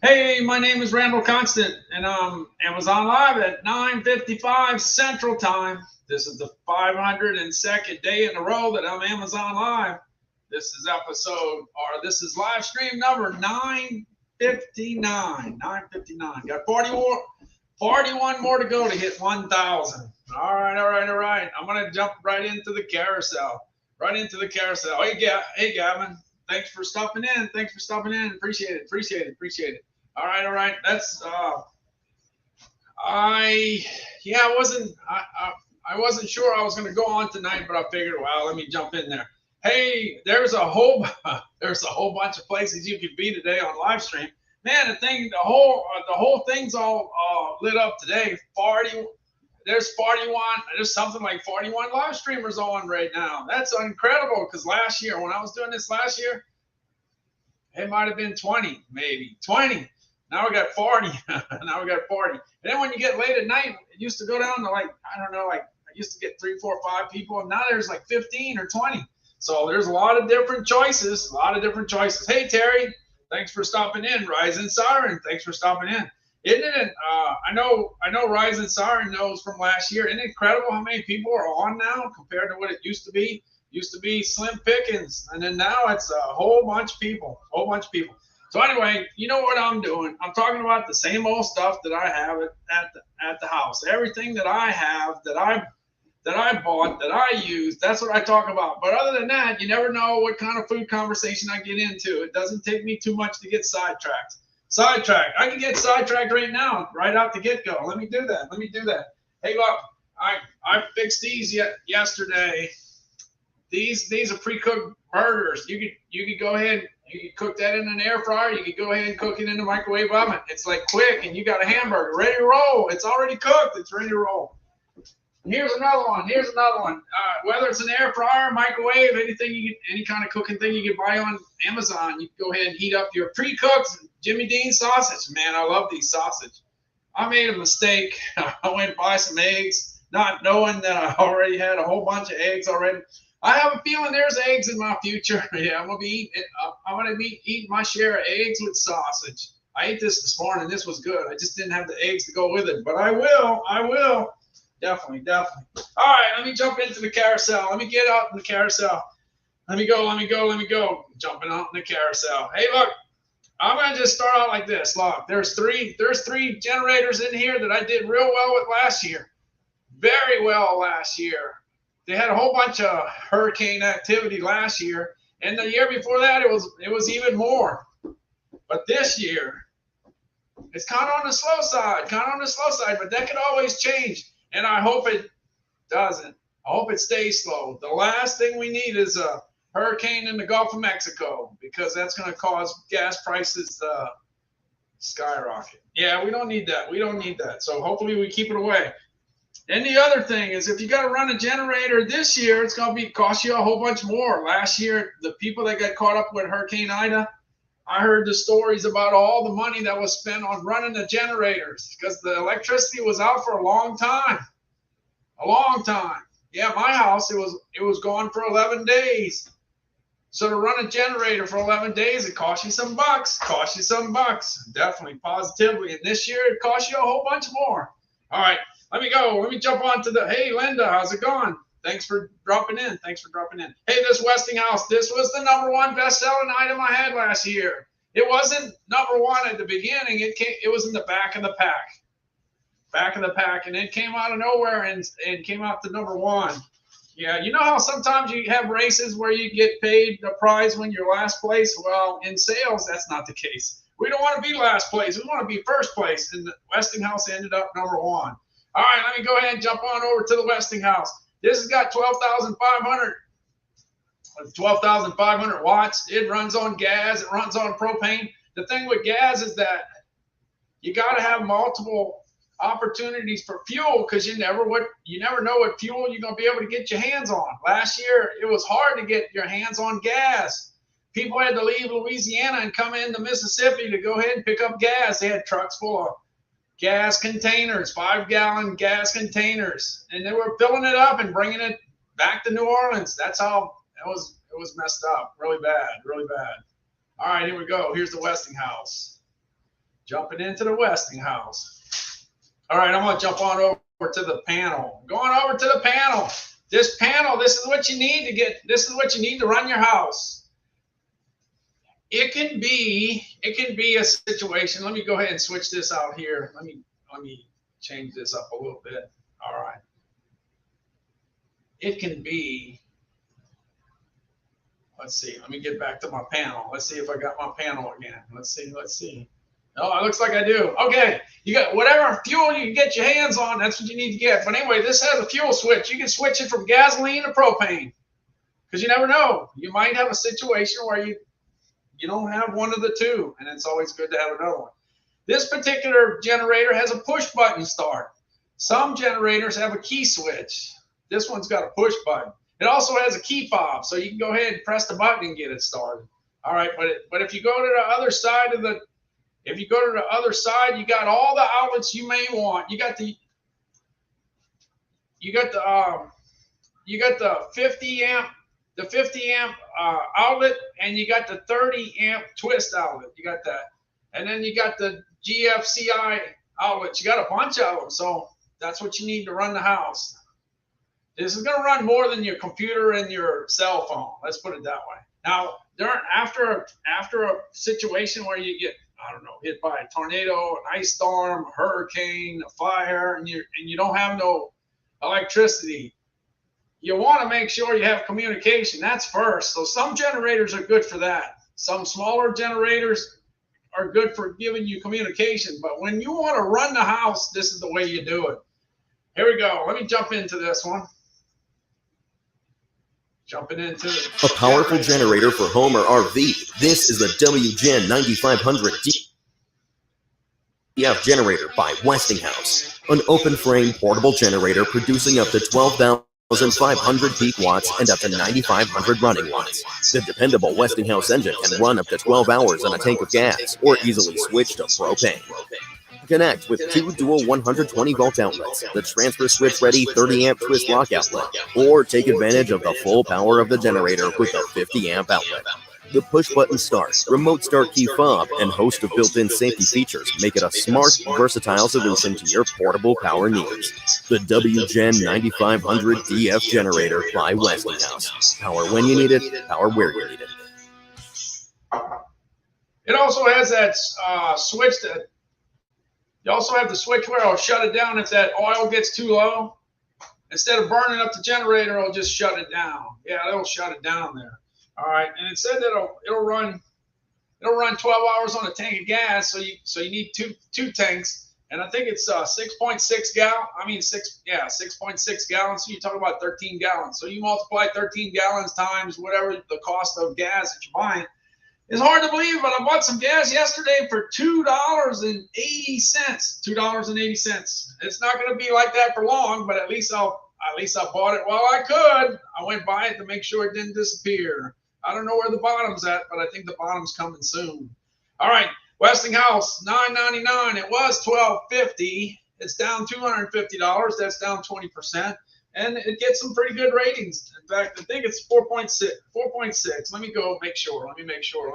Hey, my name is Randall Constant, and Amazon Live at 9:55 Central Time. This is the 502nd day in a row that I'm Amazon Live. This is this is live stream number 959. 959. Got 41 more to go to hit 1,000. All right. I'm gonna jump right into the carousel. Hey, Gavin. Thanks for stopping in. Appreciate it. All right. I wasn't sure I was going to go on tonight, but I figured, well, let me jump in there. Hey, there's a whole bunch of places you could be today on live stream. Man, the whole thing's all lit up today. There's something like 41 live streamers on right now. That's incredible, because last year, when I was doing this last year, it might have been 20, maybe 20. Now we got 40. And then when you get late at night, it used to go down to I used to get 3, 4, 5 people, and now there's like 15 or 20. So there's a lot of different choices. Hey, Terry, thanks for stopping in. Rising Siren, thanks for stopping in. Isn't it? I know Rising Siren knows from last year. Isn't it incredible how many people are on now compared to what it used to be? Used to be slim pickings, and then now it's a whole bunch of people. So anyway, you know what I'm doing? I'm talking about the same old stuff that I have at the house. Everything that I have, that I bought, that I use, that's what I talk about. But other than that, you never know what kind of food conversation I get into. It doesn't take me too much to get sidetracked. I can get sidetracked right now, right out the get-go. Let me do that. Hey, look, I fixed these yesterday. These are pre-cooked burgers. You could go ahead. You could cook that in an air fryer. You could go ahead and cook it in the microwave oven. It's like quick, and you got a hamburger ready to roll. It's already cooked. It's ready to roll. And here's another one. Whether it's an air fryer, microwave, any kind of cooking thing you can buy on Amazon, you can go ahead and heat up your pre-cooked Jimmy Dean sausage. Man, I love these sausage. I made a mistake. I went and buy some eggs, not knowing that I already had a whole bunch of eggs already. I have a feeling there's eggs in my future. Yeah, I'm gonna be eating my share of eggs with sausage. I ate this morning. This was good. I just didn't have the eggs to go with it, but I will. Definitely. All right, let me jump into the carousel. Let me get out in the carousel. Let me go. Jumping out in the carousel. Hey, look, I'm gonna just start out like this. Look, there's three generators in here that I did real well with last year. Very well last year. They had a whole bunch of hurricane activity last year, and the year before that it was even more. But this year, it's kind of on the slow side, but that could always change, and I hope it doesn't. I hope it stays slow. The last thing we need is a hurricane in the Gulf of Mexico, because that's going to cause gas prices to skyrocket. Yeah, we don't need that. So hopefully we keep it away. And the other thing is, if you got to run a generator this year, it's going to cost you a whole bunch more. Last year, the people that got caught up with Hurricane Ida, I heard the stories about all the money that was spent on running the generators, because the electricity was out for a long time. Yeah, my house, it was gone for 11 days. So to run a generator for 11 days, it costs you some bucks. Definitely, positively. And this year, it costs you a whole bunch more. All right. Let me go. Let me jump on to hey, Linda, how's it going? Thanks for dropping in. Hey, this Westinghouse, this was the #1 best-selling item I had last year. It wasn't #1 at the beginning. It was in the back of the pack. And it came out of nowhere and came out to #1. Yeah, you know how sometimes you have races where you get paid the prize when you're last place? Well, in sales, that's not the case. We don't want to be last place. We want to be first place. And the Westinghouse ended up #1. All right, let me go ahead and jump on over to the Westinghouse. This has got 12,500 watts. It runs on gas. It runs on propane. The thing with gas is that you got to have multiple opportunities for fuel, because you never know what fuel you're going to be able to get your hands on. Last year, it was hard to get your hands on gas. People had to leave Louisiana and come into Mississippi to go ahead and pick up gas. They had trucks full of gas containers, 5-gallon gas containers, and they were filling it up and bringing it back to New Orleans. That's how it was messed up, really bad. All right, here we go. Here's the Westinghouse. Jumping into the Westinghouse. All right, I'm going to jump on over to the panel. Going over to the panel. This panel, this is what you need to get. This is what you need to run your house. It can be a situation. Let me go ahead and switch this out here. Let me change this up a little bit. All right. It can be, let's see, let me get back to my panel. Let's see if I got my panel again. Let's see. Oh, it looks like I do. Okay, you got whatever fuel you can get your hands on, that's what you need to get. But anyway, this has a fuel switch. You can switch it from gasoline to propane, because you never know. You might have a situation where you don't have one of the two, and it's always good to have another one. This particular generator has a push button start. Some generators have a key switch. This one's got a push button. It also has a key fob, so you can go ahead and press the button and get it started. All right, but if you go to the other side of the, you got all the outlets you may want. You got the 50 amp, outlet, and you got the 30 amp twist outlet. You got that, and then you got the GFCI outlets. You got a bunch of them, so that's what you need to run the house. This is going to run more than your computer and your cell phone. Let's put it that way. Now, after a situation where you get, I don't know, hit by a tornado, an ice storm, a hurricane, a fire, and you don't have no electricity, you want to make sure you have communication. That's first. So some generators are good for that. Some smaller generators are good for giving you communication. But when you want to run the house, this is the way you do it. Here we go. Let me jump into this one. Jumping into a powerful generator for home or RV. This is the WGen 9500 DF generator by Westinghouse, an open frame portable generator producing up to 12,500 peak watts and up to 9,500 running watts. The dependable Westinghouse engine can run up to 12 hours on a tank of gas or easily switch to propane. Connect with two dual 120-volt outlets, the transfer switch-ready 30-amp twist lock outlet, or take advantage of the full power of the generator with a 50-amp outlet. The push-button start, remote start key fob, and host of built-in safety features make it a smart, versatile solution to your portable power needs. The WGen 9500 DF generator by Westinghouse. Power when you need it, power where you need it. It also has that switch that. You also have the switch where it'll shut it down if that oil gets too low. Instead of burning up the generator, it'll just shut it down. Yeah, it'll shut it down there. All right, and it said that it'll run 12 hours on a tank of gas, so you need two tanks, and I think it's 6.6 gallon. 6.6 gallons. So you talk about 13 gallons. So you multiply 13 gallons times whatever the cost of gas that you're buying. It's hard to believe, but I bought some gas yesterday for $2.80. $2.80. It's not going to be like that for long, but at least I bought it while I could. I went by it to make sure it didn't disappear. I don't know where the bottom's at, but I think the bottom's coming soon. All right, Westinghouse, $9.99. It was $12.50. It's down $250. That's down 20%. And it gets some pretty good ratings. In fact, I think it's 4.6. 4.6. Let me go make sure. Let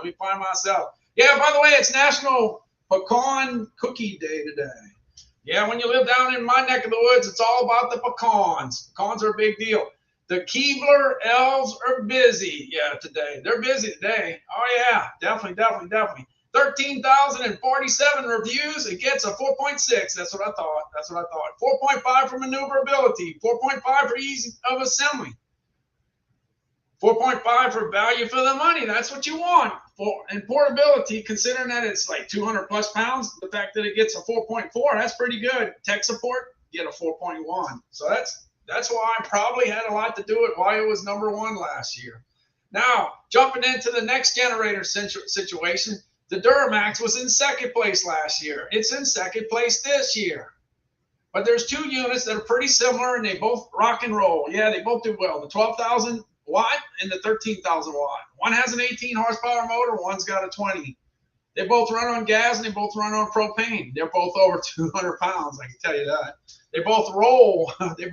me find myself. Yeah, by the way, it's National Pecan Cookie Day today. Yeah, when you live down in my neck of the woods, it's all about the pecans. Pecans are a big deal. The Keebler elves are busy. Yeah, today. They're busy today. Oh, yeah, definitely. 13,047 reviews. It gets a 4.6. That's what I thought. 4.5 for maneuverability. 4.5 for ease of assembly. 4.5 for value for the money. That's what you want. And portability, considering that it's like 200 plus pounds, the fact that it gets a 4.4, that's pretty good. Tech support, get a 4.1. So that's why I probably had a lot to do with why it was #1 last year. Now, jumping into the next generator situation, the Duramax was in second place last year. It's in second place this year. But there's two units that are pretty similar, and they both rock and roll. Yeah, they both do well. The 12,000 watt and the 13,000 watt. One has an 18 horsepower motor, one's got a 20. They both run on gas, and they both run on propane. They're both over 200 pounds, I can tell you that. They both roll. The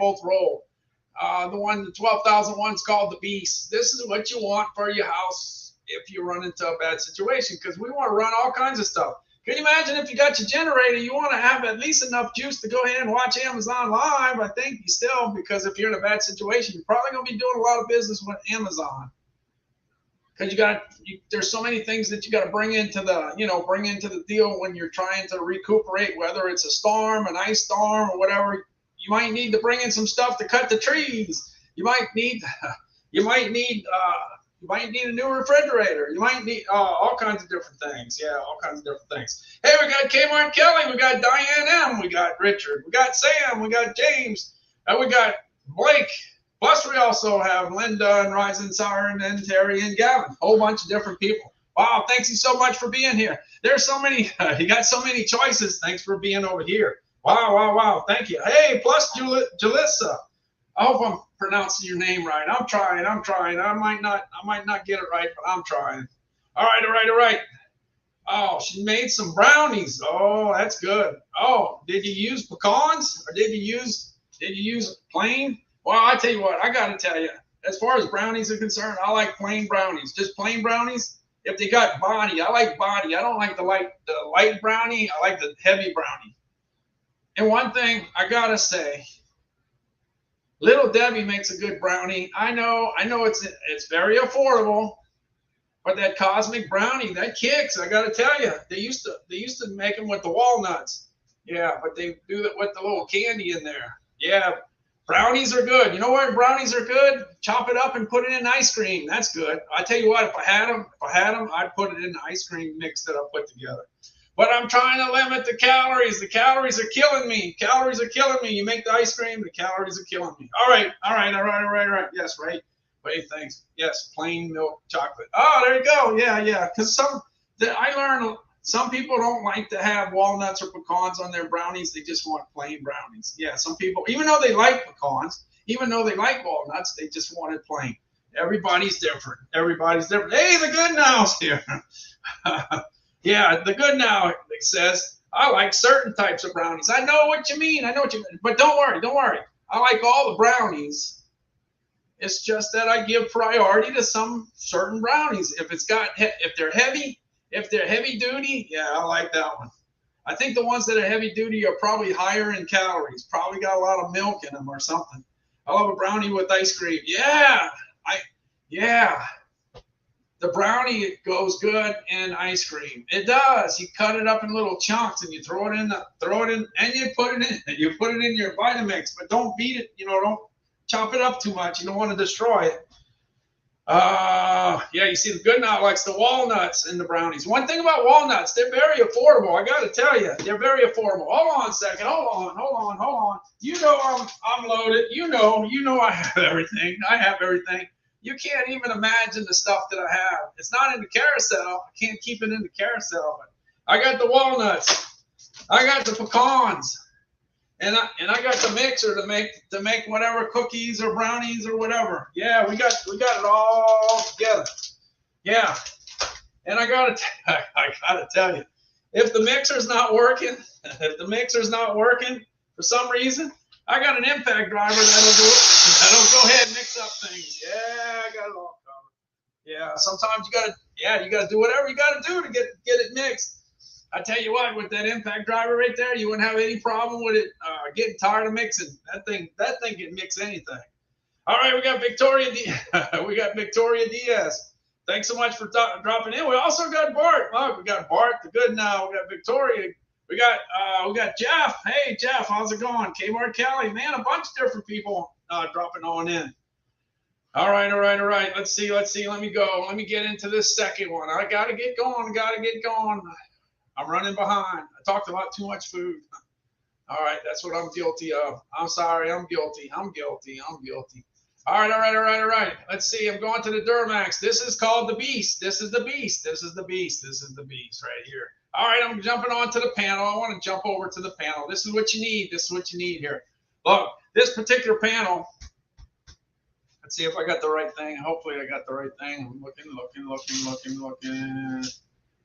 12,000 one's called the Beast. This is what you want for your house if you run into a bad situation, because we want to run all kinds of stuff. Can you imagine if you got your generator, you want to have at least enough juice to go ahead and watch Amazon Live? I think you still, because if you're in a bad situation, you're probably going to be doing a lot of business with Amazon. Because there's so many things that you got to bring into the deal when you're trying to recuperate, whether it's a storm, an ice storm, or whatever. You might need to bring in some stuff to cut the trees. You might need a new refrigerator. You might need all kinds of different things. Yeah, all kinds of different things. Hey, we got Kmart Kelly. We got Diane M. We got Richard. We got Sam. We got James. We got Blake. Plus, we also have Linda and Ryzen Siren and Terry and Gavin. A whole bunch of different people. Wow, thanks you so much for being here. There's so many. You got so many choices. Thanks for being over here. Wow. Thank you. Hey, plus Jalissa. I hope I'm pronouncing your name right. I'm trying. I might not get it right, but I'm trying. All right. Oh, she made some brownies. Oh, that's good. Oh, did you use pecans or did you use plain? Well, I tell you what, I got to tell you, as far as brownies are concerned, I like plain brownies. Just plain brownies. If they got body, I like body. I don't like the light brownie. I like the heavy brownie. And one thing I got to say, Little Debbie makes a good brownie. I know it's very affordable, but that cosmic brownie, that kicks. I got to tell you, they used to make them with the walnuts. Yeah, but they do it with the little candy in there. Yeah, brownies are good. You know what? Brownies are good. Chop it up and put it in ice cream. That's good. I tell you what, if I had them, I'd put it in the ice cream mix that I put together. But I'm trying to limit the calories. The calories are killing me. You make the ice cream, the calories are killing me. All right. Yes, right. Wait, thanks. Yes, plain milk chocolate. Oh, there you go. Yeah. Because I learned some people don't like to have walnuts or pecans on their brownies. They just want plain brownies. Yeah, some people, even though they like pecans, even though they like walnuts, they just want it plain. Everybody's different. Hey, the good now's here. Yeah, the good now says, I like certain types of brownies. I know what you mean. But don't worry. I like all the brownies. It's just that I give priority to some certain brownies. If they're heavy duty, yeah, I like that one. I think the ones that are heavy duty are probably higher in calories. Probably got a lot of milk in them or something. I love a brownie with ice cream. Yeah. The brownie goes good in ice cream. It does. You cut it up in little chunks and you throw it in, and you put it in your Vitamix, but don't beat it. Don't chop it up too much. You don't want to destroy it. Yeah, you see, the good now likes the walnuts in the brownies. One thing about walnuts, they're very affordable. I got to tell you, they're very affordable. Hold on a second. Hold on. You know I'm loaded. You know I have everything. You can't even imagine the stuff that I have. It's not in the carousel. I can't keep it in the carousel. But I got the walnuts. I got the pecans. And I got the mixer to make whatever cookies or brownies or whatever. Yeah, we got it all together. Yeah. And I gotta tell you, if the mixer's not working for some reason, I got an impact driver that'll do it. That'll go ahead and mix up things. Yeah, I got it all covered. Yeah, sometimes you gotta do whatever you gotta do to get it mixed. I tell you what, with that impact driver right there, you wouldn't have any problem with it getting tired of mixing. That thing can mix anything. All right, we got Victoria Diaz. Thanks so much for dropping in. We also got Bart. Look, we got Bart, the good now. We got Victoria. We got Jeff. Hey, Jeff, how's it going? Kmart Kelly, man, a bunch of different people dropping on in. All right. Let's see. Let me go. Let me get into this second one. I gotta get going. I'm running behind. I talked about too much food. All right, that's what I'm guilty of. I'm sorry, I'm guilty. All right. Let's see. I'm going to the Duramax. This is called the Beast. This is the Beast right here. All right, I'm jumping onto the panel. I want to jump over to the panel. This is what you need. Here. Look, this particular panel. Let's see if I got the right thing. Hopefully I got the right thing. I'm looking.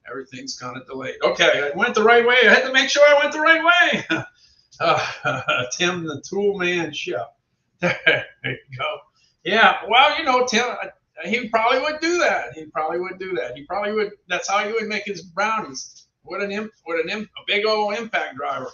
Everything's kind of delayed. Okay, I went the right way. I had to make sure I went the right way. Tim, the Tool Man Show. There you go. Yeah, well, Tim, he probably would do that. He probably would. That's how he would make his brownies. a big old impact driver.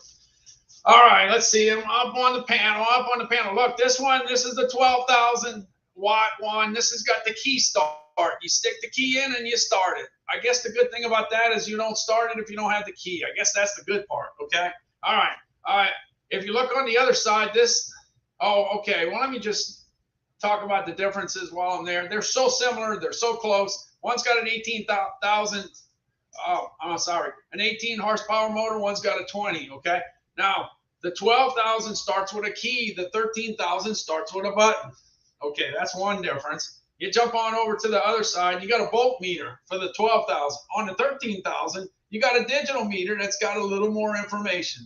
All right, let's see. I'm up on the panel. Look, this is the 12,000 watt one. This has got the key start. You stick the key in and you start it. I guess the good thing about that is you don't start it if you don't have the key. I guess that's the good part, okay? All right. If you look on the other side, okay. Well, let me just talk about the differences while I'm there. They're so similar. They're so close. One's got an 18 horsepower motor. One's got a 20, okay? Now, the 12,000 starts with a key. The 13,000 starts with a button. Okay, that's one difference. You jump on over to the other side, you got a voltmeter for the 12,000. On the 13,000, you got a digital meter that's got a little more information.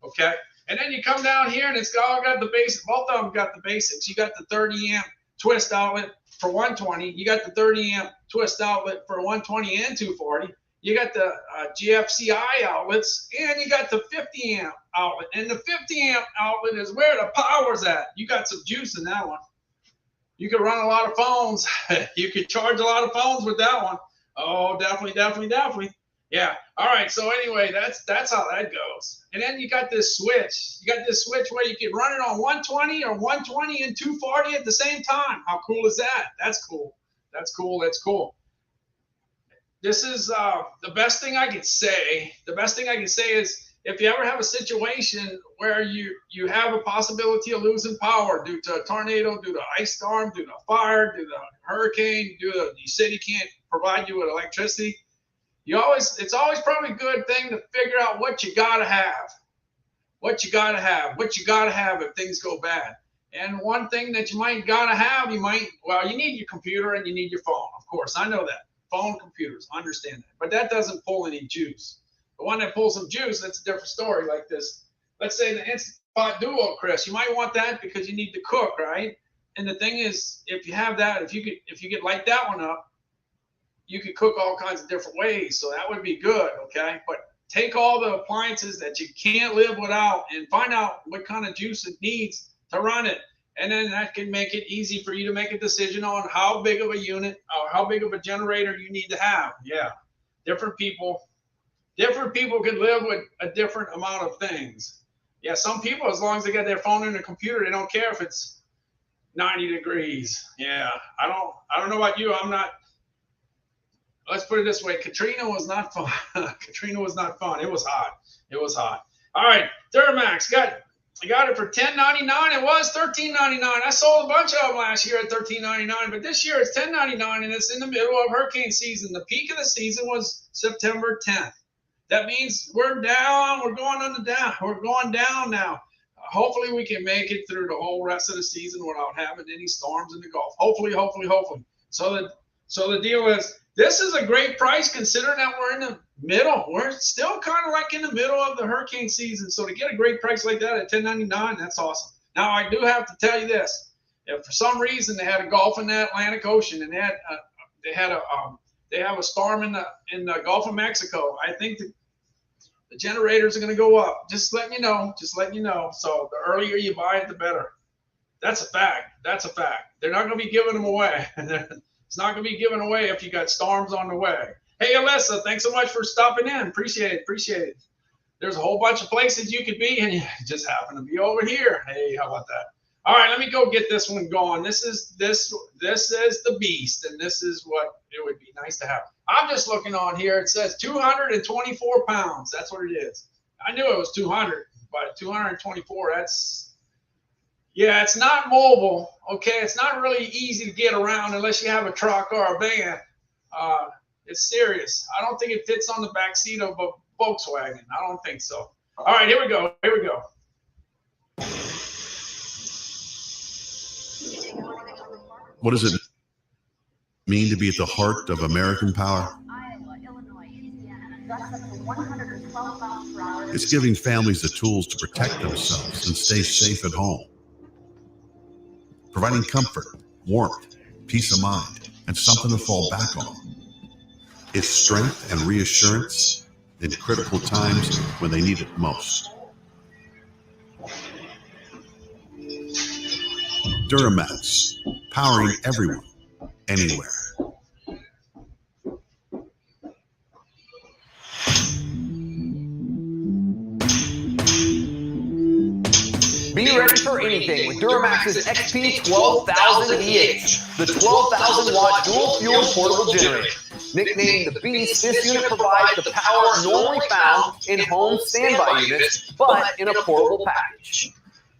Okay? And then you come down here and it's all got the basics. Both of them got the basics. You got the 30 amp twist outlet for 120. You got the 30 amp twist outlet for 120 and 240. You got the GFCI outlets, and you got the 50 amp outlet. And the 50 amp outlet is where the power's at. You got some juice in that one. You could run a lot of phones. You could charge a lot of phones with that one. Oh, definitely. Yeah. All right. So anyway, that's how that goes. And then you got this switch. You got this switch where you can run it on 120 or 120 and 240 at the same time. How cool is that? That's cool. This is the best thing I can say. The best thing I can say is if you ever have a situation where you have a possibility of losing power due to a tornado, due to ice storm, due to fire, due to hurricane, the city can't provide you with electricity, it's always probably a good thing to figure out what you gotta have. What you gotta have if things go bad. And one thing that you might gotta have, you need your computer and you need your phone. Of course, I know that. Phone, computers, understand that. But that doesn't pull any juice. The one that pulls some juice, that's a different story. Like this, let's say the Instant Pot Duo, Chris, you might want that because you need to cook, right? And the thing is, if you have that, if you could light that one up, you could cook all kinds of different ways. So that would be good, okay? But take all the appliances that you can't live without and find out what kind of juice it needs to run it. And then that can make it easy for you to make a decision on how big of a unit or how big of a generator you need to have. Yeah, different people can live with a different amount of things. Yeah, some people, as long as they got their phone and their computer, they don't care if it's 90 degrees. Yeah, I don't know about you. I'm not. Let's put it this way. Katrina was not fun. It was hot. All right, Duramax I got it for $10.99. It was $13.99. I sold a bunch of them last year at $13.99, but this year it's $10.99, and it's in the middle of hurricane season. The peak of the season was September 10th. That means we're down. We're going down now. Hopefully we can make it through the whole rest of the season without having any storms in the Gulf. Hopefully. So the deal is, this is a great price considering that we're in the middle. We're still kind of like in the middle of the hurricane season. So to get a great price like that at $10.99, that's awesome. Now, I do have to tell you this. If for some reason they had a Gulf in the Atlantic Ocean and they have a storm in the Gulf of Mexico, I think the generators are going to go up. Just letting you know. So the earlier you buy it, the better. That's a fact. They're not going to be giving them away. It's not going to be given away if you got storms on the way. Hey, Alyssa, thanks so much for stopping in. Appreciate it. There's a whole bunch of places you could be, and you just happen to be over here. Hey, how about that? All right, let me go get this one going. This is the beast, and this is what it would be nice to have. I'm just looking on here. It says 224 pounds. That's what it is. I knew it was 200, but 224, yeah, it's not mobile, okay? It's not really easy to get around unless you have a truck or a van. It's serious. I don't think it fits on the back seat of a Volkswagen. I don't think so. All right, here we go. What does it mean to be at the heart of American power? It's giving families the tools to protect themselves and stay safe at home. Providing comfort, warmth, peace of mind, and something to fall back on. It's strength and reassurance in critical times when they need it most. Duramax, powering everyone, anywhere. anything with Duramax's XP 12,000 EH, the 12,000 watt dual fuel portable generator. Nicknamed the Beast, this unit provides the power normally found in home standby units, but in a portable package.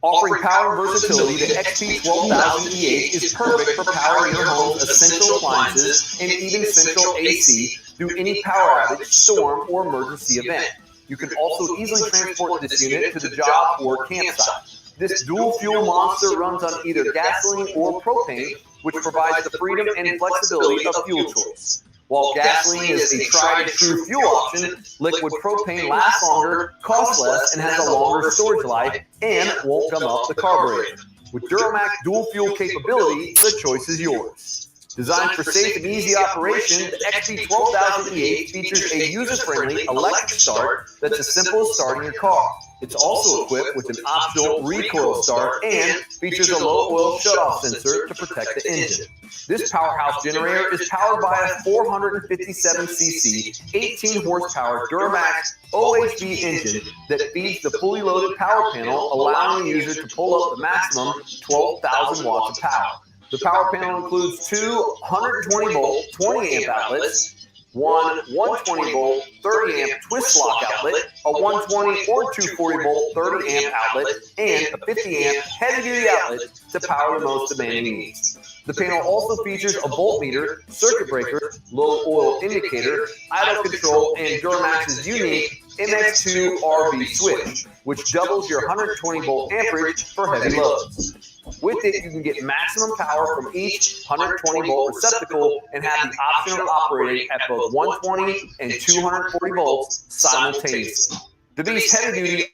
Offering power and versatility, the XP 12,000 EH is perfect for powering your home's essential appliances and even central AC through any power outage, storm, or emergency event. You can also easily transport this unit to the job or campsite. This dual fuel monster runs on either gasoline or propane, which provides the freedom and flexibility of fuel choice. While gasoline is a tried and true fuel option, liquid propane lasts longer, costs less, and has a longer storage life, and won't gum up the carburetor. With Duramax dual fuel capability, the choice is yours. Designed for safe and easy operation, the XP 12,000 EH features a user-friendly electric start that's as simple as starting your car. It's also equipped with an optional recoil start and features a low-oil shutoff sensor to protect the engine. This powerhouse generator is powered by a 457cc, 18-horsepower Duramax OHV engine that feeds the fully loaded power panel, allowing the user to pull up the maximum 12,000 watts of power. The power panel includes two 120-volt 20-amp outlets, one 120-volt 30-amp twist lock outlet, a 120 or 240-volt 30-amp outlet, and a 50-amp heavy-duty outlet to power the most demanding needs. The panel also features a voltmeter, circuit breaker, low oil indicator, idle control, and Duramax's unique MX2 RV switch, which doubles your 120-volt amperage for heavy loads. With it, you can get maximum power from each 120-volt receptacle and have the option of operating at both 120 and 240 volts simultaneously. The Beast heavy-duty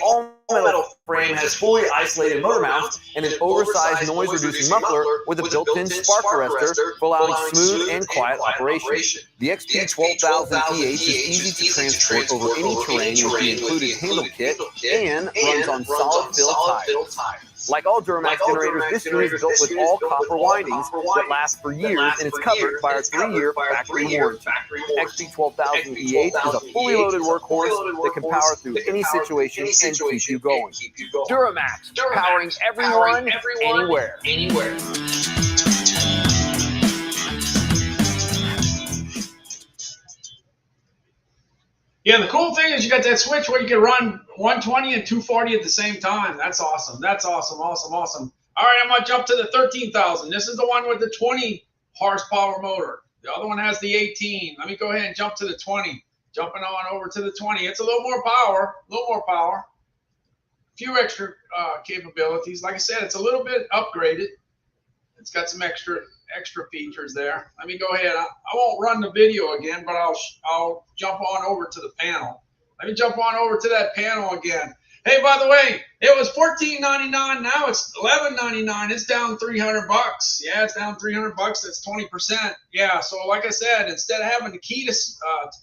all-metal frame has fully isolated motor mounts and an oversized noise-reducing muffler with a built-in spark arrestor for allowing smooth and quiet operation. The XP 12,000 EH is easy to transport over any terrain with the included handle kit and runs on solid fill tires. Like all Duramax generators, this unit is built with all copper windings that last for years and is covered by our 3-year factory warranty. XP 12,000 EH is a fully loaded workhorse that can power through any situation and keep you going. Duramax, powering everyone, anywhere. Yeah, the cool thing is you got that switch where you can run 120 and 240 at the same time. That's awesome. That's awesome. All right, I'm going to jump to the 13,000. This is the one with the 20 horsepower motor. The other one has the 18. Let me go ahead and jump to the 20. Jumping on over to the 20. It's a little more power. A few extra capabilities. Like I said, it's a little bit upgraded. It's got some extra features there. Let me go ahead. I won't run the video again, but I'll jump on over to the panel. Let me jump on over to that panel again. Hey, by the way, it was $14.99. Now it's $11.99. It's down $300. Yeah, it's down $300. That's 20%. Yeah. So like I said, instead of having the key to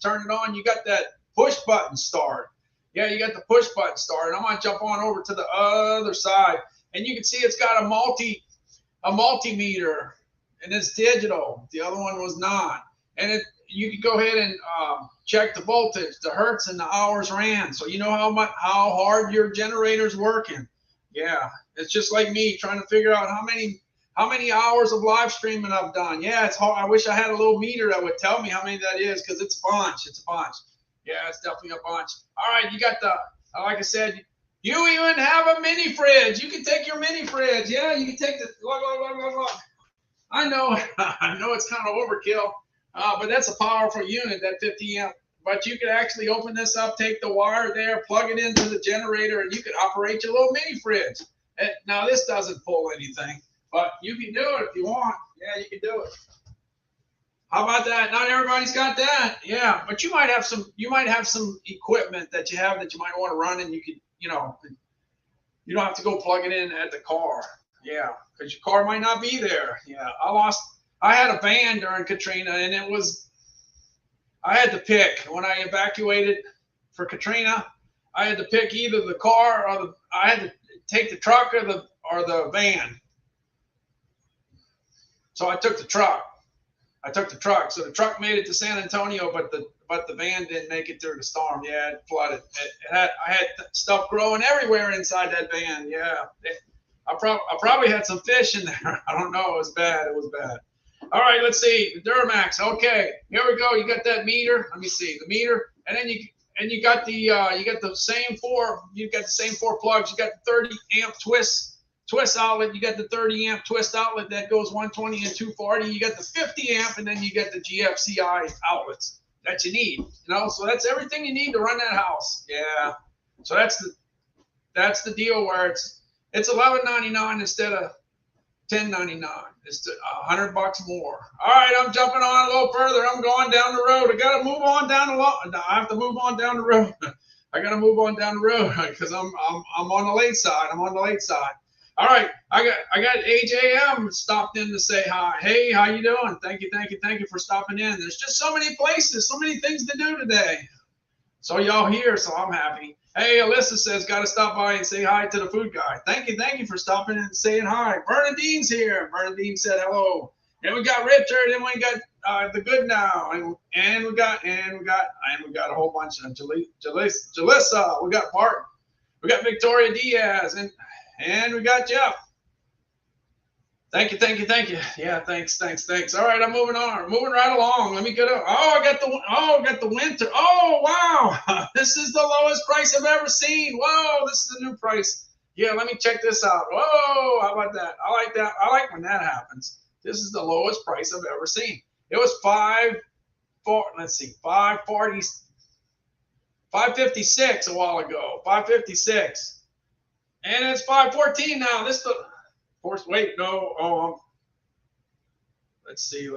turn it on, you got that push button start. Yeah, you got the push button start. I'm gonna jump on over to the other side, and you can see it's got a multimeter. And it's digital. The other one was not. And you can go ahead and check the voltage, the hertz, and the hours ran, so you know how hard your generator's working. Yeah, it's just like me trying to figure out how many hours of live streaming I've done. Yeah, it's hard. I wish I had a little meter that would tell me how many that is, because it's a bunch. Yeah, it's definitely a bunch. All right, you got the like I said. You even have a mini fridge. You can take your mini fridge. Yeah, you can take the look. I know it's kind of overkill, but that's a powerful unit, that 50 amp. But you could actually open this up, take the wire there, plug it into the generator, and you could operate your little mini fridge. Now this doesn't pull anything, but you can do it if you want. Yeah, you can do it. How about that? Not everybody's got that. Yeah, but you might have some equipment that you might want to run, and you could, you don't have to go plug it in at the car. Yeah, because your car might not be there. Yeah, I had a van during Katrina, and I had to pick when I evacuated for Katrina. I had to pick either the car or I had to take the truck or the van. So I took the truck. So the truck made it to San Antonio, but the van didn't make it through the storm. Yeah, it flooded. I had stuff growing everywhere inside that van. Yeah. I probably had some fish in there. I don't know. It was bad. It was bad. All right, let's see. Duramax. Okay, here we go. You got that meter. Let me see the meter, and then you got the same four. You got the same four plugs. You got the 30 amp twist outlet. You got the 30 amp twist outlet that goes 120 and 240. You got the 50 amp, and then you got the GFCI outlets that you need. So that's everything you need to run that house. Yeah. So that's the deal where it's $11.99 instead of $10.99. It's $100 more. All right, I'm jumping on a little further. I'm going down the road. I got to move on down the road. I have to move on down the road. I got to move on down the road because I'm on the late side. I'm on the late side. All right, I got AJM stopped in to say hi. Hey, how you doing? Thank you for stopping in. There's just so many places, so many things to do today. So y'all here, so I'm happy. Hey, Alyssa says, got to stop by and say hi to the food guy. Thank you for stopping and saying hi. Bernadine's here. Bernadine said hello. Then we got Richard, and we got the good now, and we got a whole bunch of Jalissa. We got Bart. We got Victoria Diaz, and we got Jeff. Thank you. Yeah, thanks. All right, I'm moving right along. Let me get up. I got the winter. Oh, wow. This is the lowest price I've ever seen. Whoa, this is the new price. Yeah, let me check this out. Whoa, how about that? I like that. I like when that happens. This is the lowest price I've ever seen. It was 556 a while ago. 556. And it's 514 now. This the wait, no. Oh, let's see.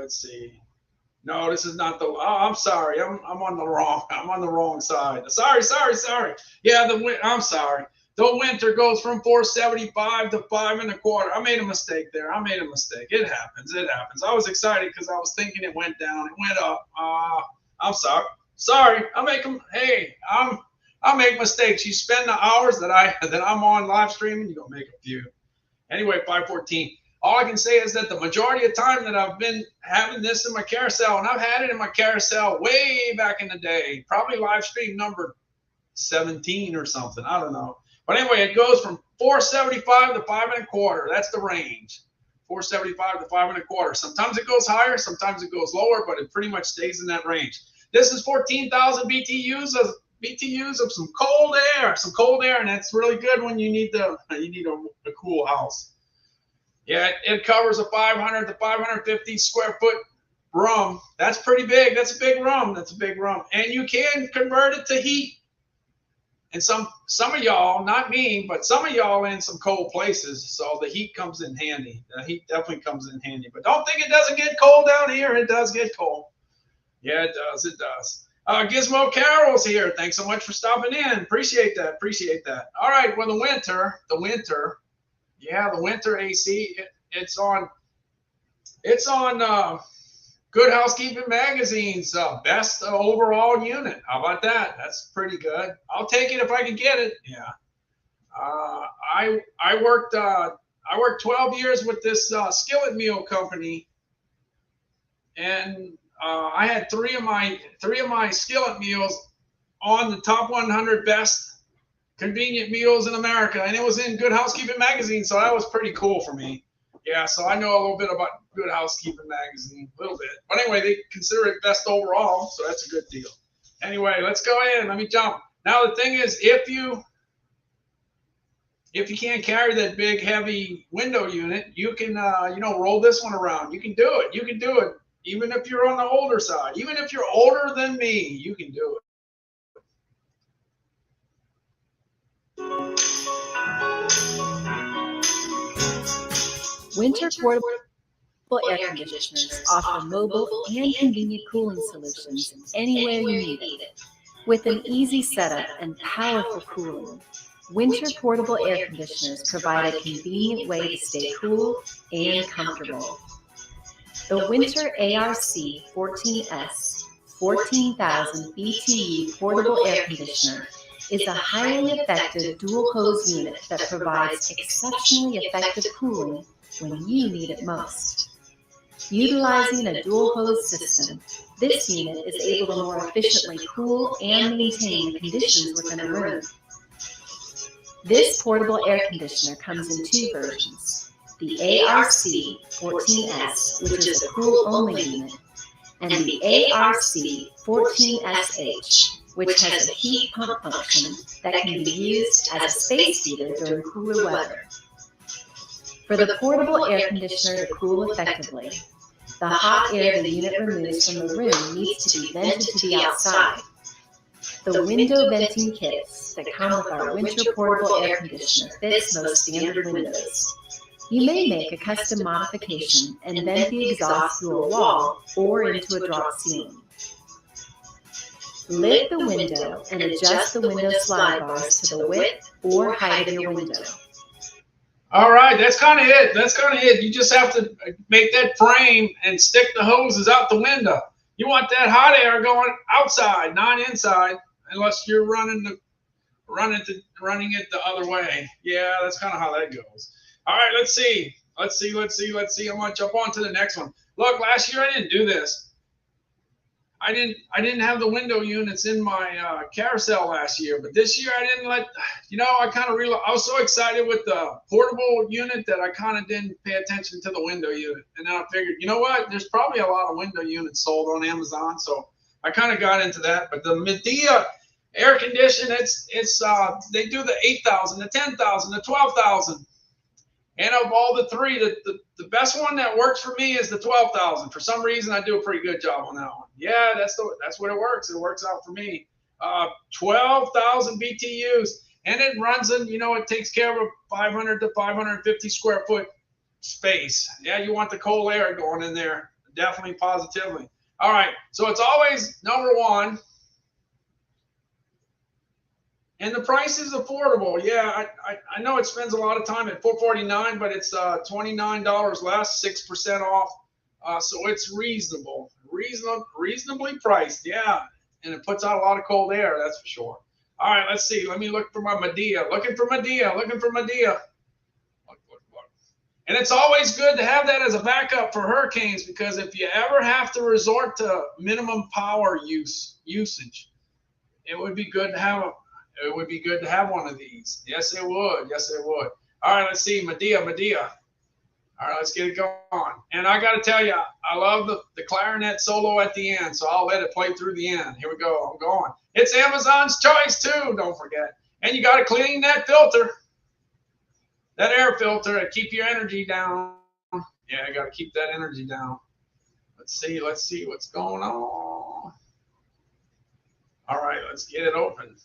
No, this is not the. Oh, I'm sorry. I'm on the wrong side. Sorry. Yeah, I'm sorry. The winter goes from 475 to 5.25. I made a mistake there. It happens. I was excited because I was thinking it went down. It went up. I'm sorry. I make mistakes. You spend the hours that I'm on live streaming, you're gonna make a few. Anyway, 514. All I can say is that the majority of time that I've been having this in my carousel, and I've had it in my carousel way back in the day, probably live stream number 17 or something. I don't know. But anyway, it goes from 475 to 5.25. That's the range. 475 to 5.25. Sometimes it goes higher, sometimes it goes lower, but it pretty much stays in that range. This is 14,000 BTUs of some cold air, and that's really good when you need a cool house. Yeah, it covers a 500 to 550 square foot room. That's pretty big. That's a big room. And you can convert it to heat. And some of y'all, not me, but some of y'all in some cold places, so the heat comes in handy. The heat definitely comes in handy. But don't think it doesn't get cold down here. It does get cold. Yeah, it does. Gizmo Carol's here. Thanks so much for stopping in. Appreciate that. All right. Well, the winter AC. It's on Good Housekeeping Magazine's best overall unit. How about that? That's pretty good. I'll take it if I can get it. Yeah. I worked 12 years with this skillet meal company, and I had three of my skillet meals on the top 100 best convenient meals in America, and it was in Good Housekeeping Magazine, so that was pretty cool for me. Yeah, so I know a little bit about Good Housekeeping Magazine, a little bit. But anyway, they consider it best overall, so that's a good deal. Anyway, let's go in. Let me jump. Now the thing is, if you can't carry that big, heavy window unit, you can roll this one around. You can do it. Even if you're on the older side, even if you're older than me, you can do it. Winter portable air conditioners offer mobile and convenient cooling solutions anywhere you need it. With an easy setup and powerful cooling, winter portable air conditioners provide a convenient way to stay cool and comfortable. The Winter ARC 14S 14,000 BTU portable air conditioner is a highly effective dual hose unit that provides exceptionally effective cooling when you need it most. Utilizing a dual hose system, this unit is able to more efficiently cool and maintain the conditions within a room. This portable air conditioner comes in two versions, the ARC-14S, which is a cool-only unit, and the ARC-14SH, which has a heat pump function that can be used as a space heater during cooler weather. For the portable air conditioner to cool effectively, the hot air the unit removes from the room needs to be vented to the outside. The window venting kits that come with our winter portable air conditioner fits most standard windows. You may make a custom modification and vent the exhaust through a wall or into a drop ceiling. Lift the window and adjust the window slide bars to the width or height of your window. All right, that's kind of it. That's kind of it. You just have to make that frame and stick the hoses out the window. You want that hot air going outside, not inside, unless you're running it the other way. Yeah, that's kind of how that goes. All right, let's see. I'm gonna jump on to the next one. Look, last year I didn't do this. I didn't have the window units in my carousel last year, but this year I didn't let, I kind of realized, I was so excited with the portable unit that I kind of didn't pay attention to the window unit. And then I figured, you know what, there's probably a lot of window units sold on Amazon. So I kind of got into that. But the Medea air condition, they do the 8,000, the 10,000, the 12,000. And of all the three, the best one that works for me is the 12,000. For some reason, I do a pretty good job on that one. Yeah, that's what it works. It works out for me. 12,000 BTUs, and it runs in. It takes care of a 500 to 550 square foot space. Yeah, you want the cold air going in there, definitely, positively. All right, so it's always number one. And the price is affordable. Yeah, I know it spends a lot of time at $449, but it's $29 less, 6% off. So it's reasonably priced. Yeah, and it puts out a lot of cold air, that's for sure. All right, let's see. Let me look for my Medea. Looking for Medea. Look. And it's always good to have that as a backup for hurricanes, because if you ever have to resort to minimum power usage, it would be good to have one of these. Yes, it would. All right, let's see. Medea. All right, let's get it going. And I got to tell you, I love the clarinet solo at the end, so I'll let it play through the end. Here we go. I'm going. It's Amazon's choice, too. Don't forget. And you got to clean that filter, that air filter, and keep your energy down. Yeah, I got to keep that energy down. Let's see what's going on. All right, let's get it open.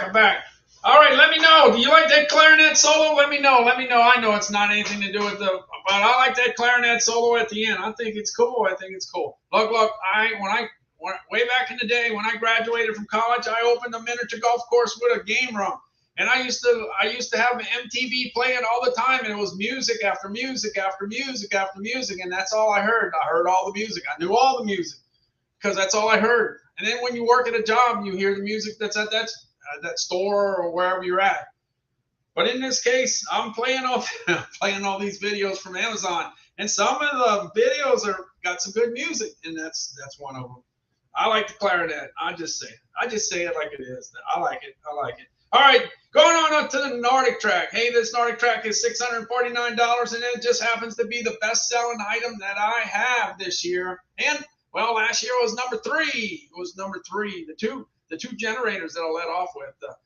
I'm back. All right, let me know. Do you like that clarinet solo? Let me know. I know it's not anything to do with but I like that clarinet solo at the end. I think it's cool. Look, way back in the day when I graduated from college, I opened a miniature golf course with a game room. And I used to have an MTV playing all the time, and it was music after music after music after music, and that's all I heard. I heard all the music. I knew all the music. because that's all I heard. And then when you work at a job, you hear the music that's at that store or wherever you're at. But in this case, I'm playing all these videos from Amazon, and some of the videos got some good music, and that's one of them. I like the clarinet. I just say it like it is. I like it. All right, going on up to the Nordic track. Hey, this Nordic track is $649, and it just happens to be the best-selling item that I have this year. And well, last year was number 3. It was number 3. The two generators that I led off with, the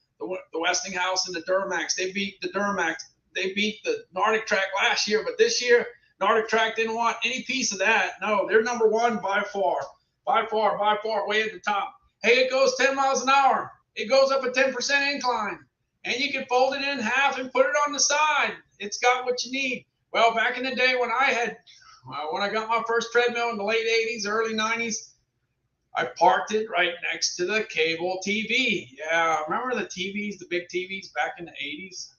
Westinghouse and the Duramax. They beat the Duramax. They beat the Nordic track last year, but this year Nordic track didn't want any piece of that. No, they're number 1 by far, way at the top. Hey, it goes 10 miles an hour. It goes up a 10% incline, and you can fold it in half and put it on the side. It's got what you need. Well, back in the day when I got my first treadmill in the late 80s, early 90s, I parked it right next to the cable TV. Yeah, remember the TVs, the big TVs back in the 80s?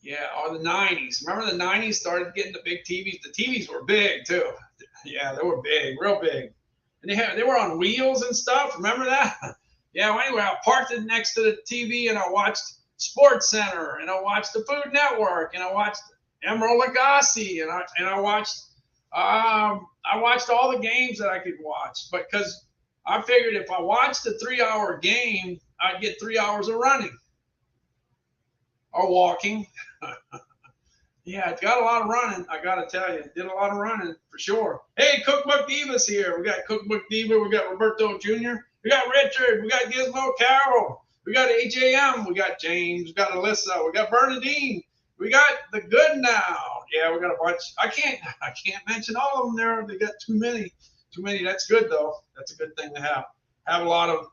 Yeah, or the 90s. Remember the 90s started getting the big TVs? The TVs were big too. Yeah, they were big, real big. And they were on wheels and stuff. Remember that? Yeah, well, anyway, I parked it next to the TV, and I watched Sports Center, and I watched the Food Network, and I watched Emeril Lagasse, and I watched all the games that I could watch. But because I figured if I watched a 3-hour game, I'd get 3 hours of running or walking. Yeah, it's got a lot of running, I got to tell you. Did a lot of running for sure. Hey, Cookbook Divas here. We got Cookbook Diva. We got Roberto Jr. We got Richard. We got Gizmo Carroll. We got AJM. We got James. We got Alyssa. We got Bernadine. We got the Good Now. Yeah, we got a bunch. I can't mention all of them there. They got too many. That's good though. That's a good thing to have. Have a lot of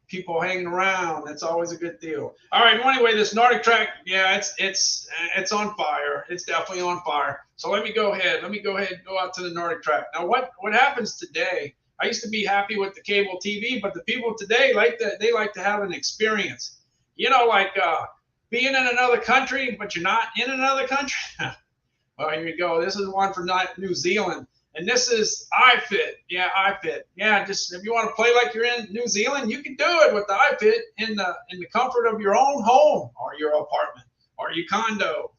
people hanging around. That's always a good deal. All right. Well, anyway, this Nordic track, yeah, it's on fire. It's definitely on fire. So let me go ahead and go out to the Nordic track. Now, what happens today? I used to be happy with the cable TV, but the people today like to have an experience. You know, like being in another country, but you're not in another country. Well, here you go. This is one from New Zealand. And this is iFit. Yeah, iFit. Yeah, just if you want to play like you're in New Zealand, you can do it with the iFit in the comfort of your own home or your apartment or your condo.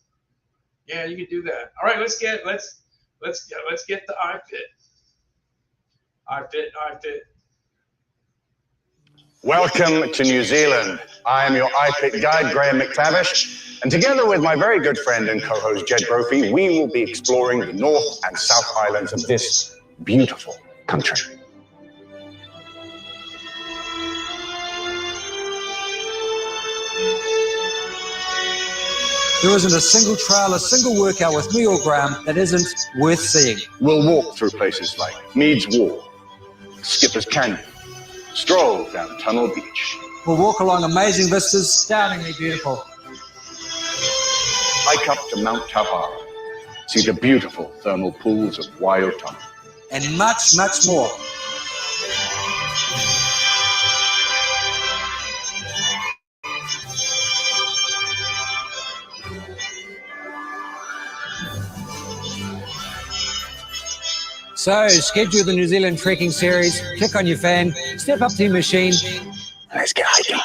Yeah, you can do that. All right, let's get the iFit. iFit. Welcome to New Zealand. I am your iFit guide, Graham McTavish, and together with my very good friend and co-host Jed Brophy, we will be exploring the North and South Islands of this beautiful country. There isn't a single trail, a single workout with me or Graham that isn't worth seeing. We'll walk through places like Meads Wall, Skipper's Canyon, stroll down Tunnel Beach. We'll walk along amazing vistas, stunningly beautiful. Hike up to Mount Tawhara, see the beautiful thermal pools of Waiotama. And much, much more. So, schedule the New Zealand trekking series, click on your fan, step up to your machine, and let's get hiking.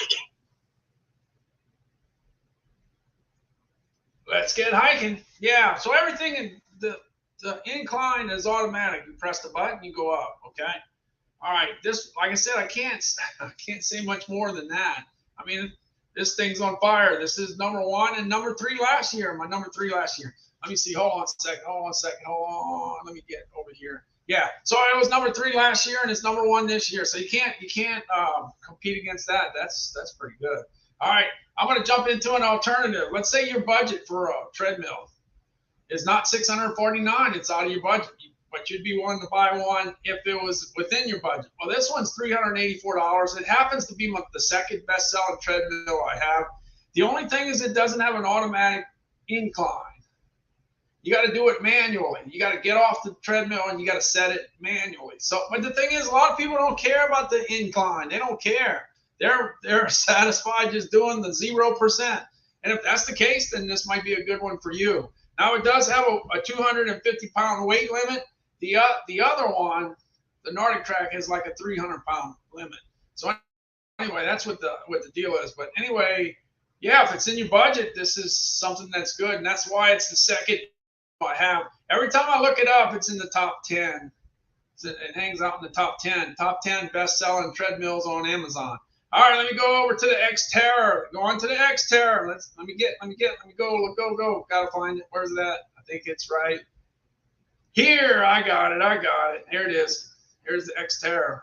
Let's get hiking. Yeah, so everything in the incline is automatic. You press the button, you go up, okay? All right, this, like I said, I can't say much more than that. I mean, this thing's on fire. This is number 1 and number 3 last year, my number 3 last year. Let me see. Hold on a second. Let me get over here. Yeah. So I was number 3 last year, and it's number 1 this year. So you can't compete against that. That's pretty good. All right. I'm going to jump into an alternative. Let's say your budget for a treadmill is not $649. It's out of your budget, but you'd be willing to buy one if it was within your budget. Well, this one's $384. It happens to be the second best-selling treadmill I have. The only thing is it doesn't have an automatic incline. You got to do it manually. You got to get off the treadmill and you got to set it manually. So, but the thing is, a lot of people don't care about the incline. They don't care. They're satisfied just doing the 0%. And if that's the case, then this might be a good one for you. Now, it does have a 250-pound weight limit, The other one, the Nordic Track, has like a 300-pound limit. So anyway, that's what the deal is. But anyway, yeah, if it's in your budget, this is something that's good, and that's why it's the second I have. Every time I look it up, it's in the top 10. It hangs out in the top 10 best-selling treadmills on Amazon. All right, let me go over to the X-Terra. Go on to the X-Terra. Let me go. Gotta find it. Where's that? I think it's right here. I got it. Here it is. Here's the X-Terra.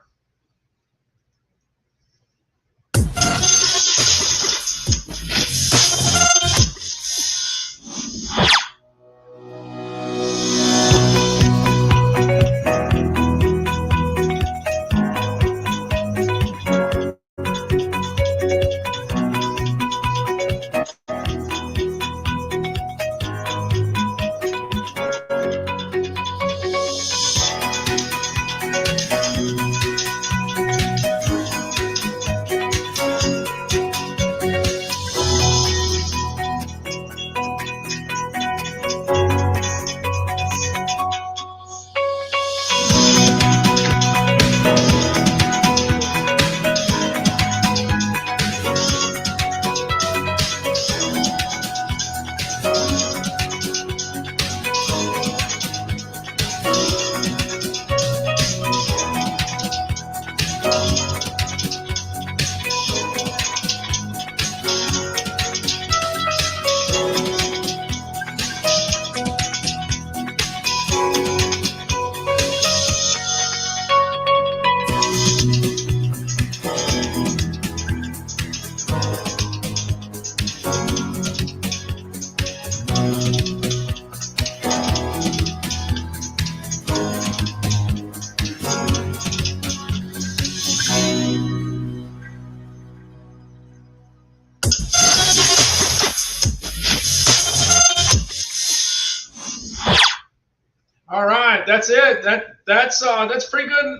All right, that's it. That's pretty good.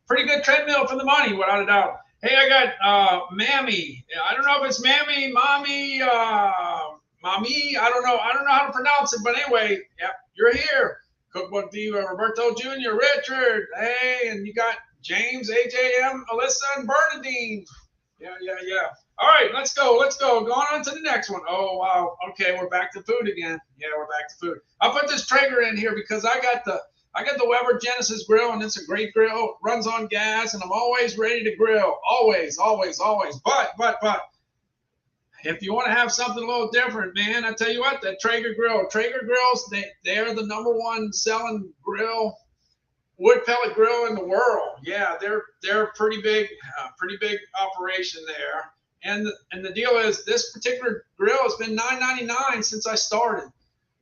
Pretty good treadmill for the money, without a doubt. Hey, I got Mammy. I don't know if it's Mammy, Mommy, Mommy. I don't know how to pronounce it, but anyway, yeah, you're here. Cookbook Diva, Roberto Jr., Richard. Hey, and you got James, AJM, Alyssa, and Bernadine. Yeah. All right, let's go. Going on to the next one. Oh, wow. Okay, we're back to food again. Yeah, we're back to food. I'll put this Traeger in here because I got the Weber Genesis grill, and it's a great grill. Runs on gas, and I'm always ready to grill. Always. But if you want to have something a little different, man, I tell you what, that Traeger grills, they are the #1 selling grill, wood pellet grill in the world. Yeah, they're a pretty big operation there. And the deal is, this particular grill has been $9.99 since I started.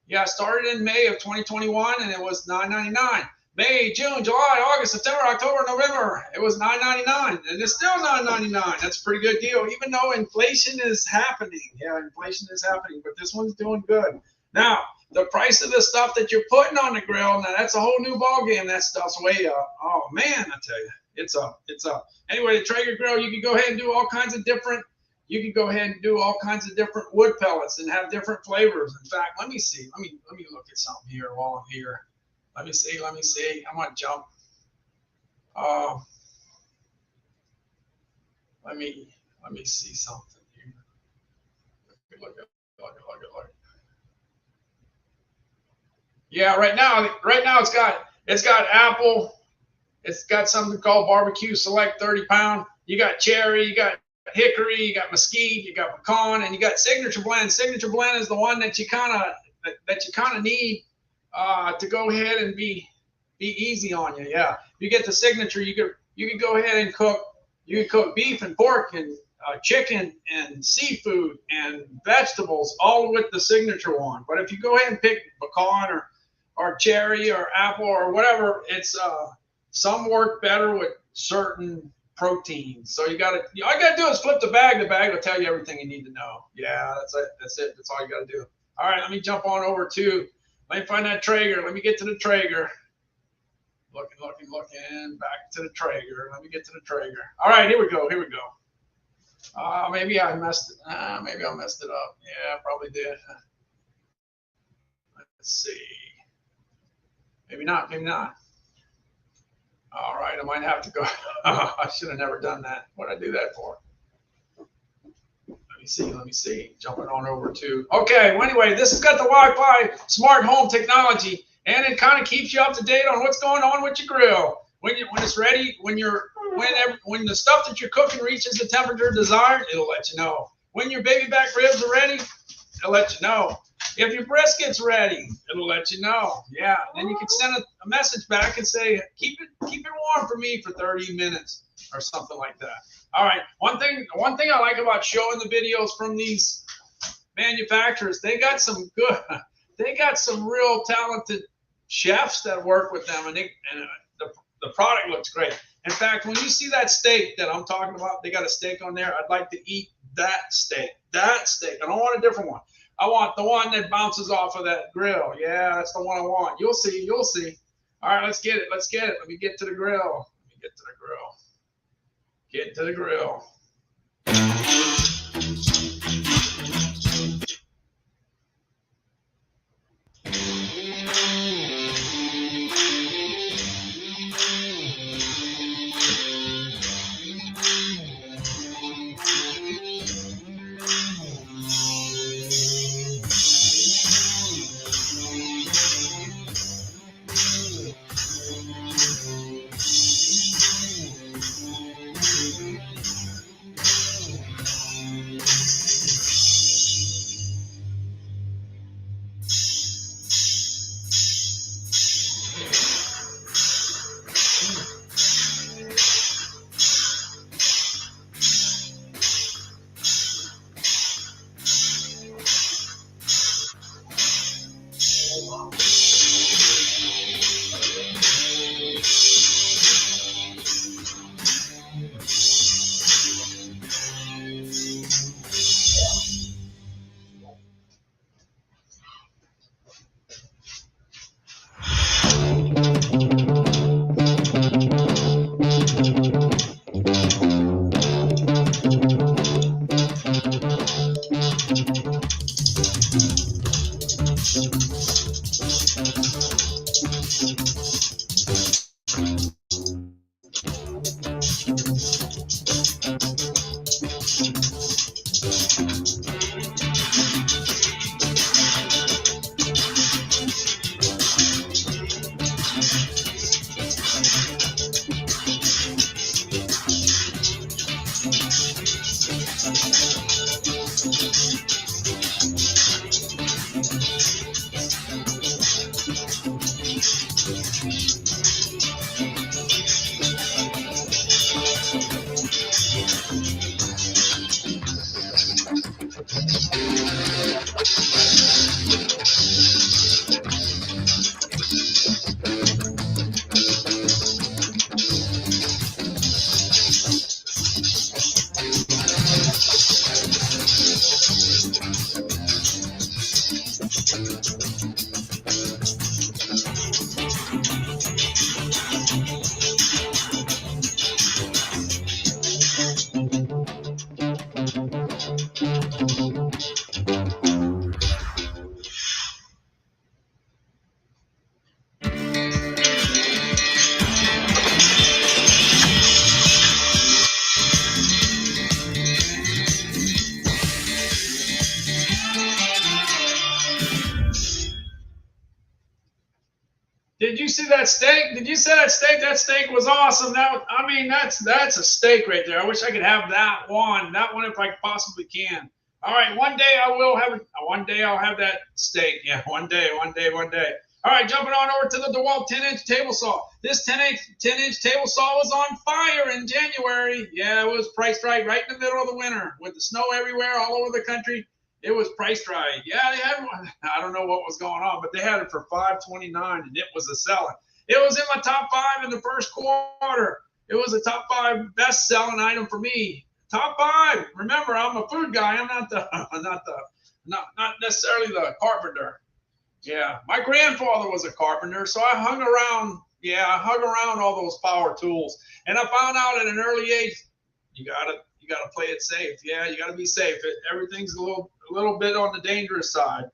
Yeah, I started in May of 2021, and it was $9.99. May, June, July, August, September, October, November, it was $9.99, and it's still $9.99. That's a pretty good deal, even though inflation is happening. Yeah, inflation is happening, but this one's doing good. Now, the price of the stuff that you're putting on the grill, now that's a whole new ball game. That stuff's way up. Oh man, I tell you, it's up. Anyway, the Traeger grill, you can go ahead and do all kinds of different. Wood pellets and have different flavors. In fact, let me see. Let me look at something here while I'm here. Let me see. I'm gonna jump. Let me see something here. Look. Yeah, right now it's got apple. It's got something called barbecue select 30-pound. You got cherry, you got hickory, you got mesquite, you got pecan, and you got signature blend. Signature blend is the one that you kind of need to go ahead and be easy on you. Yeah, if you get the signature, you can go ahead and cook. You can cook beef and pork and chicken and seafood and vegetables, all with the signature one. But if you go ahead and pick pecan or cherry or apple or whatever, it's some work better with certain proteins. So all you gotta do is flip the bag. The bag will tell you everything you need to know. Yeah, that's it. That's all you gotta do. All right, let me jump on over to. Let me find that Traeger. Let me get to the Traeger. Looking. Back to the Traeger. Let me get to the Traeger. All right, here we go. Maybe I messed it. Maybe I messed it up. Yeah, I probably did. Let's see. Maybe not, maybe not. All right, I might have to go. I should have never done that. What did I do that for? Let me see. Jumping on over to, okay, well, anyway, this has got the Wi-Fi smart home technology, and it kind of keeps you up to date on what's going on with your grill. When it's ready, when the stuff that you're cooking reaches the temperature desired, it'll let you know. When your baby back ribs are ready, it'll let you know. If your brisket's ready, it'll let you know. Yeah, then you can send a message back and say, keep it warm for me for 30 minutes or something like that. All right, one thing I like about showing the videos from these manufacturers, they got some real talented chefs that work with them, and the product looks great. In fact, when you see that steak that I'm talking about, they got a steak on there. I'd like to eat that steak. That steak. I don't want a different one. I want the one that bounces off of that grill. Yeah, that's the one I want. You'll see. You'll see. All right, let's get it. Let's get it. Let me get to the grill. Get to the grill. Did you see that steak? Did you see that steak? That steak was awesome. That's a steak right there. I wish I could have that one. That one if I possibly can. All right, one day I will have it. One day I'll have that steak. Yeah, one day. All right, jumping on over to the DeWalt 10-inch table saw. This 10-inch table saw was on fire in January. Yeah, it was priced right in the middle of the winter with the snow everywhere all over the country. It was priced right. Yeah, they had one. I don't know what was going on, but they had it for $529, and it was a selling. It was in my top 5 in the first quarter. It was a top 5 best selling item for me. Top 5. Remember, I'm a food guy. I'm not necessarily the carpenter. Yeah, my grandfather was a carpenter, so I hung around. Yeah, I hung around all those power tools, and I found out at an early age, you gotta play it safe. Yeah, you gotta be safe. Everything's a little bit on the dangerous side.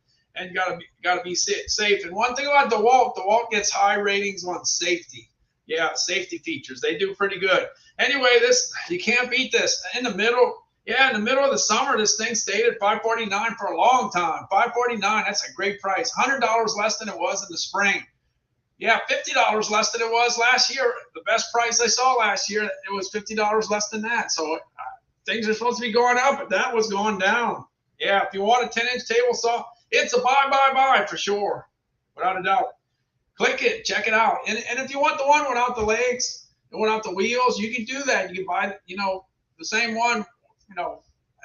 and gotta be safe. And one thing about DeWalt gets high ratings on safety. Yeah, safety features. They do pretty good. Anyway, you can't beat this. In the middle of the summer, this thing stayed at $549 for a long time. $549, that's a great price. $100 less than it was in the spring. Yeah, $50 less than it was last year. The best price I saw last year, it was $50 less than that. So things are supposed to be going up, but that was going down. Yeah, if you want a 10-inch table saw, it's a buy for sure, without a doubt. Click it, check it out. And if you want the one without the legs and without the wheels, you can do that. You can buy, the same one,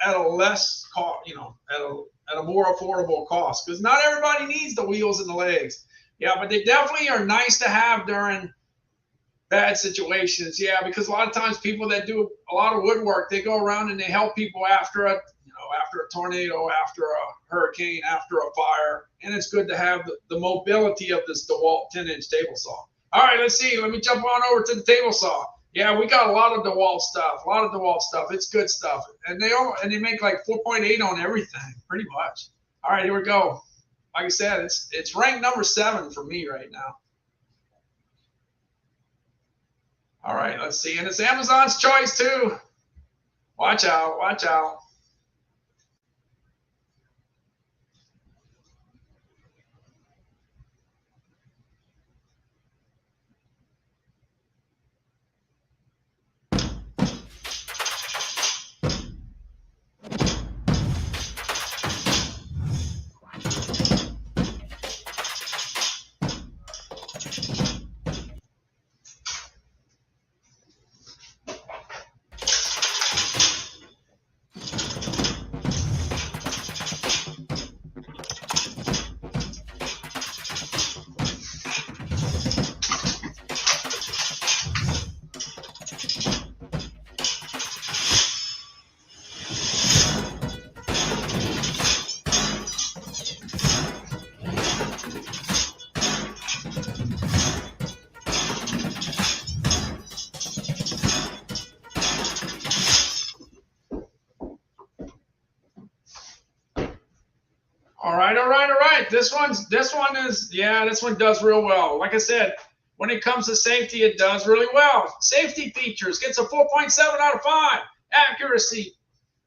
at a less cost, at a more affordable cost. Because not everybody needs the wheels and the legs. Yeah, but they definitely are nice to have during bad situations. Yeah, because a lot of times people that do a lot of woodwork, they go around and they help people after a tornado, after a hurricane, after a fire, and it's good to have the mobility of this DeWalt 10-inch table saw. All right, let's see. Let me jump on over to the table saw. Yeah, we got a lot of DeWalt stuff. It's good stuff, and they make like 4.8 on everything, pretty much. All right, here we go. Like I said, it's ranked number 7 for me right now. All right, let's see, and it's Amazon's choice too. Watch out, watch out. All right. This one does real well. Like I said, when it comes to safety, it does really well. Safety features gets a 4.7 out of 5. Accuracy,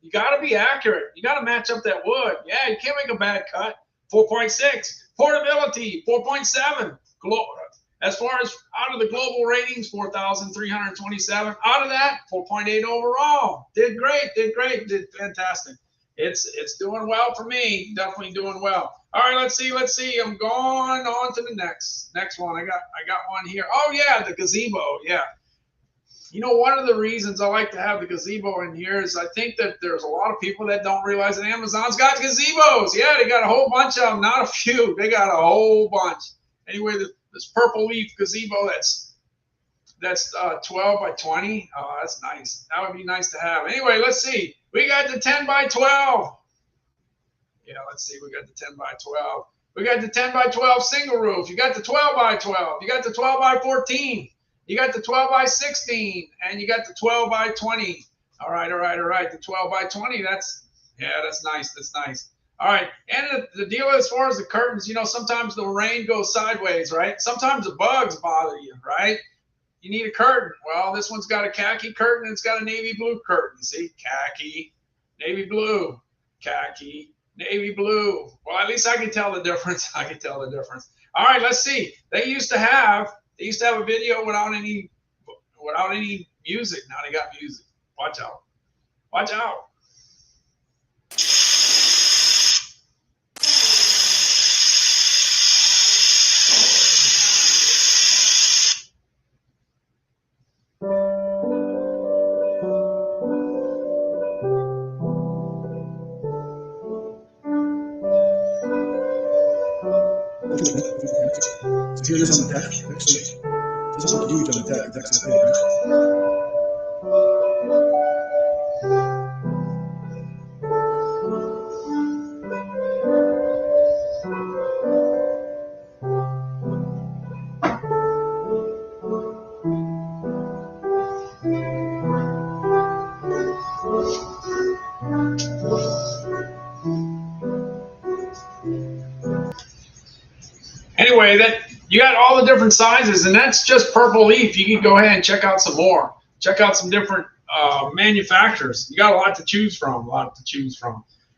you got to be accurate. You got to match up that wood. Yeah, you can't make a bad cut. 4.6. Portability, 4.7. As far as out of the global ratings, 4,327. Out of that, 4.8 overall. Did great. Did fantastic. It's doing well for me. Definitely doing well. All right, let's see. I'm going on to the next one. I got one here. Oh yeah, the gazebo. Yeah. One of the reasons I like to have the gazebo in here is I think that there's a lot of people that don't realize that Amazon's got gazebos. Yeah, they got a whole bunch of them, not a few. They got a whole bunch. Anyway, this purple leaf gazebo that's 12 by 20. Oh, that's nice. That would be nice to have. Anyway, let's see. We got the 10 by 12. Yeah, let's see. We got the 10 by 12. We got the 10 by 12 single roof. You got the 12 by 12. You got the 12 by 14. You got the 12 by 16. And you got the 12 by 20. All right. The 12 by 20, that's nice. All right. And the deal as far as the curtains, sometimes the rain goes sideways, right? Sometimes the bugs bother you, right? You need a curtain. Well, this one's got a khaki curtain and it's got a navy blue curtain. See, khaki, navy blue, khaki, navy blue. Well, at least I can tell the difference. All right, let's see. They used to have a video without any music. Now they got music. Watch out. So here it is on the deck. Actually, it doesn't look huge on the deck. The deck's that big, right? anyway, that you got all the different sizes, and that's just Purple Leaf. You can go ahead and check out some more. Check out some different manufacturers. You got a lot to choose from. All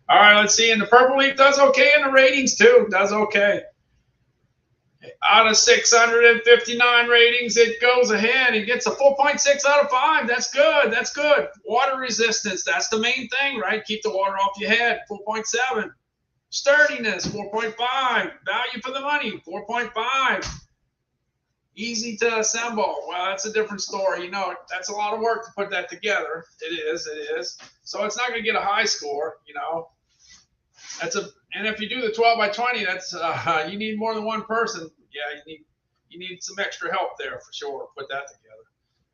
right, let's see. And the Purple Leaf does okay in the ratings too. Does okay. Out of 659 ratings, it goes ahead and gets a 4.6 out of 5. That's good. That's good. Water resistance. That's the main thing, right? Keep the water off your head. 4.7. Sturdiness. 4.5. Value for the money. 4.5. Easy to assemble. Well, that's a different story. You know, that's a lot of work to put that together. It is. So it's not going to get a high score, you know. And if you do the 12 by 20, that's you need more than one person. Yeah, you need some extra help there for sure. Put that together.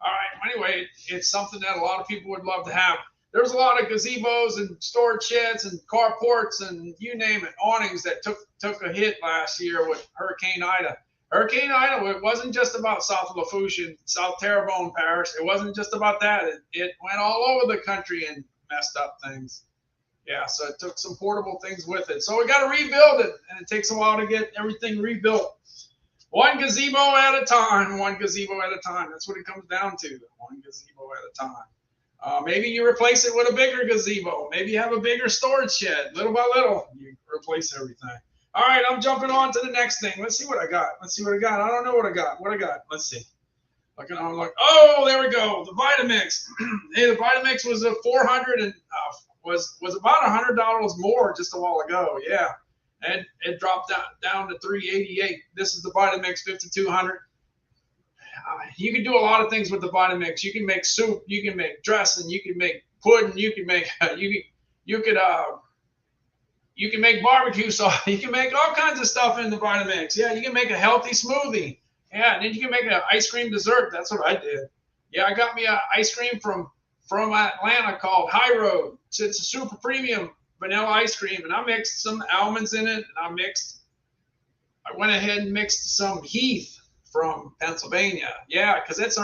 All right. Anyway, it's something that a lot of people would love to have. There's a lot of gazebos and storage sheds and carports and you name it, awnings that took a hit last year with Hurricane Ida. Hurricane Ida, it wasn't just about South Lafourche and South Terrebonne Parish. It wasn't just about that. It went all over the country and messed up things. Yeah, so it took some portable things with it. So we got to rebuild it, and it takes a while to get everything rebuilt. One gazebo at a time, one gazebo at a time. That's what it comes down to, one gazebo at a time. Maybe you replace it with a bigger gazebo. Maybe you have a bigger storage shed. Little by little, you replace everything. All right, I'm jumping on to the next thing. Let's see what I got. I don't know what I got. Let's see. I'm like, oh, there we go. The Vitamix. Hey, the Vitamix was a 400 and was about $100 more just a while ago. Yeah, and it dropped down to 388. This is the Vitamix 5200. You can do a lot of things with the Vitamix. You can make soup. You can make dressing. You can make pudding. You can make you can make barbecue sauce. You can make all kinds of stuff in the Vitamix. Yeah, you can make a healthy smoothie. Yeah, and then you can make an ice cream dessert. That's what I did. Yeah, I got me an ice cream from Atlanta called High Road. So it's a super premium vanilla ice cream, and I mixed some almonds in it. And I went ahead and mixed some Heath from Pennsylvania. Yeah, because it's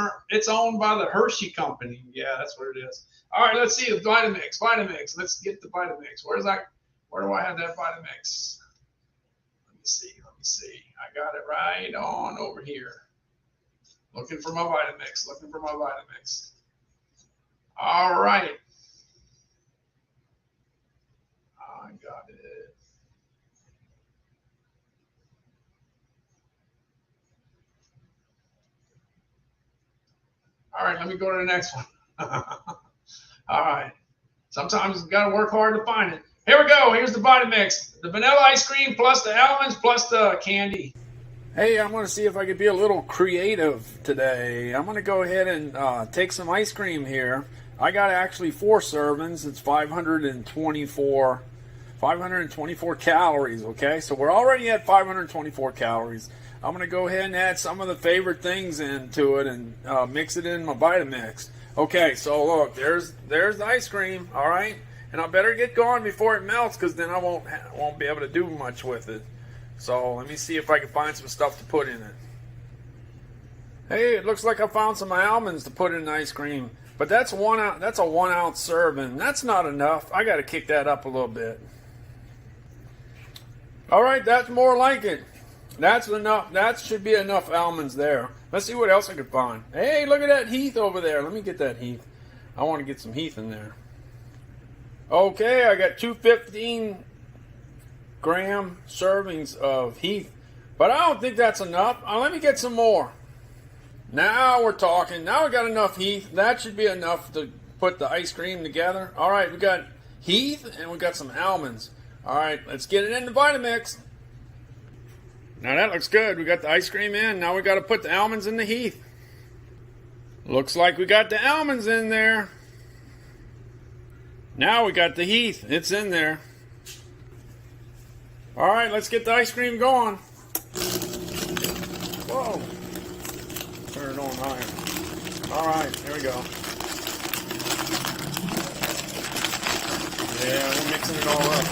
owned by the Hershey Company. Yeah, that's what it is. All right, let's see the Vitamix. Let's get the Vitamix. Where do I have that Vitamix? Let me see. I got it right on over here. Looking for my Vitamix. All right. I got it. All right, let me go to the next one. All right. Sometimes you got to work hard to find it. Here we go. Here's the Vitamix. The vanilla ice cream plus the almonds plus the candy. Hey, I'm going to see if I could be a little creative today. I'm going to go ahead and take some ice cream here. I got actually 4 servings. It's 524 calories, okay? So we're already at 524 calories. I'm going to go ahead and add some of the favorite things into it and mix it in my Vitamix. Okay, so look, there's the ice cream, all right? And I better get going before it melts because then I won't be able to do much with it. So let me see if I can find some stuff to put in it. Hey, it looks like I found some almonds to put in the ice cream. But that's a 1 ounce serving. That's not enough. I got to kick that up a little bit. All right, that's more like it. That's enough. That should be enough almonds there. Let's see what else I can find. Hey, look at that Heath over there. Let me get that Heath. I want to get some Heath in there. Okay, I got 2 15-gram servings of Heath. But I don't think that's enough. Let me get some more. Now we're talking. Now we got enough Heath. That should be enough to put the ice cream together. All right, we got Heath and we got some almonds. All right, let's get it in the Vitamix. Now that looks good. We got the ice cream in. Now we got to put the almonds in the Heath. Looks like we got the almonds in there. Now we got the Heath. It's in there. All right, let's get the ice cream going. Whoa. Turn it on higher. All right, here we go. Yeah, we're mixing it all up.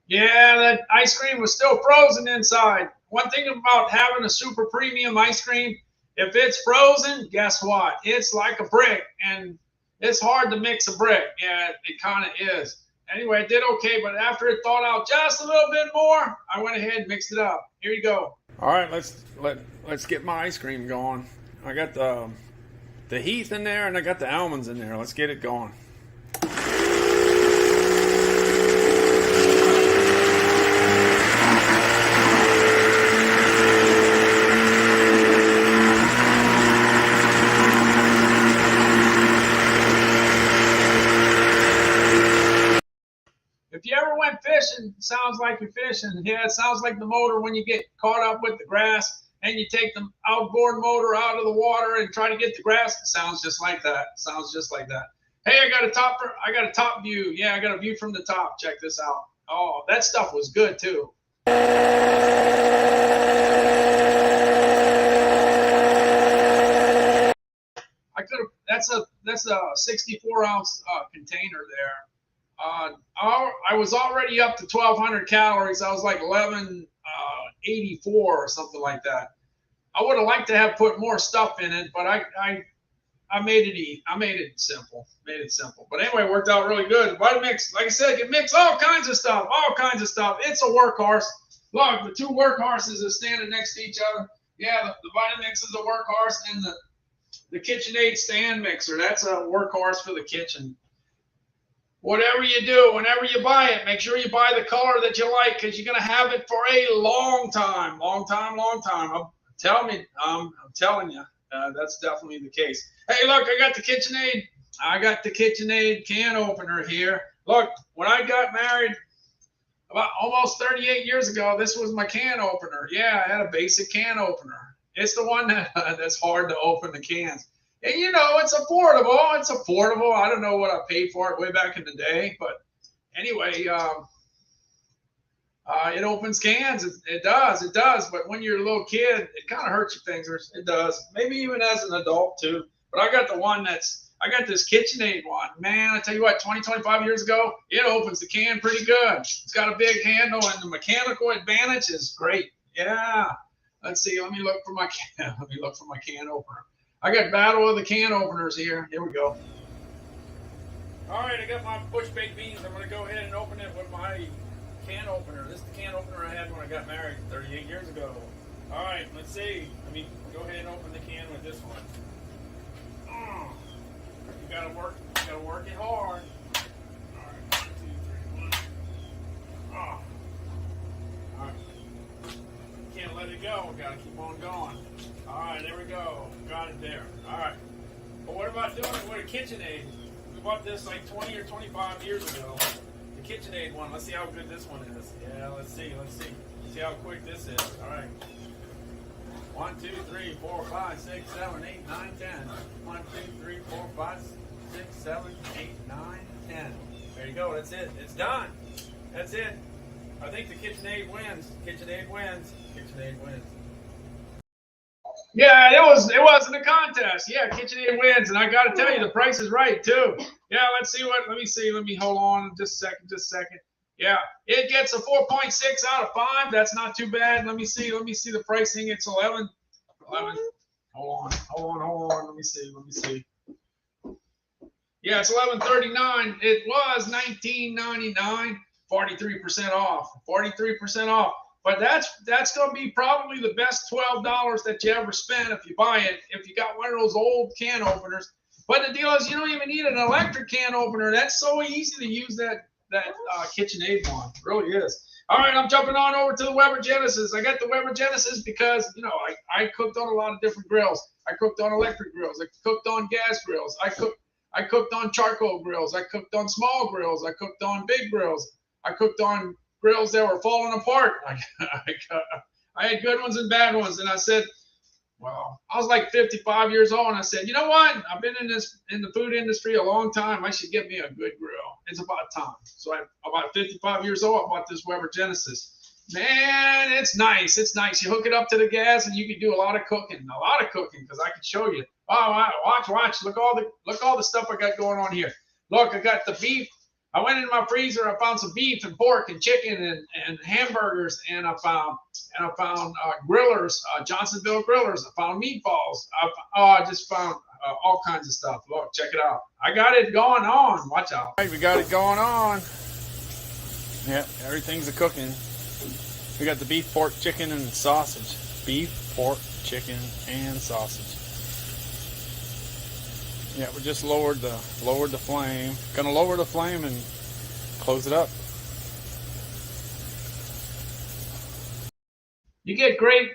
Yeah, that ice cream was still frozen inside. One thing about having a super premium ice cream, if it's frozen, guess what? It's like a brick, and it's hard to mix a brick. Yeah, it kind of is. Anyway, it did okay, but after it thawed out just a little bit more, I went ahead and mixed it up. Here you go. All right, let's get my ice cream going. I got the Heath in there and I got the almonds in there. Let's get it going. If you ever went fishing, it sounds like you're fishing. Yeah, it sounds like the motor when you get caught up with the grass and you take the outboard motor out of the water and try to get the grass. It sounds just like that. Sounds just like that. Hey, I got a top view. Yeah, I got a view from the top. Check this out. Oh, that stuff was good too. That's a 64-ounce container there. I was already up to 1,200 calories. I was like 1184 or something like that. I would have liked to have put more stuff in it, but I made it simple. But anyway, it worked out really good. Vitamix, like I said, you mix all kinds of stuff. It's a workhorse. Look, the two workhorses are standing next to each other. Yeah, the Vitamix is a workhorse, and the KitchenAid stand mixer. That's a workhorse for the kitchen. Whatever you do, whenever you buy it, make sure you buy the color that you like because you're going to have it for a long time. I'm telling you, that's definitely the case. Hey, look, I got the KitchenAid. Can opener here. Look, when I got married about almost 38 years ago, this was my can opener. Yeah, I had a basic can opener. It's the one that's hard to open the cans. And you know, it's affordable. I don't know what I paid for it way back in the day, but anyway, it opens cans. It does. But when you're a little kid, it kind of hurts your fingers. It does. Maybe even as an adult too. But I got this KitchenAid one. Man, I tell you what, 25 years ago, it opens the can pretty good. It's got a big handle and the mechanical advantage is great. Yeah. Let's see. Let me look for my can opener. I got Battle of the Can Openers here. Here we go. All right, I got my bush baked beans. I'm going to go ahead and open it with my can opener. This is the can opener I had when I got married 38 years ago. All right, let's see. Let me go ahead and open the can with this one. You got to work it hard. All right, 1, 2, 3, 1. All right. Can't let it go. Got to keep on going. All right, there we go. Got it there. All right. But what about doing it with a KitchenAid? We bought this like 20 or 25 years ago. The KitchenAid one. Let's see how good this one is. Yeah, let's see. See how quick this is. All right. 1, 2, 3, 4, 5, 6, 7, 8, 9, 10. 1, 2, 3, 4, 5, 6, 7, 8, 9, 10. There you go. That's it. It's done. That's it. I think the KitchenAid wins. KitchenAid wins. Yeah, it wasn't a contest. Yeah, KitchenAid wins, and I got to tell you, the price is right too. Yeah, let me see. Let me hold on just a second. Yeah, it gets a 4.6 out of 5. That's not too bad. Let me see the pricing. It's 11. Hold on. Let me see. Yeah, it's $11.39. It was $19.99. 43% off. But that's going to be probably the best $12 that you ever spent if you buy it, if you got one of those old can openers. But the deal is you don't even need an electric can opener. That's so easy to use that KitchenAid one. It really is. All right, I'm jumping on over to the Weber Genesis. I got the Weber Genesis because, you know, I cooked on a lot of different grills. I cooked on electric grills. I cooked on gas grills. I cooked on charcoal grills. I cooked on small grills. I cooked on big grills. I cooked on grills that were falling apart. I had good ones and bad ones. And I said, well, I was like 55 years old. And I said, you know what? I've been in the food industry a long time. I should get me a good grill. It's about time. So about 55 years old, I bought this Weber Genesis. Man, it's nice. You hook it up to the gas and you can do a lot of cooking because I can show you. Oh, watch. Look all the stuff I got going on here. Look, I got the beef. I went into my freezer. I found some beef and pork and chicken and hamburgers, and I found grillers, Johnsonville grillers. I found meatballs. I just found all kinds of stuff. Look, check it out. I got it going on. Watch out. All right, we got it going on. Yeah, everything's a cooking. We got the beef, pork, chicken, and sausage. beef, pork, chicken, and sausage. Yeah, we just lowered the flame. Gonna lower the flame and close it up. You get great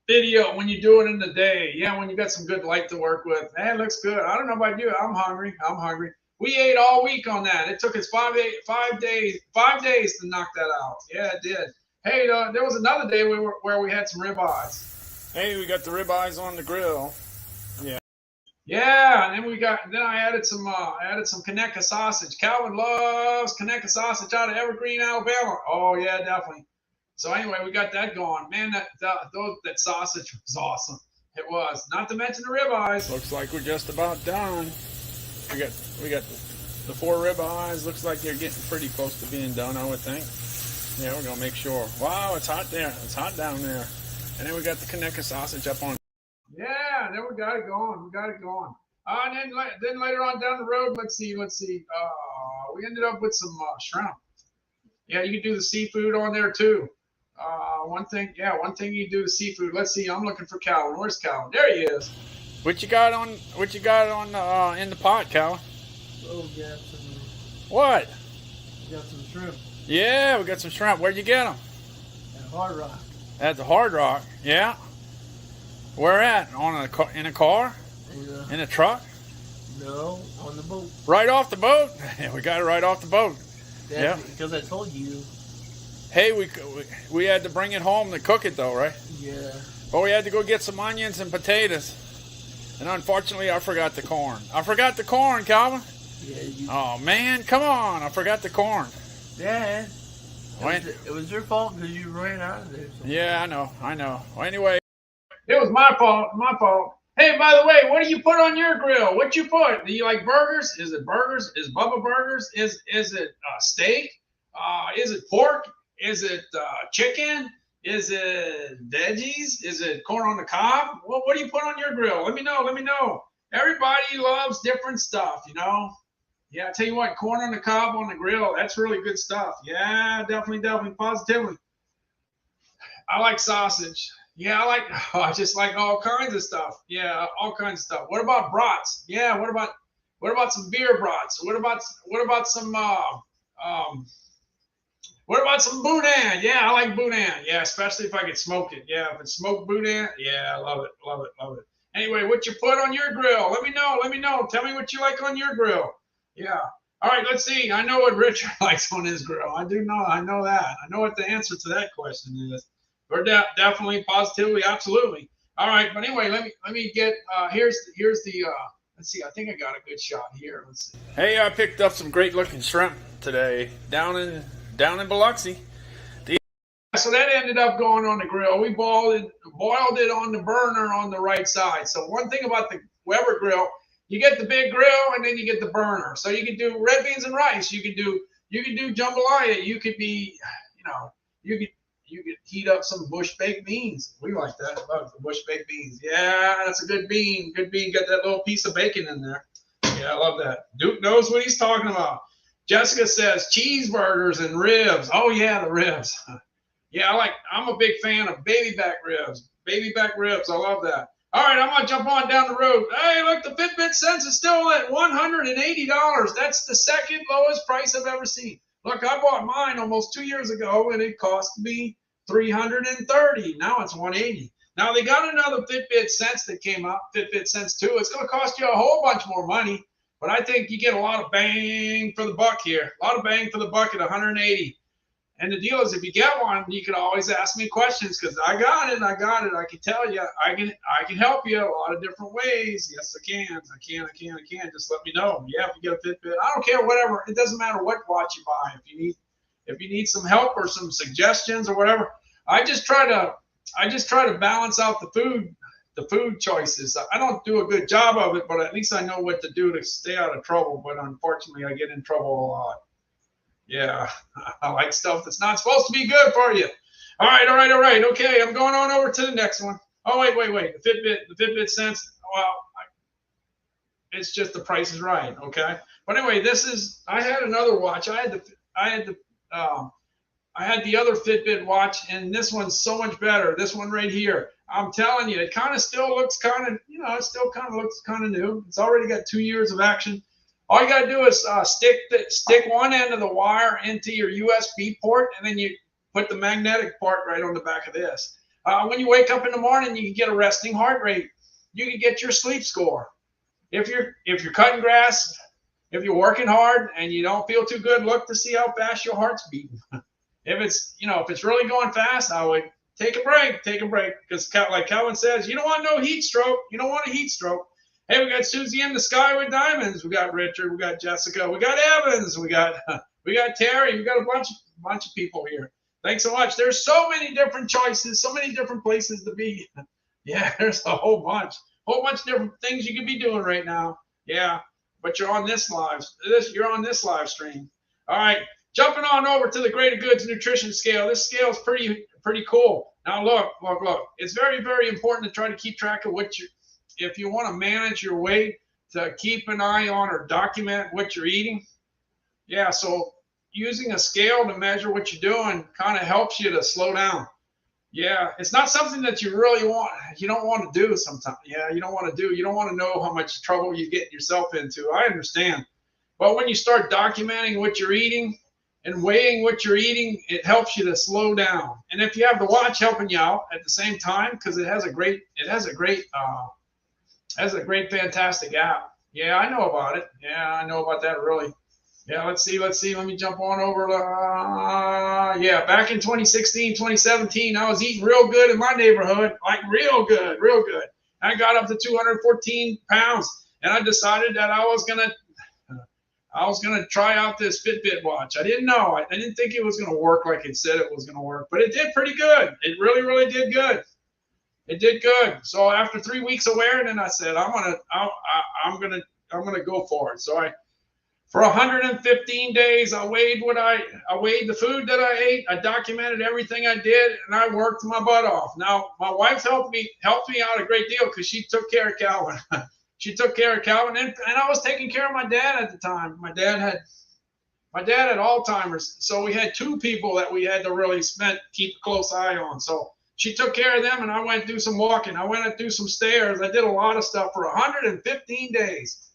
video when you do it in the day. Yeah, when you got some good light to work with. Man, it looks good. I don't know about you. I'm hungry. We ate all week on that. It took us 5 days to knock that out. Yeah, it did. Hey, there was another day where we had some ribeyes. Hey, we got the ribeyes on the grill. Yeah. Yeah, and then I added some Conecuh sausage. Calvin loves Conecuh sausage out of Evergreen, Alabama. Oh yeah, definitely. So anyway, we got that going. Man, that sausage was awesome. It was. Not to mention the ribeyes. Looks like we're just about done. We got the 4 ribeyes. Looks like they're getting pretty close to being done, I would think. Yeah, we're gonna make sure. Wow, it's hot there. It's hot down there. And then we got the Conecuh sausage up on. Yeah, then we got it going. And then later on down the road, let's see. We ended up with some shrimp. Yeah, you can do the seafood on there too. One thing you do the seafood. Let's see. I'm looking for Calvin. Where's Calvin? There he is. What you got on in the pot, Calvin? Oh, we got some. What? We got some shrimp. Yeah, we got some shrimp. Where'd you get them? At Hard Rock. At the Hard Rock. Yeah. Where at? In a car? Yeah. In a truck? No, on the boat. Right off the boat? Yeah, we got it right off the boat. Yeah. Because I told you. Hey, we had to bring it home to cook it though, right? Yeah. But we had to go get some onions and potatoes. And unfortunately, I forgot the corn. Calvin. Yeah. Oh man, come on! I forgot the corn. Dad. It was your fault because you ran out of there. Yeah, I know. Well, anyway, it was my fault. Hey, by the way, what do you put on your grill? What you put? Do you like burgers? Is it burgers? Is Bubba Burgers? Is it steak? Is it pork? Is it chicken? Is it veggies? Is it corn on the cob? What do you put on your grill? Let me know. Everybody loves different stuff, you know. Yeah, I tell you what, corn on the cob on the grill, that's really good stuff. Yeah, definitely, positively. I like sausage. Yeah, I just like all kinds of stuff. Yeah, all kinds of stuff. What about brats? Yeah, what about some beer brats? What about some boudin? Yeah, I like boudin. Yeah, especially if I can smoke it. Yeah, if it's smoked boudin, yeah, I love it. Anyway, what you put on your grill? Let me know. Tell me what you like on your grill. Yeah. All right, let's see. I know what Richard likes on his grill. I know that. I know what the answer to that question is. We're definitely, positively, absolutely. All right, but anyway, let me get here's the let's see. I think I got a good shot here. Let's see. Hey, I picked up some great looking shrimp today down in Biloxi. So that ended up going on the grill. We boiled it on the burner on the right side. So one thing about the Weber grill, you get the big grill and then you get the burner. So you can do red beans and rice. You can do jambalaya. You could be, you could heat up some bush baked beans. We like that. I love the bush baked beans. Yeah, that's a good bean. Good bean. Got that little piece of bacon in there. Yeah, I love that. Duke knows what he's talking about. Jessica says cheeseburgers and ribs. Oh yeah, the ribs. Yeah, I'm a big fan of baby back ribs. I love that. All right, I'm gonna jump on down the road. Hey, look, the Fitbit Sense is still at $180. That's the second lowest price I've ever seen. Look, I bought mine almost 2 years ago, and it cost me $330. Now it's $180. Now they got another Fitbit Sense that came out, Fitbit Sense 2. It's gonna cost you a whole bunch more money, but I think you get a lot of bang for the buck here. A lot of bang for the buck at $180. And the deal is, if you get one, you can always ask me questions because I got it. I can tell you. I can help you a lot of different ways. Yes, I can. I can. Just let me know. Yeah, if you get a Fitbit, I don't care. Whatever. It doesn't matter what watch you buy. If you need some help or some suggestions or whatever, I just try to balance out the food choices. I don't do a good job of it, but at least I know what to do to stay out of trouble. But unfortunately, I get in trouble a lot. Yeah, I like stuff that's not supposed to be good for you. All right. Okay, I'm going on over to the next one. Oh, wait. The Fitbit Sense, well, it's just the price is right, okay? But anyway, I had another watch. I had the I had the other Fitbit watch, and this one's so much better. This one right here. I'm telling you, it kind of still looks kind of, it still kind of looks kind of new. It's already got 2 years of action. All you got to do is stick one end of the wire into your USB port, and then you put the magnetic part right on the back of this. When you wake up in the morning, you can get a resting heart rate. You can get your sleep score. If you're cutting grass, if you're working hard and you don't feel too good, look to see how fast your heart's beating. If it's really going fast, I would take a break, because like Calvin says, you don't want no heat stroke. You don't want a heat stroke. Hey, we got Susie in the sky with diamonds. We got Richard. We got Jessica. We got Evans. We got Terry. We got a bunch of people here. Thanks so much. There's so many different choices, so many different places to be. Yeah, there's a whole bunch of different things you could be doing right now. Yeah, but you're on this live stream. All right, jumping on over to the Greater Goods nutrition scale. This scale is pretty cool. Now look. It's very, very important to try to keep track of if you want to manage your weight, to keep an eye on or document what you're eating. Yeah, so using a scale to measure what you're doing kind of helps you to slow down. Yeah, it's not something that you don't want to do sometimes. Yeah, you don't want to know how much trouble you get yourself into. I understand. But when you start documenting what you're eating and weighing what you're eating, it helps you to slow down. And if you have the watch helping you out at the same time, because it has a great fantastic app. Yeah, I know about it. Yeah, I know about that really. Yeah, let's see. Let me jump on over. Yeah, back in 2016, 2017, I was eating real good in my neighborhood, like real good. I got up to 214 pounds, and I decided that I was gonna try out this Fitbit watch. I didn't know. I didn't think it was gonna work like it said it was gonna work, but it did pretty good. It really, really did good. It did good. So after 3 weeks of wearing it, I said, I'm gonna go for it. So for 115 days, I weighed the food that I ate. I documented everything I did, and I worked my butt off. Now, my wife helped me out a great deal because she took care of Calvin. She took care of Calvin, and I was taking care of my dad at the time. My dad had Alzheimer's, so we had 2 people that we had to really keep a close eye on. So she took care of them, and I went and do some walking. I went and do some stairs. I did a lot of stuff for 115 days.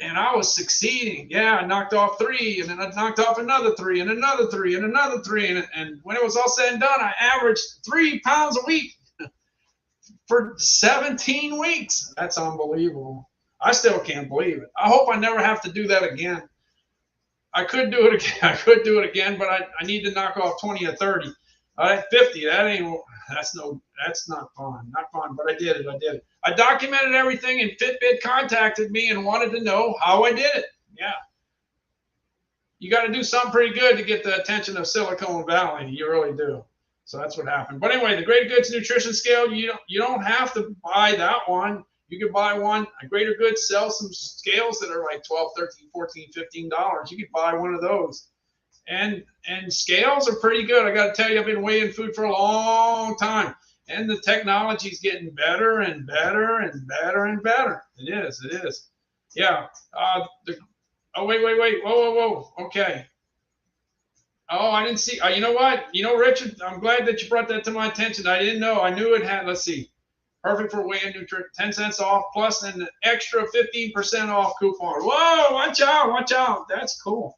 And I was succeeding. Yeah, I knocked off 3, and then I knocked off another 3, and another 3, and another 3. And when it was all said and done, I averaged 3 pounds a week for 17 weeks. That's unbelievable. I still can't believe it. I hope I never have to do that again. I could do it again, but I need to knock off 20 or 30. At 50, that's not fun. Not fun, but I did it. I documented everything, and Fitbit contacted me and wanted to know how I did it. Yeah. You got to do something pretty good to get the attention of Silicon Valley. You really do. So that's what happened. But anyway, the Greater Goods Nutrition Scale, you don't have to buy that one. You can buy one. Greater Goods sells some scales that are like $12, $13, $14, $15. You could buy one of those. And scales are pretty good. I got to tell you, I've been weighing food for a long time. And the technology's getting better and better and better and better. It is. Yeah. Wait. Whoa. Okay. Oh, I didn't see. You know what? Richard, I'm glad that you brought that to my attention. I didn't know. I knew it had, let's see. Perfect for weighing nutrition. 10 cents off plus an extra 15% off coupon. Whoa, watch out. That's cool.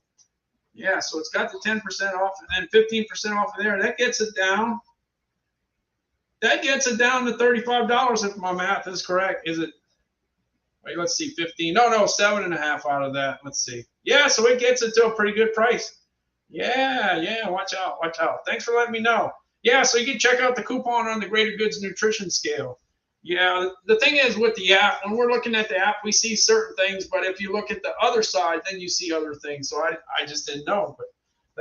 Yeah, so it's got the 10% off and then 15% off of there. That gets it down. To $35 if my math is correct. Is it? Wait, let's see, 15. No, 7.5 out of that. Let's see. Yeah, so it gets it to a pretty good price. Yeah, watch out. Thanks for letting me know. Yeah, so you can check out the coupon on the Greater Goods Nutrition Scale. Yeah, the thing is with the app, when we're looking at the app, we see certain things, but if you look at the other side, then you see other things. So I just didn't know. But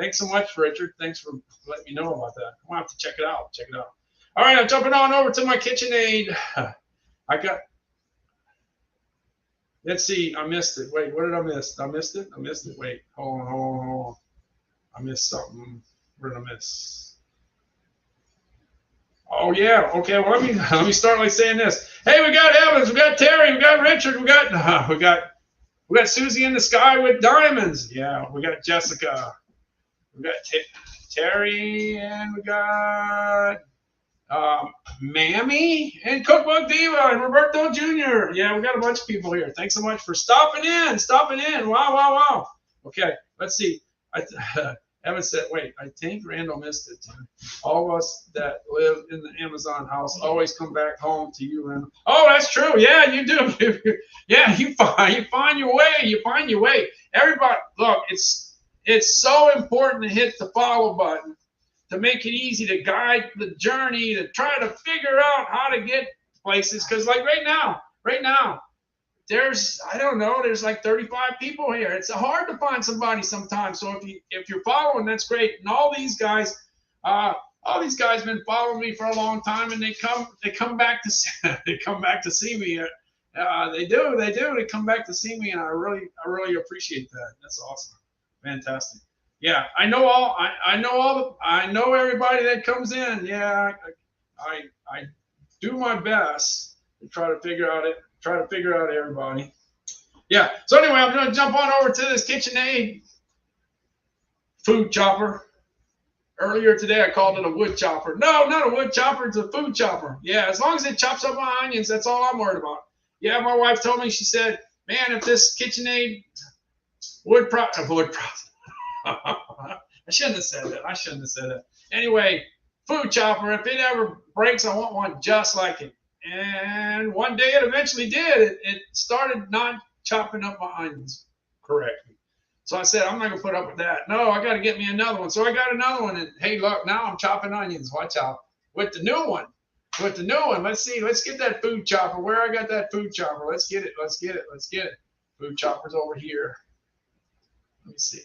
thanks so much, Richard. Thanks for letting me know about that. I'm going to have to check it out. All right, I'm jumping on over to my KitchenAid. Let's see, I missed it. Wait, what did I miss? I missed it. Wait, hold on. I missed something. What did I miss? Oh yeah. Okay. Well, let me start like saying this. Hey, we got Evans, we got Terry, we got Richard, we got Susie in the sky with diamonds. Yeah, we got Jessica. We got Terry, and we got Mammy, and Cookbook Diva, and Roberto Jr. Yeah, we got a bunch of people here. Thanks so much for stopping in. Wow. Okay, let's see. Evan said, wait, I think Randall missed it. All of us that live in the Amazon house always come back home to you, Randall. Oh, that's true. Yeah, you do. Yeah, you find your way. You find your way. Everybody, look, it's so important to hit the follow button to make it easy to guide the journey, to try to figure out how to get places. Because like right now, there's, I don't know, there's like 35 people here. It's hard to find somebody sometimes. So if you're following, that's great. And all these guys been following me for a long time, and they come back to see me. They do. They come back to see me, and I really appreciate that. That's awesome. Fantastic. Yeah, I know everybody that comes in. Yeah, I do my best to try to figure out everybody. Yeah. So anyway, I'm going to jump on over to this KitchenAid food chopper. Earlier today, I called it a wood chopper. No, not a wood chopper. It's a food chopper. Yeah, as long as it chops up my onions, that's all I'm worried about. Yeah, my wife told me, she said, man, if this KitchenAid I shouldn't have said that. Anyway, food chopper, if it ever breaks, I want one just like it. And one day it eventually did. It started not chopping up my onions correctly. So I said, I'm not going to put up with that. No, I got to get me another one. So I got another one. And hey, look, now I'm chopping onions. Watch out. With the new one. Let's see. Let's get that food chopper. Where I got that food chopper. Let's get it. Food chopper's over here. Let me see.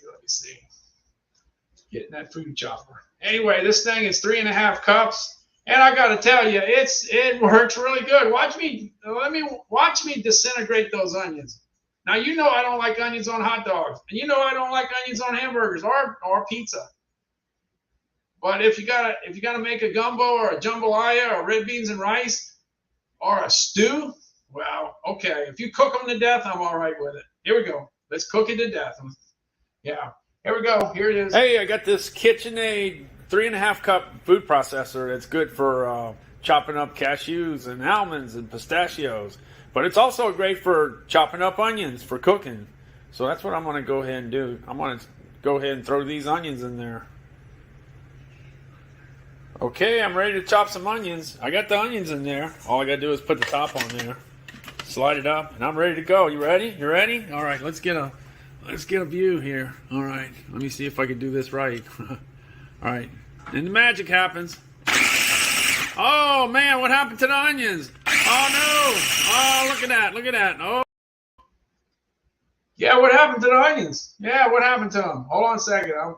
Getting that food chopper. Anyway, this thing is 3.5 cups. And I got to tell you, it works really good. Watch me disintegrate those onions. Now, you know I don't like onions on hot dogs. And you know I don't like onions on hamburgers or pizza. But if you gotta make a gumbo or a jambalaya or red beans and rice or a stew, well, okay. If you cook them to death, I'm all right with it. Here we go. Let's cook it to death. Yeah. Here we go. Here it is. Hey, I got this KitchenAid 3.5 cup food processor. That's good for chopping up cashews and almonds and pistachios. But it's also great for chopping up onions for cooking. So that's what I'm going to go ahead and do. I'm going to go ahead and throw these onions in there. Okay, I'm ready to chop some onions. I got the onions in there. All I got to do is put the top on there. Slide it up, and I'm ready to go. You ready? You ready? All right, let's get a view here. All right, let me see if I can do this right. All right, and the magic happens. Oh, man, what happened to the onions? Oh, no. Oh, look at that. Oh. Yeah, what happened to the onions? Yeah, what happened to them? Hold on a second.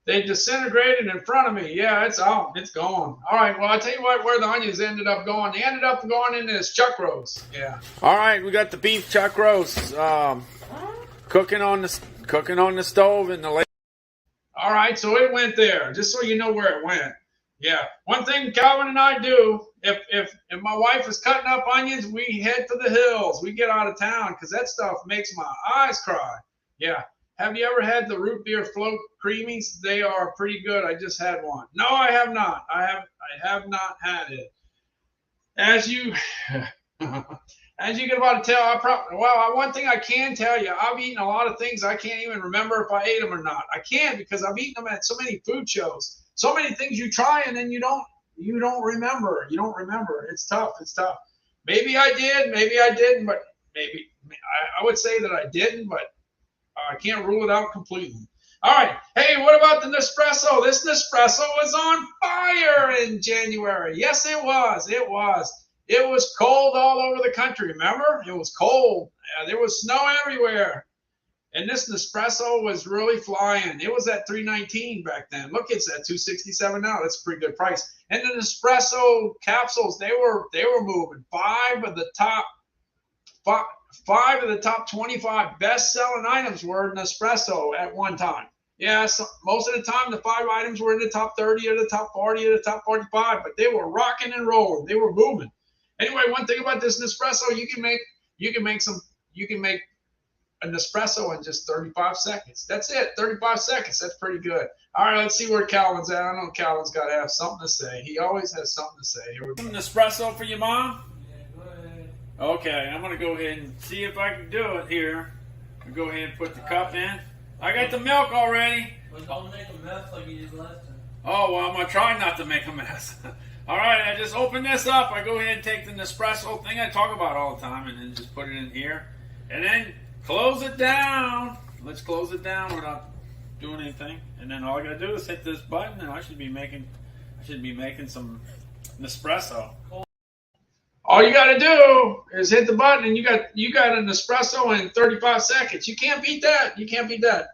They disintegrated in front of me. Yeah, it's out. It's gone. All right, well, I'll tell you what, where the onions ended up going. They ended up going into this chuck roast. Yeah. All right, we got the beef chuck roast cooking on the stove in the lake. All right, so it went there, just so you know where it went. Yeah. One thing Calvin and I do, if my wife is cutting up onions, we head to the hills. We get out of town because that stuff makes my eyes cry. Yeah. Have you ever had the root beer float creamies? They are pretty good. I just had one. No, I have not. I have not had it. As you get about to tell, one thing I can tell you, I've eaten a lot of things I can't even remember if I ate them or not. I can't because I've eaten them at so many food shows. So many things you try and then you don't remember. You don't remember. It's tough. Maybe I did, maybe I didn't, but maybe I would say that I didn't, but I can't rule it out completely. All right. Hey, what about the Nespresso? This Nespresso was on fire in January. Yes, it was. It was cold all over the country. Remember? It was cold. There was snow everywhere. And this Nespresso was really flying. It was at $3.19 back then. Look, it's at $2.67 now. That's a pretty good price. And the Nespresso capsules, they were moving. Five of the top 25 best-selling items were Nespresso at one time. Yeah, so most of the time the 5 items were in the top 30 or the top 40 or the top 45, but they were rocking and rolling. They were moving. Anyway, one thing about this Nespresso, you can make an espresso in just 35 seconds. That's it, 35 seconds. That's pretty good. All right, let's see where Calvin's at. I know Calvin's got to have something to say. He always has something to say. An espresso for your mom? Yeah, go ahead. Okay, I'm going to go ahead and see if I can do it here. I'll go ahead and put the cup in. I got the milk already. Well, don't make a mess like you did last time. Oh, well, I'm going to try not to make a mess. All right, I just open this up. I go ahead and take the Nespresso thing I talk about all the time and then just put it in here. And then close it down. Let's close it down without doing anything. And then all I got to do is hit this button and I should be making some Nespresso. All you got to do is hit the button and you got an espresso in 35 seconds. You can't beat that. You can't beat that.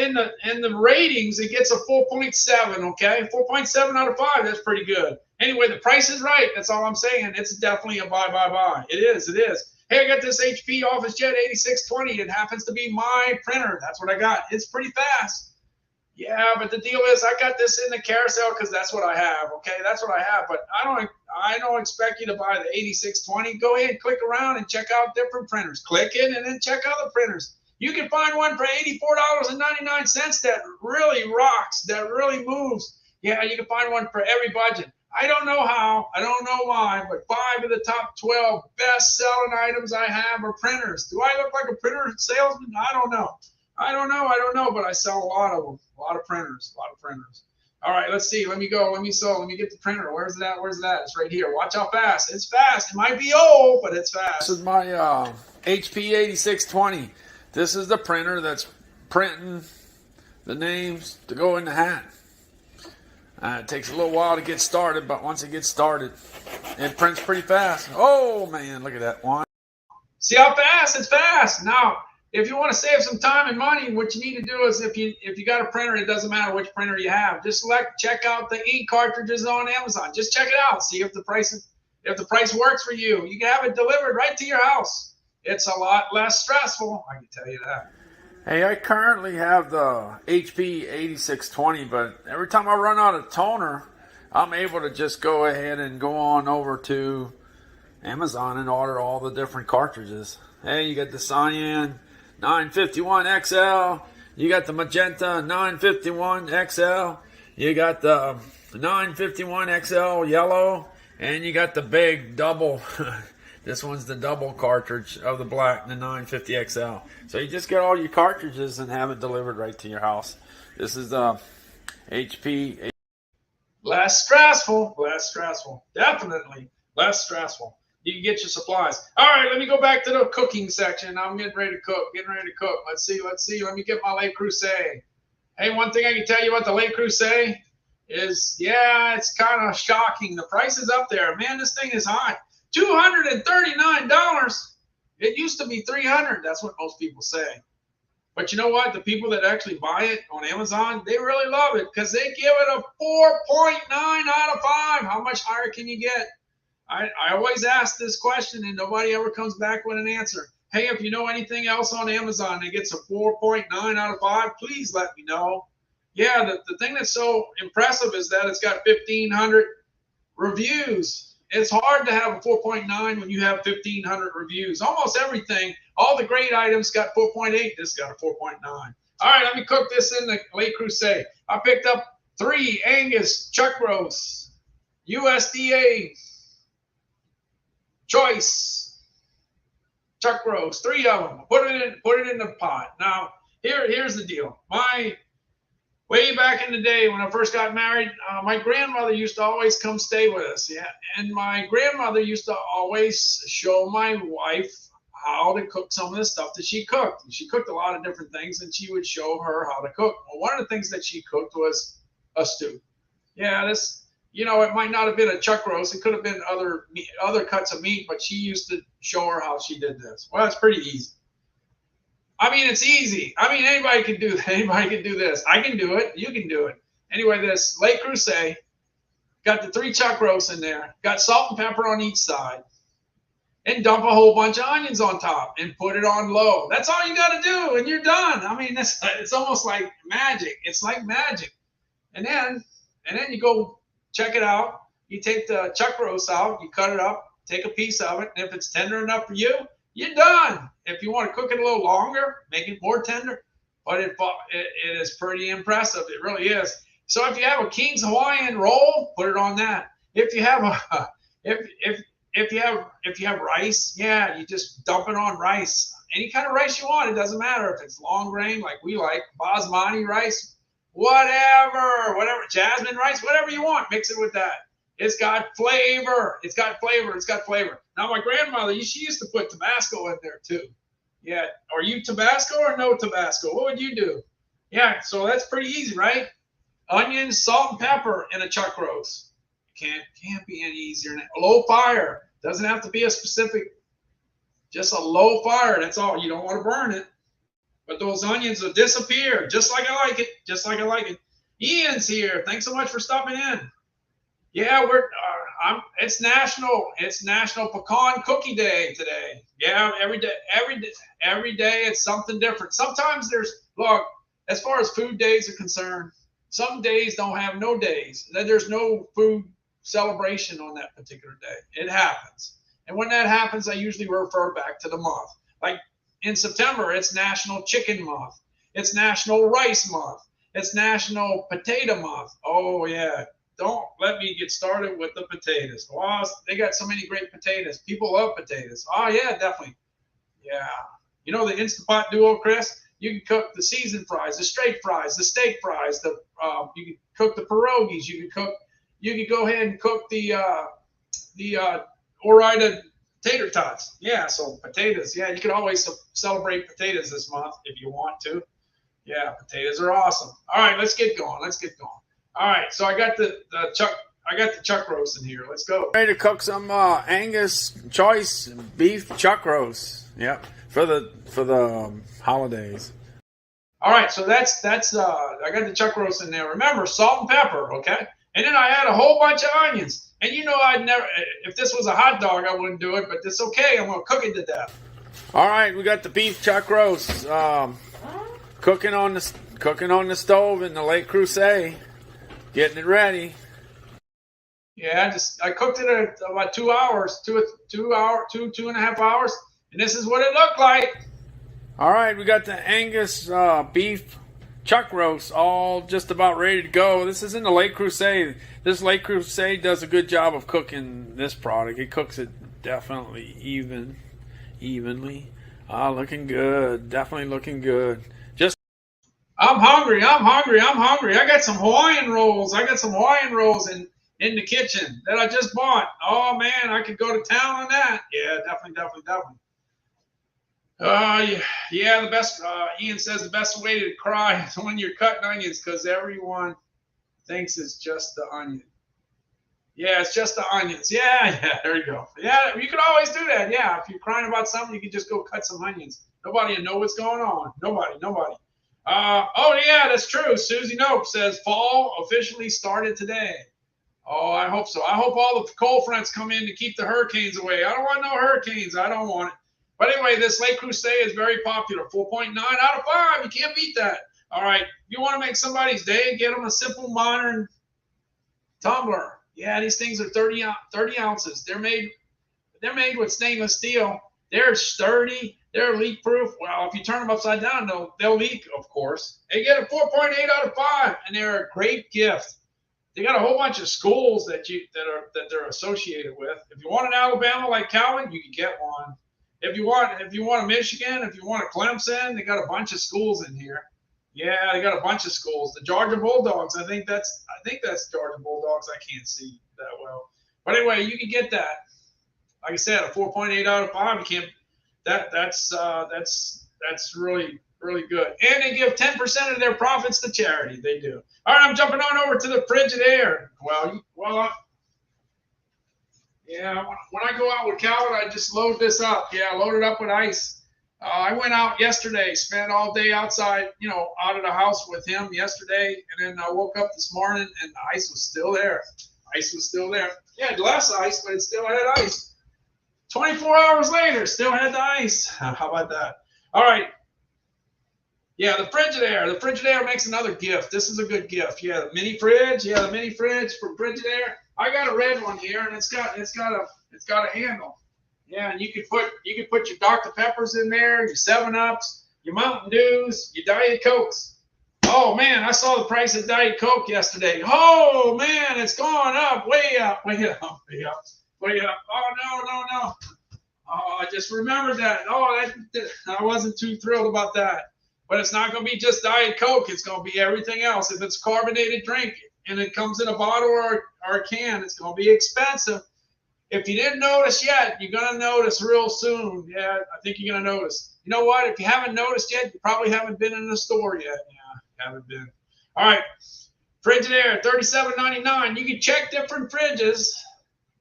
In the ratings, it gets a 4.7, okay? 4.7 out of 5, that's pretty good. Anyway, the price is right. That's all I'm saying. It's definitely a buy. It is. Hey, I got this HP OfficeJet 8620. It happens to be my printer. That's what I got. It's pretty fast. Yeah, but the deal is I got this in the carousel because that's what I have, okay? That's what I have. But I don't expect you to buy the 8620. Go ahead and click around and check out different printers. Click it and then check other printers. You can find one for $84.99 that really rocks, that really moves. Yeah, you can find one for every budget. I don't know how, I don't know why, but 5 of the top 12 best-selling items I have are printers. Do I look like a printer salesman? I don't know, but I sell a lot of them, a lot of printers. All right, let's see. Let me get the printer. Where's it at? It's right here. Watch how fast. It's fast. It might be old, but it's fast. This is my HP 8620. This is the printer that's printing the names to go in the hat. It takes a little while to get started, but once it gets started, it prints pretty fast. Oh, man, look at that one. See how fast? It's fast. Now, if you want to save some time and money, what you need to do is if you got a printer, it doesn't matter which printer you have. Just check out the ink cartridges on Amazon. Just check it out. See if the price works for you. You can have it delivered right to your house. It's a lot less stressful, I can tell you that. Hey, I currently have the HP 8620, but every time I run out of toner, I'm able to just go ahead and go on over to Amazon and order all the different cartridges. Hey, you got the Cyan 951 XL, you got the Magenta 951 XL, you got the 951 XL yellow, and you got the big double. This one's the double cartridge of the black, the 950 XL. So you just get all your cartridges and have it delivered right to your house. This is the HP. Less stressful. Definitely less stressful. You can get your supplies. All right, let me go back to the cooking section. I'm getting ready to cook. Let's see. Let me get my Le Creuset. Hey, one thing I can tell you about the Le Creuset is, yeah, it's kind of shocking. The price is up there. Man, this thing is high. $239. It used to be $300. That's what most people say. But you know what? The people that actually buy it on Amazon, they really love it because they give it a 4.9 out of 5. How much higher can you get? I always ask this question and nobody ever comes back with an answer. Hey, if you know anything else on Amazon that gets a 4.9 out of 5, please let me know. Yeah, the thing that's so impressive is that it's got 1,500 reviews. It's hard to have a 4.9 when you have 1,500 reviews. Almost everything, all the great items got 4.8. This got a 4.9. All right, let me cook this in the Le Creuset. I picked up 3 Angus chuck roasts, USDA choice chuck roasts, 3 of them. Put it in the pot. Now, here's the deal. Way back in the day when I first got married, my grandmother used to always come stay with us. Yeah, and my grandmother used to always show my wife how to cook some of the stuff that she cooked. And she cooked a lot of different things, and she would show her how to cook. Well, one of the things that she cooked was a stew. Yeah, it might not have been a chuck roast. It could have been other cuts of meat, but she used to show her how she did this. Well, it's pretty easy. I mean, it's easy. I mean, anybody can do that. Anybody can do this. I can do it. You can do it. Anyway, this Le Creuset got the 3 chuck roasts in there, got salt and pepper on each side, and dump a whole bunch of onions on top and put it on low. That's all you got to do, and you're done. I mean, it's almost like magic. It's like magic. And then you go check it out. You take the chuck roast out, you cut it up, take a piece of it, and if it's tender enough for you, you're done. If you want to cook it a little longer, make it more tender, but it is pretty impressive. It really is. So if you have a King's Hawaiian roll, put it on that. If you have a if you have rice, yeah, you just dump it on rice. Any kind of rice you want. It doesn't matter if it's long grain like we like, basmati rice, whatever, jasmine rice, whatever you want. Mix it with that. It's got flavor. It's got flavor. It's got flavor. Now, my grandmother, she used to put Tabasco in there too. Yeah. Are you Tabasco or no Tabasco? What would you do? Yeah. So that's pretty easy, right? Onions, salt, and pepper in a chuck roast. Can't be any easier than that. Low fire. Doesn't have to be a specific, just a low fire. That's all. You don't want to burn it. But those onions will disappear just like I like it. Just like I like it. Ian's here. Thanks so much for stopping in. Yeah, it's National Pecan Cookie Day today. Yeah, every day it's something different. Sometimes look, as far as food days are concerned, some days don't have no days. There's no food celebration on that particular day. It happens. And when that happens, I usually refer back to the month. Like in September, it's National Chicken Month. It's National Rice Month. It's National Potato Month. Oh, yeah. Don't let me get started with the potatoes. Wow, they got so many great potatoes. People love potatoes. Oh, yeah, definitely. Yeah. You know the Instant Pot duo, Chris? You can cook the seasoned fries, the straight fries, the steak fries. You can cook the pierogies. You can go ahead and cook the Ore-Ida tater tots. Yeah, so potatoes. Yeah, you can always celebrate potatoes this month if you want to. Yeah, potatoes are awesome. All right, let's get going. All right, so I got the chuck roast in here. Let's go. Ready to cook some Angus choice beef chuck roast. Yep, for the holidays. All right, so that's I got the chuck roast in there. Remember, salt and pepper, okay? And then I add a whole bunch of onions. And you know, I'd never, if this was a hot dog, I wouldn't do it, but it's okay. I'm gonna cook it to death. All right, we got the beef chuck roast cooking on the stove in the Lake Crusade. Getting it ready. Yeah, I cooked it at about 2 hours, two and a half hours, and this is what it looked like. All right, we got the Angus beef chuck roast all just about ready to go. This is in the Lake Crusade. This Lake Crusade does a good job of cooking this product. It cooks it definitely evenly. Looking good. Definitely looking good. I'm hungry. I got some Hawaiian rolls. In the kitchen that I just bought. Oh man, I could go to town on that. Yeah, definitely. Yeah, the best. Ian says the best way to cry is when you're cutting onions because everyone thinks it's just the onion. Yeah, it's just the onions. Yeah, there you go. Yeah, you could always do that. Yeah, if you're crying about something, you could just go cut some onions. Nobody will know what's going on. Nobody. Oh, yeah, that's true. Susie Nope says fall officially started today. Oh, I hope so. I hope all the cold fronts come in to keep the hurricanes away. I don't want no hurricanes. I don't want it. But anyway, this Lake Crusade is very popular. 4.9 out of 5. You can't beat that. All right. You want to make somebody's day, get them a simple modern tumbler. Yeah, these things are 30 ounces. They're made with stainless steel. They're sturdy. They're leak proof. Well, if you turn them upside down, they'll leak, of course. They get a 4.8 out of 5, and they're a great gift. They got a whole bunch of schools that they're associated with. If you want an Alabama like Calvin, you can get one. If you want a Michigan, if you want a Clemson, they got a bunch of schools in here. Yeah, they got a bunch of schools. The Georgia Bulldogs, I think that's Georgia Bulldogs. I can't see that well, but anyway, you can get that. Like I said, a 4.8 out of 5. You can't. That's really good. And they give 10% of their profits to charity. They do. All right, I'm jumping on over to the Frigidaire. Yeah, when I go out with Calvin, I just load this up. Yeah, load it up with ice. I went out yesterday, spent all day outside, out of the house with him yesterday, and then I woke up this morning and the ice was still there. Yeah, less ice, but it still had ice. 24 hours later, still had the ice. How about that? All right. Yeah, the Frigidaire. The Frigidaire makes another gift. This is a good gift. Yeah, the mini fridge. Yeah, the mini fridge from Frigidaire. I got a red one here, and it's got a handle. Yeah, and you could put your Dr. Peppers in there, your 7-Ups, your Mountain Dews, your Diet Cokes. Oh man, I saw the price of Diet Coke yesterday. Oh man, it's gone up, way up, way up, way up, way up. Oh no. Oh, I just remembered that. Oh, I wasn't too thrilled about that. But it's not going to be just Diet Coke. It's going to be everything else. If it's carbonated drink and it comes in a bottle or a can, it's going to be expensive. If you didn't notice yet, you're going to notice real soon. Yeah, I think you're going to notice. You know what? If you haven't noticed yet, you probably haven't been in the store yet. Yeah, haven't been. All right. Frigidaire, $37.99. You can check different fridges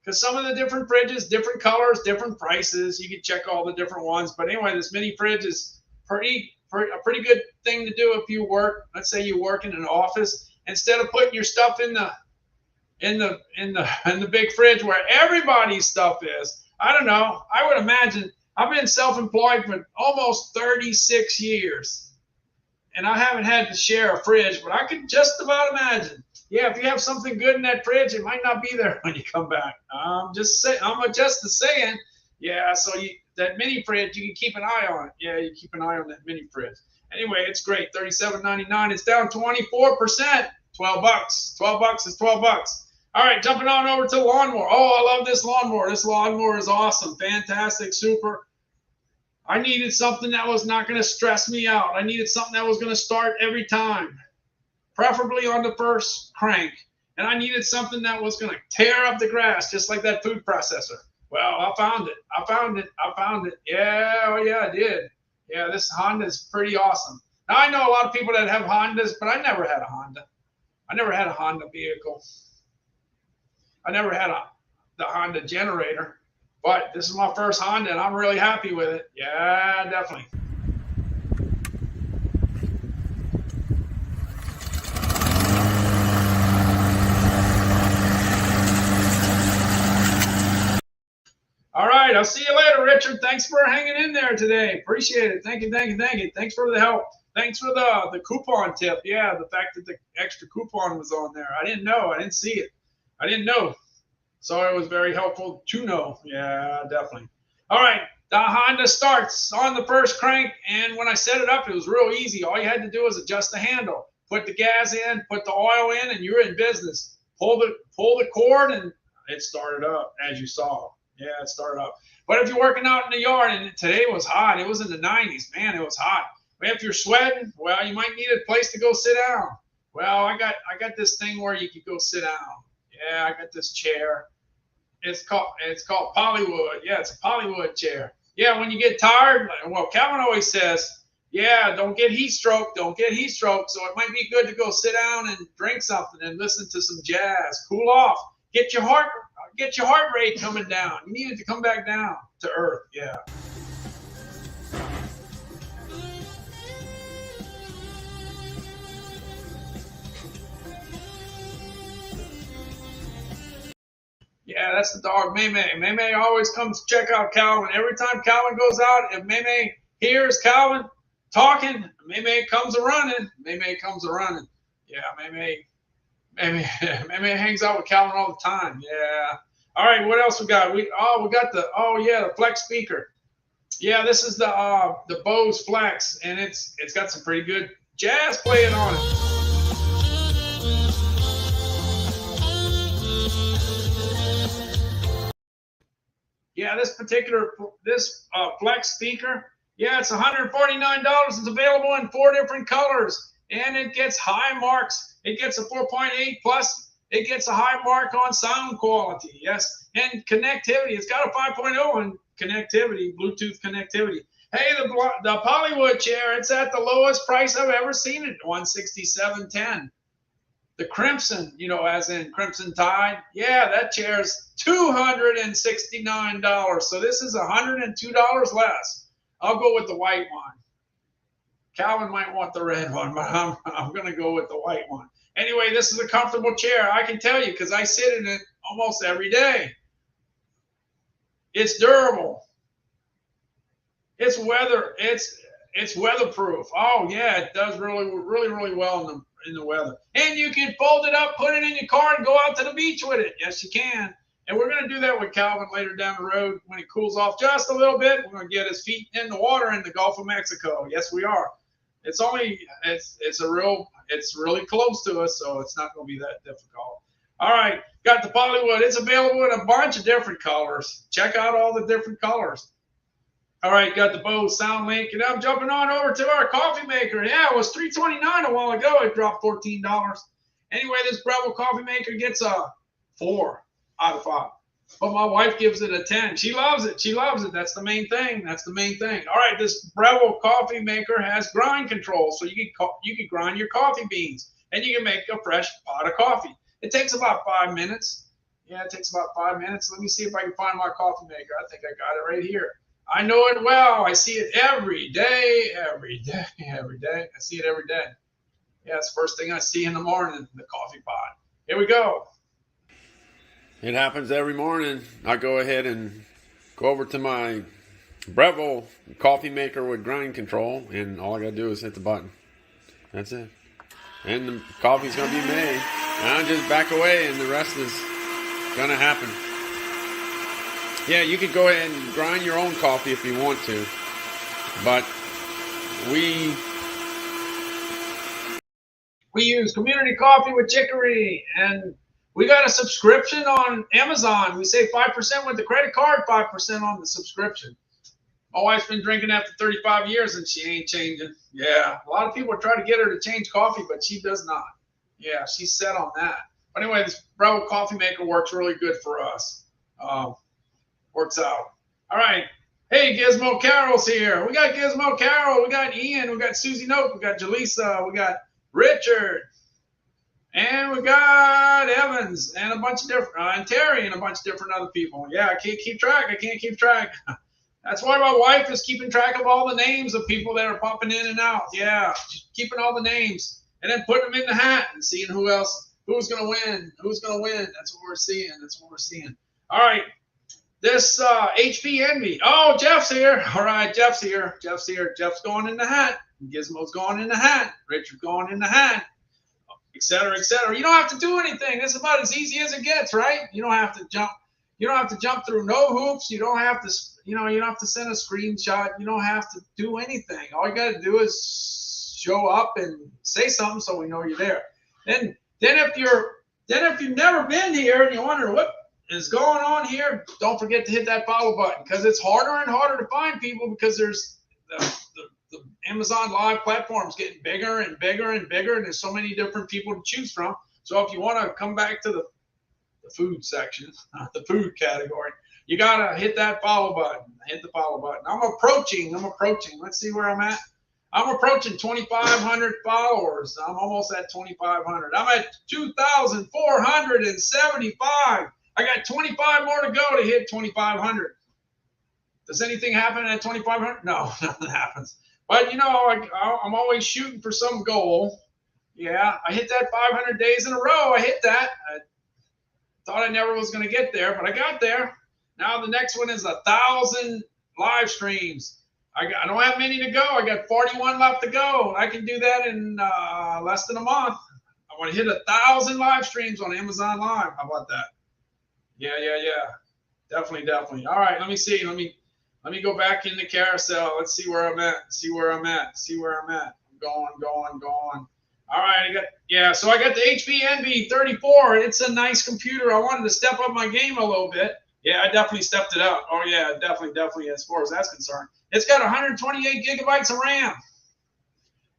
because some of the different fridges, different colors, different prices. You can check all the different ones. But anyway, this mini fridge is a pretty good thing to do if you work. Let's say you work in an office. Instead of putting your stuff in the big fridge where everybody's stuff is. I don't know. I would imagine I've been self-employed for almost 36 years. And I haven't had to share a fridge, but I can just about imagine. Yeah, if you have something good in that fridge, it might not be there when you come back. I'm just saying. Yeah, so that mini fridge, you can keep an eye on it. Yeah, you keep an eye on that mini fridge. Anyway, it's great. $37.99. It's down 24%. $12. $12 is $12. All right, jumping on over to the lawnmower. Oh, I love this lawnmower. This lawnmower is awesome. Fantastic. Super. I needed something that was not going to stress me out. I needed something that was going to start every time, preferably on the first crank. And I needed something that was going to tear up the grass, just like that food processor. Well, I found it. Yeah, oh yeah, I did. Yeah, this Honda is pretty awesome. Now, I know a lot of people that have Hondas, but I never had a Honda. I never had a Honda vehicle. I never had the Honda generator. But this is my first Honda, and I'm really happy with it. Yeah, definitely. All right, I'll see you later, Richard. Thanks for hanging in there today. Appreciate it. Thank you. Thanks for the help. Thanks for the coupon tip. Yeah, the fact that the extra coupon was on there. I didn't know. I didn't see it. I didn't know. So it was very helpful to know. Yeah, definitely. All right, the Honda starts on the first crank, and when I set it up, it was real easy. All you had to do was adjust the handle, put the gas in, put the oil in, and you're in business. Pull the cord, and it started up, as you saw. Yeah, it started up. But if you're working out in the yard, and today was hot, it was in the 90s. Man, it was hot. But if you're sweating, well, you might need a place to go sit down. Well, I got this thing where you could go sit down. Yeah, I got this chair. It's called Polywood. Yeah, it's a Polywood chair. Yeah, when you get tired, well, Calvin always says, yeah, don't get heat stroke. So it might be good to go sit down and drink something and listen to some jazz. Cool off. Get your heart rate coming down. You need it to come back down to earth. Yeah. Yeah, that's the dog, Maymay. Maymay always comes check out Calvin. Every time Calvin goes out, if Maymay hears Calvin talking, Maymay comes a-running. Yeah, Maymay hangs out with Calvin all the time. Yeah. All right, what else we got? We got the Flex speaker. Yeah, this is the Bose Flex, and it's got some pretty good jazz playing on it. Yeah, this Flex speaker, yeah, it's $149. It's available in 4 different colors, and it gets high marks. It gets a 4.8 plus. It gets a high mark on sound quality, yes, and connectivity. It's got a 5.0 in connectivity, Bluetooth connectivity. Hey, the Polywood chair, it's at the lowest price I've ever seen it, $167.10. The Crimson, as in Crimson Tide, yeah, that chair's $269. So this is $102 less. I'll go with the white one. Calvin might want the red one, but I'm going to go with the white one. Anyway, this is a comfortable chair. I can tell you because I sit in it almost every day. It's durable. It's weatherproof. Oh yeah, it does really, really, really well in the weather. And you can fold it up, put it in your car, and go out to the beach with it. Yes, you can. And we're going to do that with Calvin later down the road when he cools off just a little bit. We're going to get his feet in the water in the Gulf of Mexico. Yes, we are. It's really close to us, so it's not going to be that difficult. All right, got the Polywood. It's available in a bunch of different colors. Check out all the different colors. All right, got the Bose SoundLink, and I'm jumping on over to our coffee maker. Yeah, it was $3.29 a while ago. It dropped $14. Anyway, this Breville coffee maker gets a 4 out of 5. But my wife gives it a 10. She loves it. She loves it. That's the main thing. That's the main thing. All right, this Breville coffee maker has grind control, so you can grind your coffee beans, and you can make a fresh pot of coffee. It takes about 5 minutes. Yeah, it takes about 5 minutes. Let me see if I can find my coffee maker. I think I got it right here. I know it well. I see it every day, every day, every day. I see it every day. Yeah, it's the first thing I see in the morning, the coffee pot. Here we go. It happens every morning. I go ahead and go over to my Breville coffee maker with grind control, and all I got to do is hit the button. That's it. And the coffee's going to be made. And I just back away, and the rest is going to happen. Yeah, you could go ahead and grind your own coffee if you want to. But we use community coffee with chicory, and we got a subscription on Amazon. We save 5% with the credit card, 5% on the subscription. My wife's been drinking after 35 years, and she ain't changing. Yeah, a lot of people try to get her to change coffee, but she does not. Yeah, she's set on that. But anyway, this Breville coffee maker works really good for us. Works out. All right. Hey, Gizmo Carroll's here. We got Gizmo Carroll. We got Ian. We got Susie Nope. We got Jaleesa. We got Richard. And we got Evans and a bunch of different, and Terry and a bunch of different other people. Yeah, I can't keep track. I can't keep track. That's why my wife is keeping track of all the names of people that are popping in and out. Yeah, she's keeping all the names and then putting them in the hat and seeing who's going to win. Who's going to win? That's what we're seeing. That's what we're seeing. All right. This HP Envy. Oh, Jeff's here. All right, Jeff's here. Jeff's here. Jeff's going in the hat. Gizmo's going in the hat. Richard's going in the hat. Et cetera, et cetera. You don't have to do anything. It's about as easy as it gets, right? You don't have to jump. You don't have to jump through no hoops. You don't have to, you don't have to send a screenshot. You don't have to do anything. All you got to do is show up and say something so we know you're there. Then if you've never been here and you wonder what is going on here, don't forget to hit that follow button, because it's harder and harder to find people, because there's the Amazon Live platform's getting bigger and bigger and bigger, and there's so many different people to choose from. So if you want to come back to the food section, the food category, you got to hit that follow button. Hit the follow button. I'm approaching. Let's see where I'm at. I'm approaching 2,500 followers. I'm almost at 2,500. I'm at 2,475. I got 25 more to go to hit 2,500. Does anything happen at 2,500? No, nothing happens. But, I'm always shooting for some goal. Yeah, I hit that 500 days in a row. I hit that. I thought I never was going to get there, but I got there. Now the next one is 1,000 live streams. I don't have many to go. I got 41 left to go. I can do that in less than a month. I want to hit 1,000 live streams on Amazon Live. How about that? Yeah. Definitely. All right, let me see. Let me go back in the carousel. Let's see where I'm at. I'm going. All right, so I got the HP Envy 34. It's a nice computer. I wanted to step up my game a little bit. Yeah, I definitely stepped it up. Oh yeah, definitely as far as that's concerned. It's got 128 gigabytes of RAM.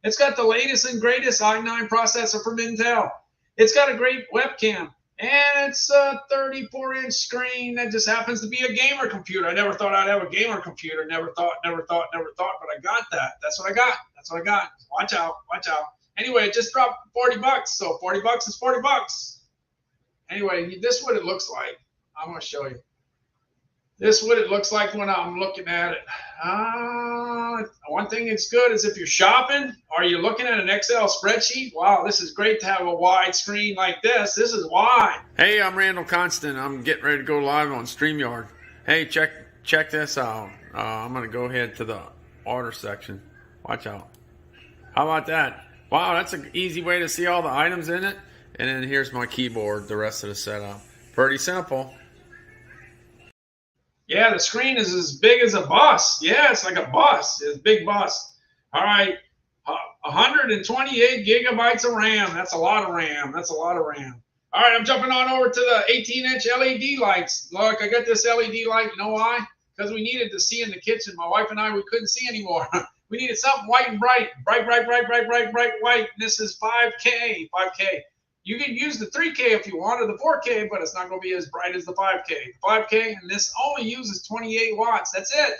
It's got the latest and greatest i9 processor from Intel. It's got a great webcam. And it's a 34-inch screen that just happens to be a gamer computer. I never thought I'd have a gamer computer. Never thought. But I got that. That's what I got. Watch out. Anyway, it just dropped $40. So $40 is $40. Anyway, this is what it looks like. I'm going to show you. This is what it looks like when I'm looking at it. One thing that's good is if you're shopping or you're looking at an Excel spreadsheet, wow, this is great to have a wide screen like this. This is wide. Hey, I'm Randall Constant. I'm getting ready to go live on StreamYard. Hey, check this out. I'm going to go ahead to the order section. Watch out. How about that? Wow, that's an easy way to see all the items in it. And then here's my keyboard, the rest of the setup. Pretty simple. Yeah, the screen is as big as a bus. Yeah, it's like a bus. It's a big bus. All right. 128 gigabytes of RAM. That's a lot of RAM. That's a lot of RAM. All right, I'm jumping on over to the 18-inch LED lights. Look, I got this LED light. You know why? Because we needed to see in the kitchen. My wife and I, we couldn't see anymore. We needed something white and bright. Bright white. This is 5K. You can use the 3K if you want, or the 4K, but it's not going to be as bright as the 5K. The 5K, and this only uses 28 watts. That's it.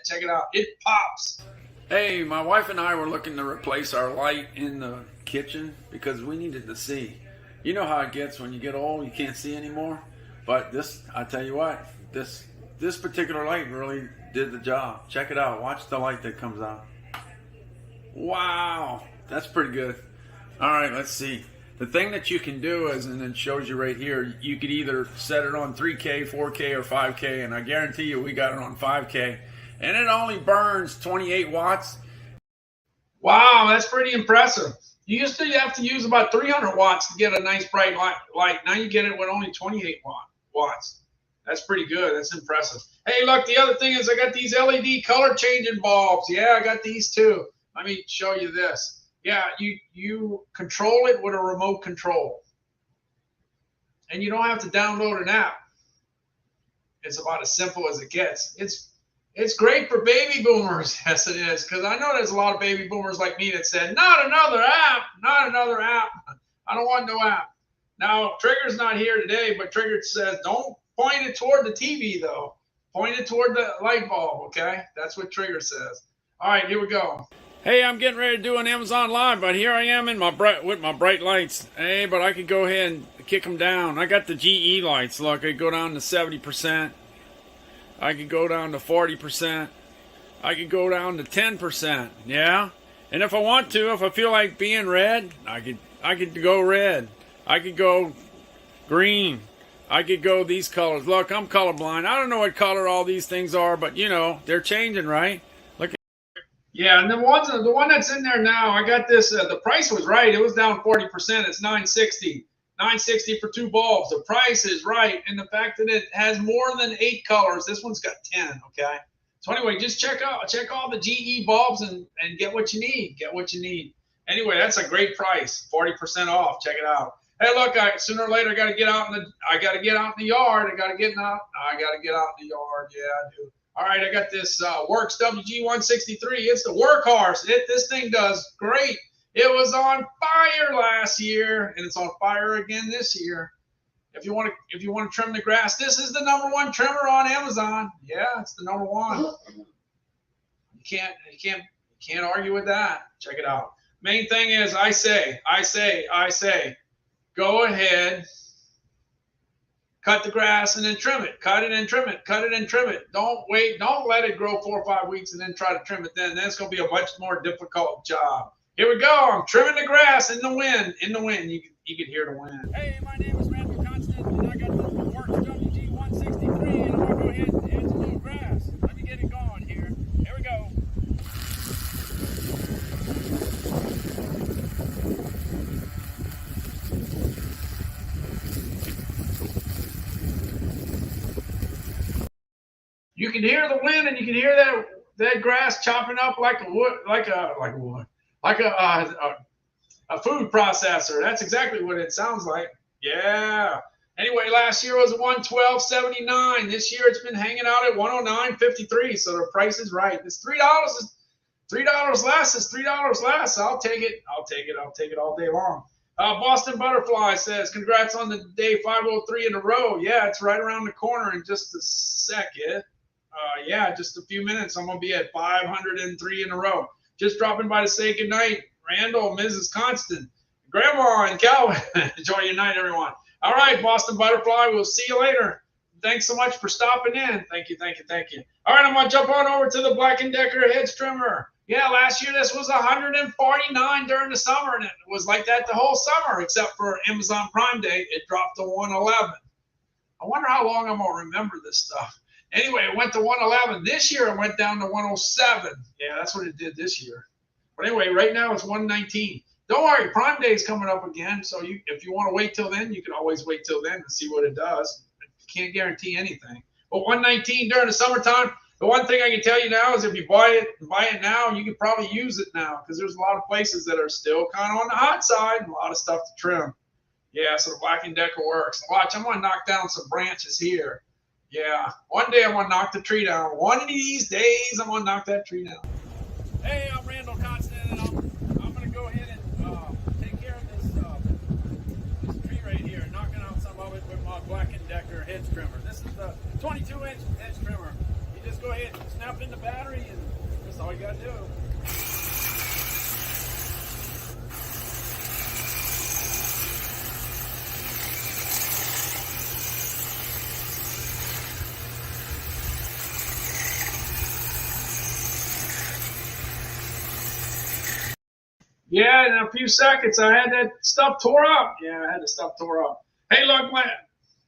Check it out. It pops. Hey, my wife and I were looking to replace our light in the kitchen because we needed to see. You know how it gets when you get old, you can't see anymore. But this, I tell you what, this particular light really did the job. Check it out. Watch the light that comes out. Wow, that's pretty good. All right, let's see. The thing that you can do is, and it shows you right here, you could either set it on 3K, 4K, or 5K, and I guarantee you we got it on 5K. And it only burns 28 watts. Wow, that's pretty impressive. You used to have to use about 300 watts to get a nice bright light. Now you get it with only 28 watts. That's pretty good. That's impressive. Hey, look, the other thing is I got these LED color changing bulbs. Yeah, I got these too. Let me show you this. Yeah, you control it with a remote control. And you don't have to download an app. It's about as simple as it gets. It's great for baby boomers. Yes, it is. Because I know there's a lot of baby boomers like me that said, not another app. I don't want no app. Now, Trigger's not here today, but Trigger says, don't point it toward the TV, though. Point it toward the light bulb, okay? That's what Trigger says. All right, here we go. Hey, I'm getting ready to do an Amazon Live, but here I am with my bright lights. Hey, but I could go ahead and kick them down. I got the GE lights. Look, I go down to 70%. I could go down to 40%. I could go down to 10%. Yeah? And if I want to, if I feel like being red, I could go red. I could go green. I could go these colors. Look, I'm colorblind. I don't know what color all these things are, but you know, they're changing, right? Look. Yeah, and the one that's in there now, I got this, the price was right. It was down 40%. It's $960. $960 for 2 bulbs. The price is right, and the fact that it has more than 8 colors. This one's got 10. Okay. So anyway, just check all the GE bulbs and get what you need. Get what you need. Anyway, that's a great price. 40% off. Check it out. Hey, look, sooner or later I got to get out in the yard. I got to get out in the yard. Yeah, I do. All right, I got this Works WG163. It's the workhorse. This thing does great. It was on fire last year, and it's on fire again this year. If you want to trim the grass, this is the #1 trimmer on Amazon. Yeah, it's the #1. You can't argue with that. Check it out. Main thing is, I say, go ahead, cut the grass and then trim it. Cut it and trim it. Don't wait. Don't let it grow 4 or 5 weeks and then try to trim it. Then it's going to be a much more difficult job. Here we go. I'm trimming the grass in the wind. You can hear the wind. Hey, my name is Randall Constant, and I got the Works WG163, and I'm going to go ahead and add some new grass. Let me get it going here. Here we go. You can hear the wind, and you can hear that grass chopping up like a food processor. That's exactly what it sounds like. Yeah. Anyway, last year was $112.79. This year it's been hanging out at $109.53. So the price is right. It's $3 less. It's $3 less. I'll take it. I'll take it all day long. Boston Butterfly says, congrats on the day 503 in a row. Yeah, it's right around the corner in just a second. Yeah, just a few minutes. I'm going to be at 503 in a row. Just dropping by to say goodnight. Randall, Mrs. Constant, Grandma, and Calvin. Enjoy your night, everyone. All right, Boston Butterfly. We'll see you later. Thanks so much for stopping in. Thank you. All right, I'm going to jump on over to the Black & Decker hedge trimmer. Yeah, last year this was $149 during the summer, and it was like that the whole summer, except for Amazon Prime Day. It dropped to $111. I wonder how long I'm going to remember this stuff. Anyway, it went to $111. This year it went down to $107. Yeah, that's what it did this year. But anyway, right now it's $119. Don't worry, Prime Day is coming up again. So if you want to wait till then, you can always wait till then and see what it does. You can't guarantee anything. But 119 during the summertime. The one thing I can tell you now is if you buy it now, you can probably use it now because there's a lot of places that are still kind of on the hot side and a lot of stuff to trim. Yeah, so the Black & Decker works. Watch, I'm going to knock down some branches here. Yeah, one day I'm going to knock the tree down. One of these days, I'm going to knock that tree down. Hey, I'm Randall Constant, and I'm going to go ahead and take care of this tree right here, knocking out some of it with my Black & Decker hedge trimmer. This is the 22-inch hedge trimmer. You just go ahead and snap in the battery, and that's all you got to do. Yeah, in a few seconds, I had that stuff tore up. Yeah, I had the stuff tore up. Hey, look,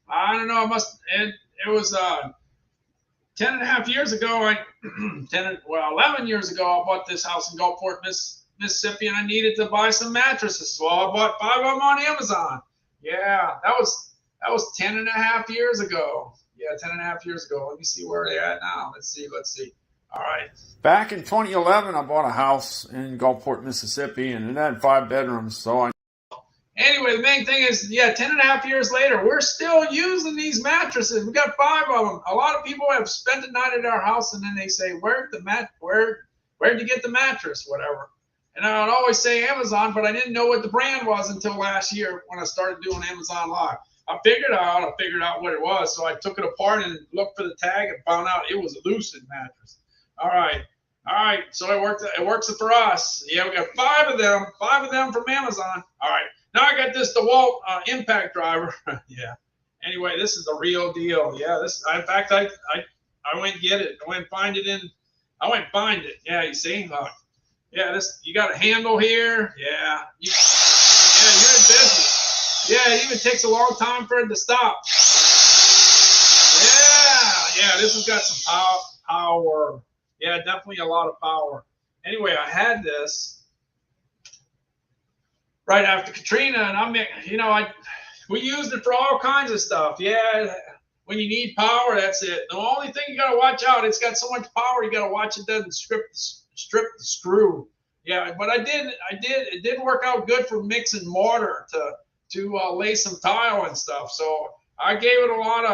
I don't know, it was 10 and a half years ago, 11 years ago, I bought this house in Gulfport, Mississippi, and I needed to buy some mattresses. So I bought 5 of them on Amazon. Yeah, that was 10 and a half years ago. Yeah, 10 and a half years ago. Let me see where they're at now. Let's see. All right. Back in 2011, I bought a house in Gulfport, Mississippi, and it had 5 bedrooms. Anyway, the main thing is, 10 and a half years later, we're still using these mattresses. We got 5 of them. A lot of people have spent the night at our house, and then they say, where'd you get the mattress? Whatever. And I would always say Amazon, but I didn't know what the brand was until last year when I started doing Amazon Live. I figured out what it was. So I took it apart and looked for the tag and found out it was a Lucid mattress. All right. So it works for us. Yeah, we got 5 of them from Amazon. All right. Now I got this DeWalt impact driver. Yeah. Anyway, this is the real deal. Yeah. In fact, I went and get it. I went and find it. Yeah. You see? Look. Yeah. You got a handle here. Yeah. You're in business. Yeah. It even takes a long time for it to stop. Yeah. This has got some power. Yeah, definitely a lot of power. Anyway, I had this right after Katrina, and we used it for all kinds of stuff. Yeah, when you need power, that's it. The only thing you got to watch out, it's got so much power, you got to watch it doesn't strip the screw. Yeah, but it did work out good for mixing mortar to lay some tile and stuff. So I gave it a lot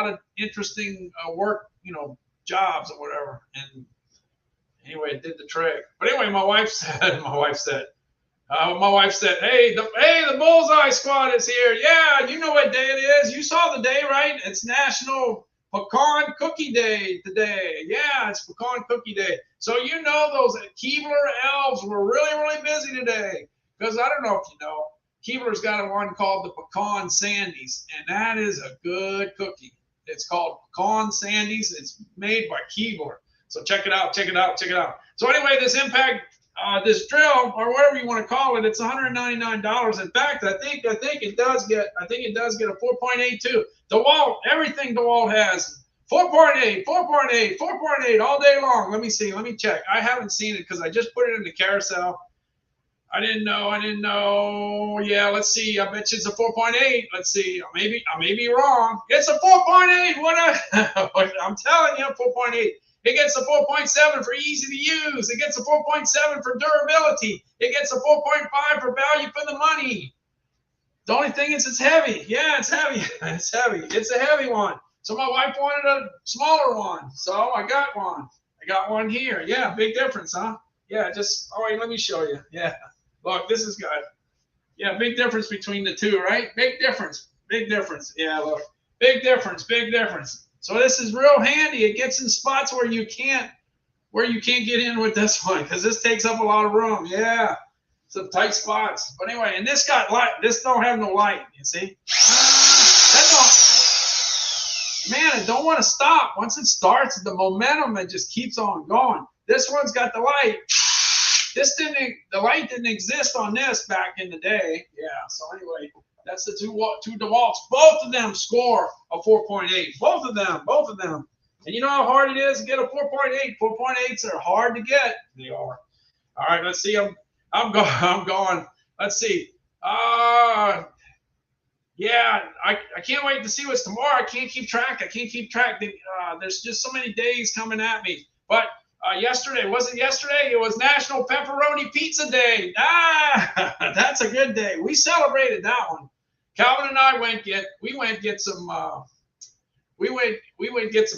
of interesting work, jobs or whatever, and anyway, it did the trick. But anyway, my wife said, hey, the Bullseye Squad is here. Yeah, you know what day it is. You saw the day, right? It's National Pecan Cookie Day today. Yeah, it's Pecan Cookie Day. So those Keebler elves were really, really busy today. Because I don't know if you know, Keebler's got one called the Pecan Sandies, and that is a good cookie. It's called Pecan Sandies. It's made by Keebler. So check it out. So anyway, this impact, this drill, or whatever you want to call it, it's $199. In fact, I think it does get a 4.82. DeWalt, everything DeWalt has 4.8 all day long. Let me see. Let me check. I haven't seen it because I just put it in the carousel. I didn't know. Yeah, let's see. I bet you it's a 4.8. Let's see. I may be wrong. It's a 4.8. I'm telling you, 4.8. It gets a 4.7 for easy to use. It gets a 4.7 for durability. It gets a 4.5 for value for the money. The only thing is it's heavy. Yeah, it's heavy. It's a heavy one. So my wife wanted a smaller one. So I got one. I got one here. Yeah, big difference, huh? Yeah, all right, let me show you. Yeah. Look, this is good. Yeah, big difference between the two, right? Big difference. Yeah, look. Big difference. So this is real handy. It gets in spots where you can't get in with this one because this takes up a lot of room. Yeah. Some tight spots. But anyway, and this got light. This don't have no light, you see? Man, it don't want to stop. Once it starts, the momentum, it just keeps on going. This one's got the light. The light didn't exist on this back in the day. Yeah, so anyway, that's the two DeWalts. Both of them score a 4.8. Both of them. And you know how hard it is to get a 4.8? 4.8s are hard to get. They are. All right, let's see. I'm going. Let's see. Yeah, I can't wait to see what's tomorrow. I can't keep track. There's just so many days coming at me. But yesterday, wasn't yesterday? It was National Pepperoni Pizza Day. That's a good day. We celebrated that one. Calvin and I went get some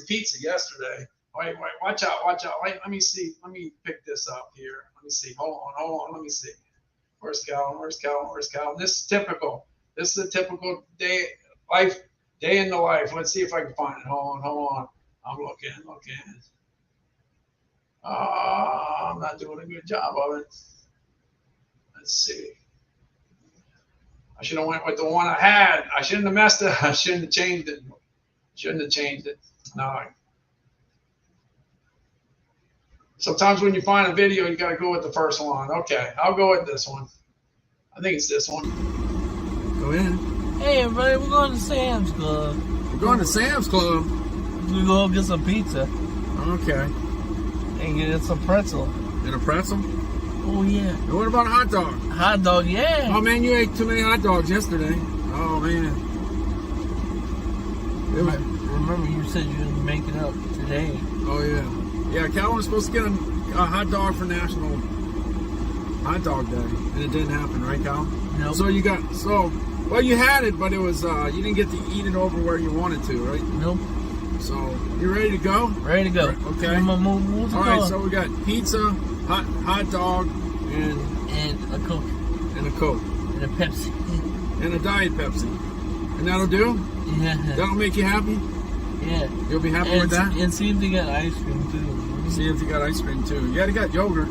pizza yesterday. Wait, watch out. Wait, let me see. Let me pick this up here. Let me see. Hold on. Let me see. Where's Calvin? This is typical. This is a typical day in the life. Let's see if I can find it. Hold on. I'm looking. I'm not doing a good job of it. Let's see. I should have went with the one I had. I shouldn't have messed it. I shouldn't have changed it. No. Sometimes when you find a video, you got to go with the first one. Okay, I'll go with this one. I think it's this one. Go in. Hey, everybody, we're going to Sam's Club. We're going to Sam's Club? We're going to get some pizza. Okay. And get some pretzel. And a pretzel? Oh, yeah. And what about a hot dog? Hot dog, yeah. Oh, man, you ate too many hot dogs yesterday. Oh, man. Remember, you said you would make it up today. Oh, yeah. Yeah, Calvin was supposed to get a hot dog for National Hot Dog Day, and it didn't happen, right, Cal? No. So you had it, but it was you didn't get to eat it over where you wanted to, right? Nope. So you ready to go? Ready to go. Okay. All right. So we got pizza, hot dog, and a Coke, and a Coke, and a Pepsi, and a Diet Pepsi, and that'll do. Yeah. That'll make you happy. Yeah. You'll be happy with that. And see if they got ice cream too. See if they got ice cream too. Yeah, they got yogurt.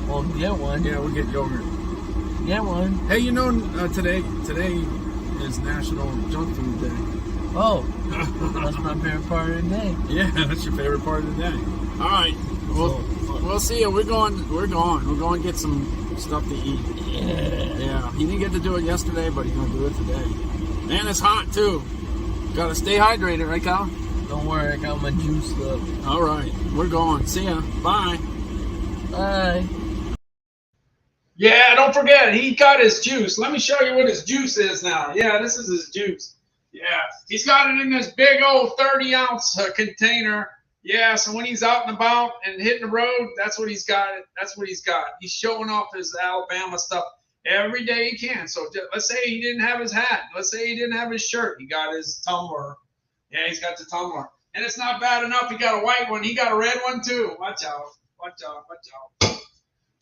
Well, get one. Yeah, we'll get yogurt. Get one. Hey, today is National Junk Food Day. Oh, that's my favorite part of the day. Yeah, that's your favorite part of the day. All right, we'll see you. We're going to get some stuff to eat. Yeah. He didn't get to do it yesterday, but he's going to do it today. Man, it's hot too. Got to stay hydrated, right, Cal? Don't worry, I got my juice up. All right, we're going. See ya. Bye. Bye. Yeah, don't forget, he got his juice. Let me show you what his juice is now. Yeah, this is his juice. Yeah, he's got it in this big old 30-ounce container. Yeah, so when he's out and about and hitting the road, that's what he's got. He's showing off his Alabama stuff every day he can. So let's say he didn't have his hat. Let's say he didn't have his shirt. He got his tumbler. Yeah, he's got the tumbler. And it's not bad enough. He got a white one. He got a red one too. Watch out.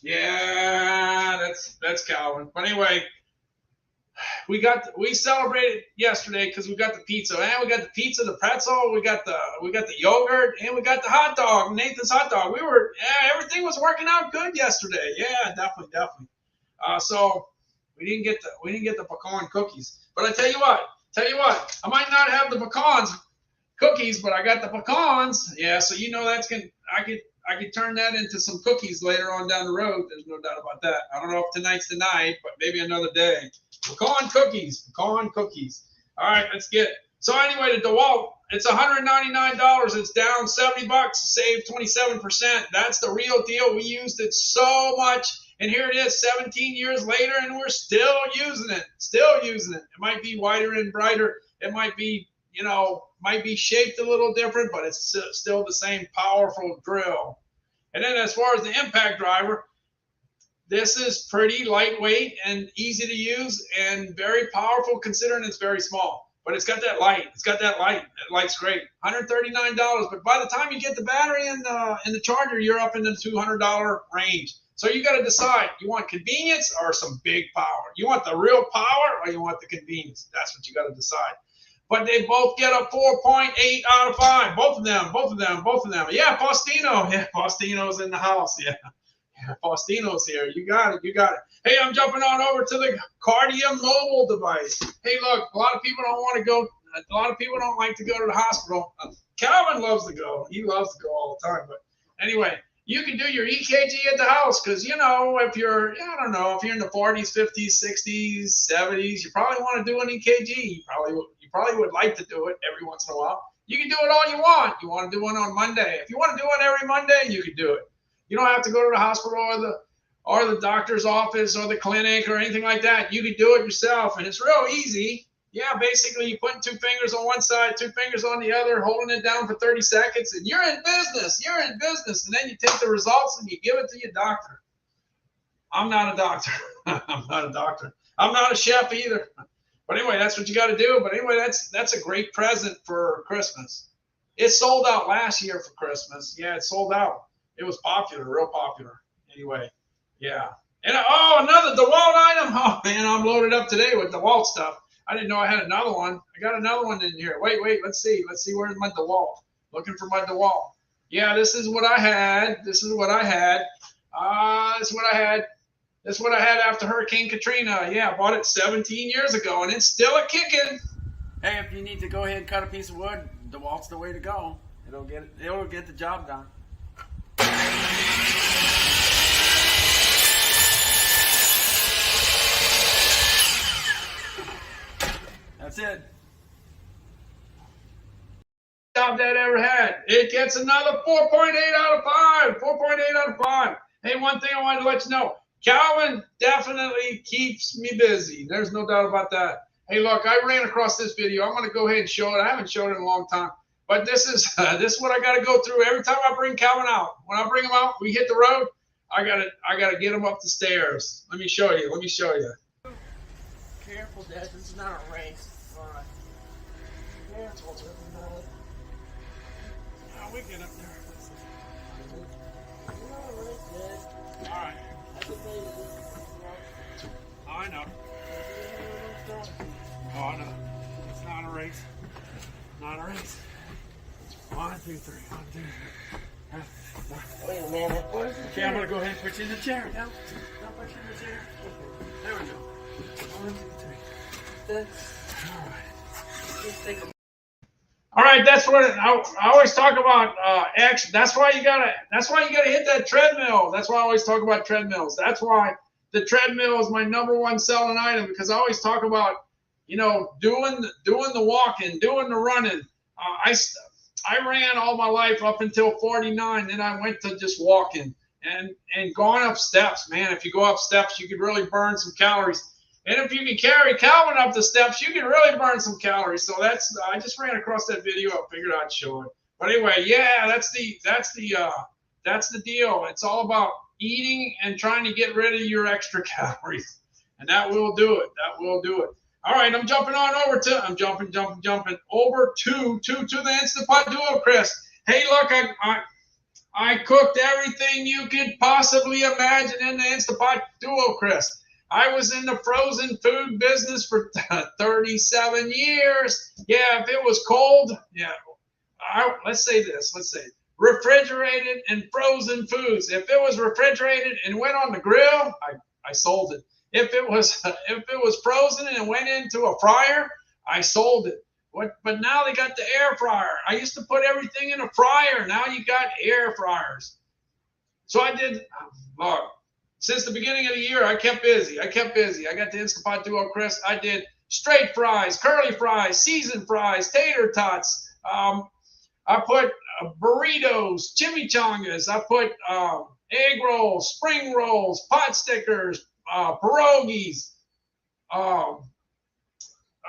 Yeah, that's Calvin. But anyway, we celebrated yesterday because we got the pizza. And we got the pizza, the pretzel, we got the yogurt, and we got the hot dog, Nathan's hot dog. Everything was working out good yesterday. Yeah, definitely. So we didn't get the pecan cookies. But I tell you what, I might not have the pecans cookies, but I got the pecans. Yeah, so I could turn that into some cookies later on down the road. There's no doubt about that. I don't know if tonight's the night, but maybe another day. Pecan cookies. All right, let's get it. So anyway, the DeWalt, it's $199. It's down $70. Saved 27%. That's the real deal. We used it so much. And here it is 17 years later, and we're still using it. It might be whiter and brighter. It might be, shaped a little different, but it's still the same powerful drill. And then as far as the impact driver, this is pretty lightweight and easy to use and very powerful considering it's very small. But it's got that light. That light's great. $139. But by the time you get the battery and the charger, you're up in the $200 range. So you got to decide, you want convenience or some big power? You want the real power or you want the convenience? That's what you got to decide. But they both get a 4.8 out of 5. Both of them. Yeah, Faustino. Yeah, Faustino's in the house. Yeah, Faustino's here. You got it. Hey, I'm jumping on over to the Cardia mobile device. Hey, look, a lot of people don't want to go. A lot of people don't like to go to the hospital. Calvin loves to go. He loves to go all the time. But anyway, you can do your EKG at the house because, if you're in the 40s, 50s, 60s, 70s, you probably want to do an EKG. You probably would like to do it every once in a while. You can do it all you want. You want to do one on Monday. If you want to do it every Monday, you can do it. You don't have to go to the hospital or the doctor's office or the clinic or anything like that. You can do it yourself, and it's real easy. Yeah, basically you put 2 fingers on one side, 2 fingers on the other, holding it down for 30 seconds, and you're in business. You're in business. And then you take the results and you give it to your doctor. I'm not a doctor. I'm not a doctor. I'm not a chef either. But anyway, that's what you got to do. But anyway, that's a great present for Christmas. It sold out last year for Christmas. Yeah, it sold out. It was popular, real popular. Anyway, yeah. And another DeWalt item. Oh man, I'm loaded up today with DeWalt stuff. I didn't know I had another one. I got another one in here. Wait. Let's see. Where's my DeWalt? Looking for my DeWalt. Yeah, this is what I had. This is what I had. This is what I had after Hurricane Katrina. Yeah, I bought it 17 years ago, and it's still a kicking. Hey, if you need to go ahead and cut a piece of wood, DeWalt's the way to go. It'll get the job done. That's it. Job that ever had. It gets another 4.8 out of 5. 4.8 out of 5. Hey, one thing I wanted to let you know. Calvin definitely keeps me busy. There's no doubt about that. Hey, look, I ran across this video. I'm going to go ahead and show it. I haven't shown it in a long time. But this is what I got to go through every time I bring Calvin out. When I bring him out, we hit the road. I gotta get him up the stairs. Let me show you. Careful, Dad. This is not a race. All right. Careful. Oh, we get up there. All right. I know. Oh, I know. It's not a race. Not a race. 1, 2, 3. 1, 2, 3. Wait a minute. Okay, I'm gonna go ahead and put you in the chair. No, don't put you in the chair. There we go. 1, 2, 3. All right. Just take a All right, that's what I always talk about. Action. That's why you gotta hit that treadmill. That's why I always talk about treadmills. That's why the treadmill is my #1 selling item, because I always talk about, doing the walking, doing the running. I ran all my life up until 49. Then I went to just walking and going up steps. Man, if you go up steps, you could really burn some calories. And if you can carry Calvin up the steps, you can really burn some calories. So I just ran across that video. I figured I'd show it. But anyway, yeah, that's the deal. It's all about eating and trying to get rid of your extra calories, and that will do it. All right, I'm jumping over to the Instant Pot Duo, Chris. Hey, look, I cooked everything you could possibly imagine in the Instant Pot Duo, Chris. I was in the frozen food business for 37 years. Yeah, if it was cold, yeah. Let's say refrigerated and frozen foods. If it was refrigerated and went on the grill, I sold it. If it was frozen and went into a fryer, I sold it. But now they got the air fryer. I used to put everything in a fryer. Now you got air fryers. So I did. Look, since the beginning of the year, I kept busy. I got the Instant Pot Duo, Chris. I did straight fries, curly fries, seasoned fries, tater tots. I put burritos, chimichangas. I put egg rolls, spring rolls, pot stickers, pierogies.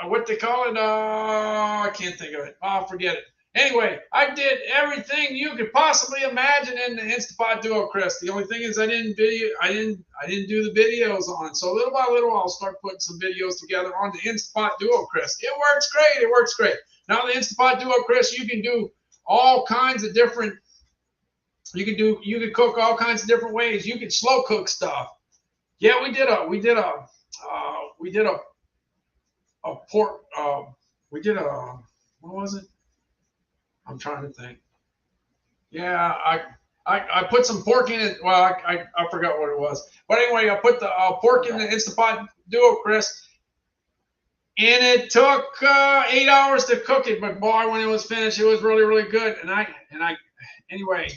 What they call it? I can't think of it. I'll forget it. Anyway, I did everything you could possibly imagine in the Instant Pot Duo, Chris. The only thing is I didn't do the videos on it. So little by little, I'll start putting some videos together on the Instant Pot Duo, Chris. It works great. Now the Instant Pot Duo, Chris, you can do all kinds of different. You could cook all kinds of different ways. You could slow cook stuff. Yeah, we did a pork. What was it? I'm trying to think. Yeah, I put some pork in it. Well, I forgot what it was. But anyway, I put the pork in the Instant Pot Duo, Chris. And it took 8 hours to cook it. But boy, when it was finished, it was really, really good. Anyway,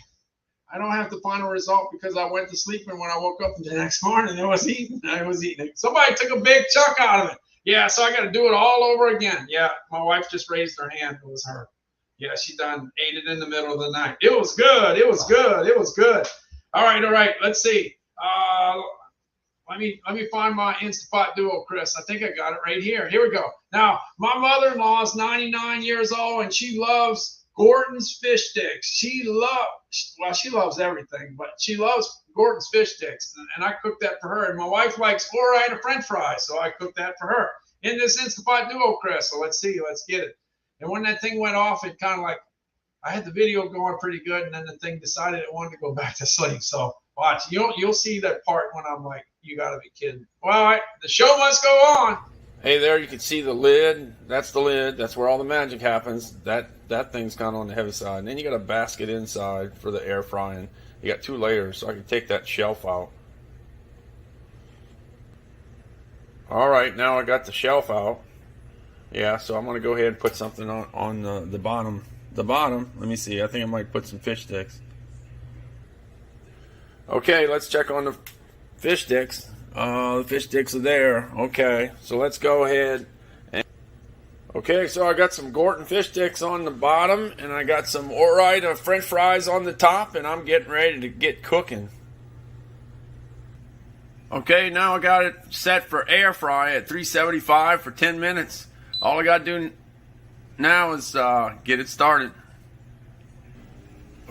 I don't have the final result because I went to sleep, and when I woke up the next morning, I was eating it. Somebody took a big chunk out of it. Yeah, so I got to do it all over again. Yeah, my wife just raised her hand. It was her. Yeah, she ate it in the middle of the night. It was good. All right. Let's see. let me find my Instapot Duo, Chris. I think I got it right here. Here we go. Now, my mother-in-law is 99 years old, and she loves Gordon's fish sticks. She loves everything, but she loves Gordon's fish sticks, and I cooked that for her. And my wife likes Ore-Ida French fries, so I cooked that for her in this Instapot Duo, Chris. So let's see, let's get it. And when that thing went off, it kind of like, I had the video going pretty good, and then the thing decided it wanted to go back to sleep. So watch, you'll see that part when I'm like, you got to be kidding. Well, the show must go on. Hey, there you can see the lid. That's the lid. That's where all the magic happens. That thing's kind of on the heavy side. And then you got a basket inside for the air frying. You got 2 layers, so I can take that shelf out. All right, now I got the shelf out. Yeah, so I'm gonna go ahead and put something on the bottom. The bottom. Let me see. I think I might put some fish sticks. Okay, let's check on the fish sticks. The fish sticks are there. Okay, so let's go ahead. Okay, so I got some Gordon fish sticks on the bottom, and I got some Ore-Ida French fries on the top, and I'm getting ready to get cooking. Okay, now I got it set for air fry at 375 for 10 minutes. All I got to do now is get it started.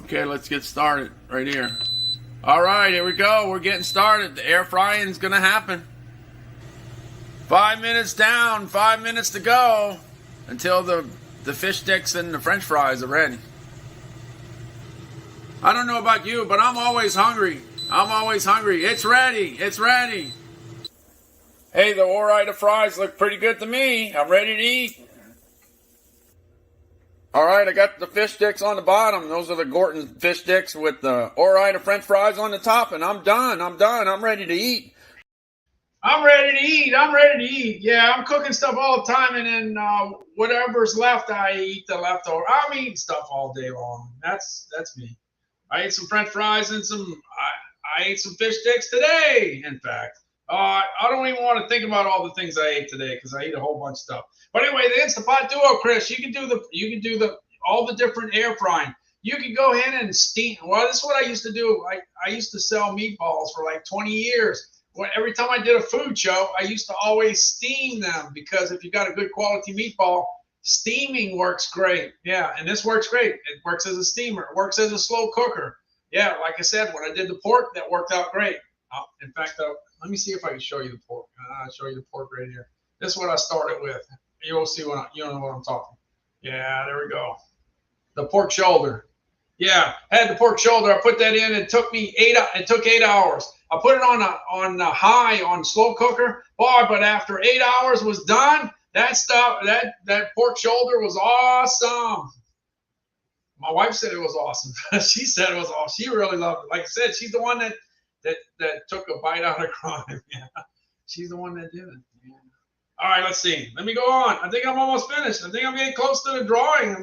Okay, let's get started right here. All right, here we go. We're getting started. The air frying is going to happen. 5 minutes down, 5 minutes to go until the fish sticks and the French fries are ready. I don't know about you, but I'm always hungry. I'm always hungry. It's ready. It's ready. Hey, the Ore-Ida fries look pretty good to me. I'm ready to eat. All right, I got the fish sticks on the bottom. Those are the Gordon fish sticks with the Ore-Ida French fries on the top, and I'm done. I'm done. I'm ready to eat. I'm ready to eat. I'm ready to eat. Yeah, I'm cooking stuff all the time, and then whatever's left, I eat the leftover. I'm eating stuff all day long. That's me. I ate some French fries and I ate some fish sticks today. In fact, I don't even want to think about all the things I ate today because I ate a whole bunch of stuff. But anyway, the Instapot Duo, Chris, you can do all the different air frying. You can go ahead and steam. Well, this is what I used to do. I used to sell meatballs for like 20 years. Every time I did a food show, I used to always steam them because if you got a good quality meatball, steaming works great. Yeah, and this works great. It works as a steamer. It works as a slow cooker. Yeah, like I said, when I did the pork, that worked out great. In fact, let me see if I can show you the pork. I'll show you the pork right here. This is what I started with. You'll see you know what I'm talking. Yeah, there we go. The pork shoulder. Yeah, I had the pork shoulder. I put that in. It took me 8 hours. I put it on high on slow cooker. Boy, but after 8 hours was done, that stuff, that pork shoulder was awesome. My wife said it was awesome. She said it was awesome. She really loved it. Like I said, she's the one that took a bite out of crime. Yeah, she's the one that did it. Yeah. All right, let's see. Let me go on. I think I'm almost finished. I think I'm getting close to the drawing.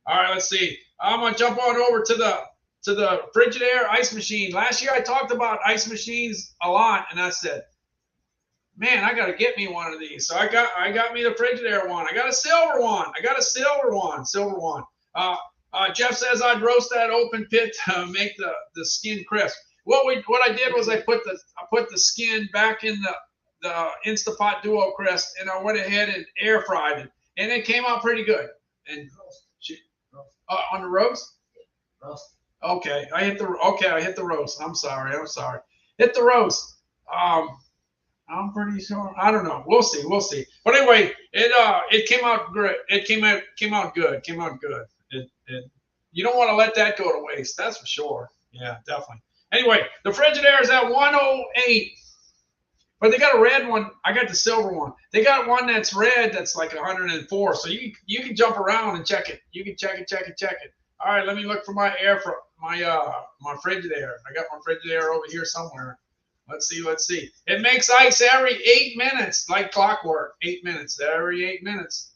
All right, let's see. I'm gonna jump on over to the Frigidaire ice machine. Last year I talked about ice machines a lot, and I said, man, I gotta get me one of these. So I got me the Frigidaire one. I got a silver one. Silver one. Jeff says I'd roast that open pit to make the skin crisp. What I did was I put the skin back in the Instapot Duo crisp, and I went ahead and air fried it, and it came out pretty good. And on the roast. Okay, I hit the roast. I'm sorry. Hit the roast. I'm pretty sure. I don't know. We'll see. But anyway, it came out great. It came out good. You don't want to let that go to waste. That's for sure. Yeah, definitely. Anyway, the Frigidaire is at 108. But they got a red one. I got the silver one. They got one that's red that's like 104. So you can jump around and check it. You can check it. All right, let me look for my my Frigidaire. I got my Frigidaire over here somewhere. Let's see. It makes ice every 8 minutes, like clockwork. 8 minutes, every 8 minutes.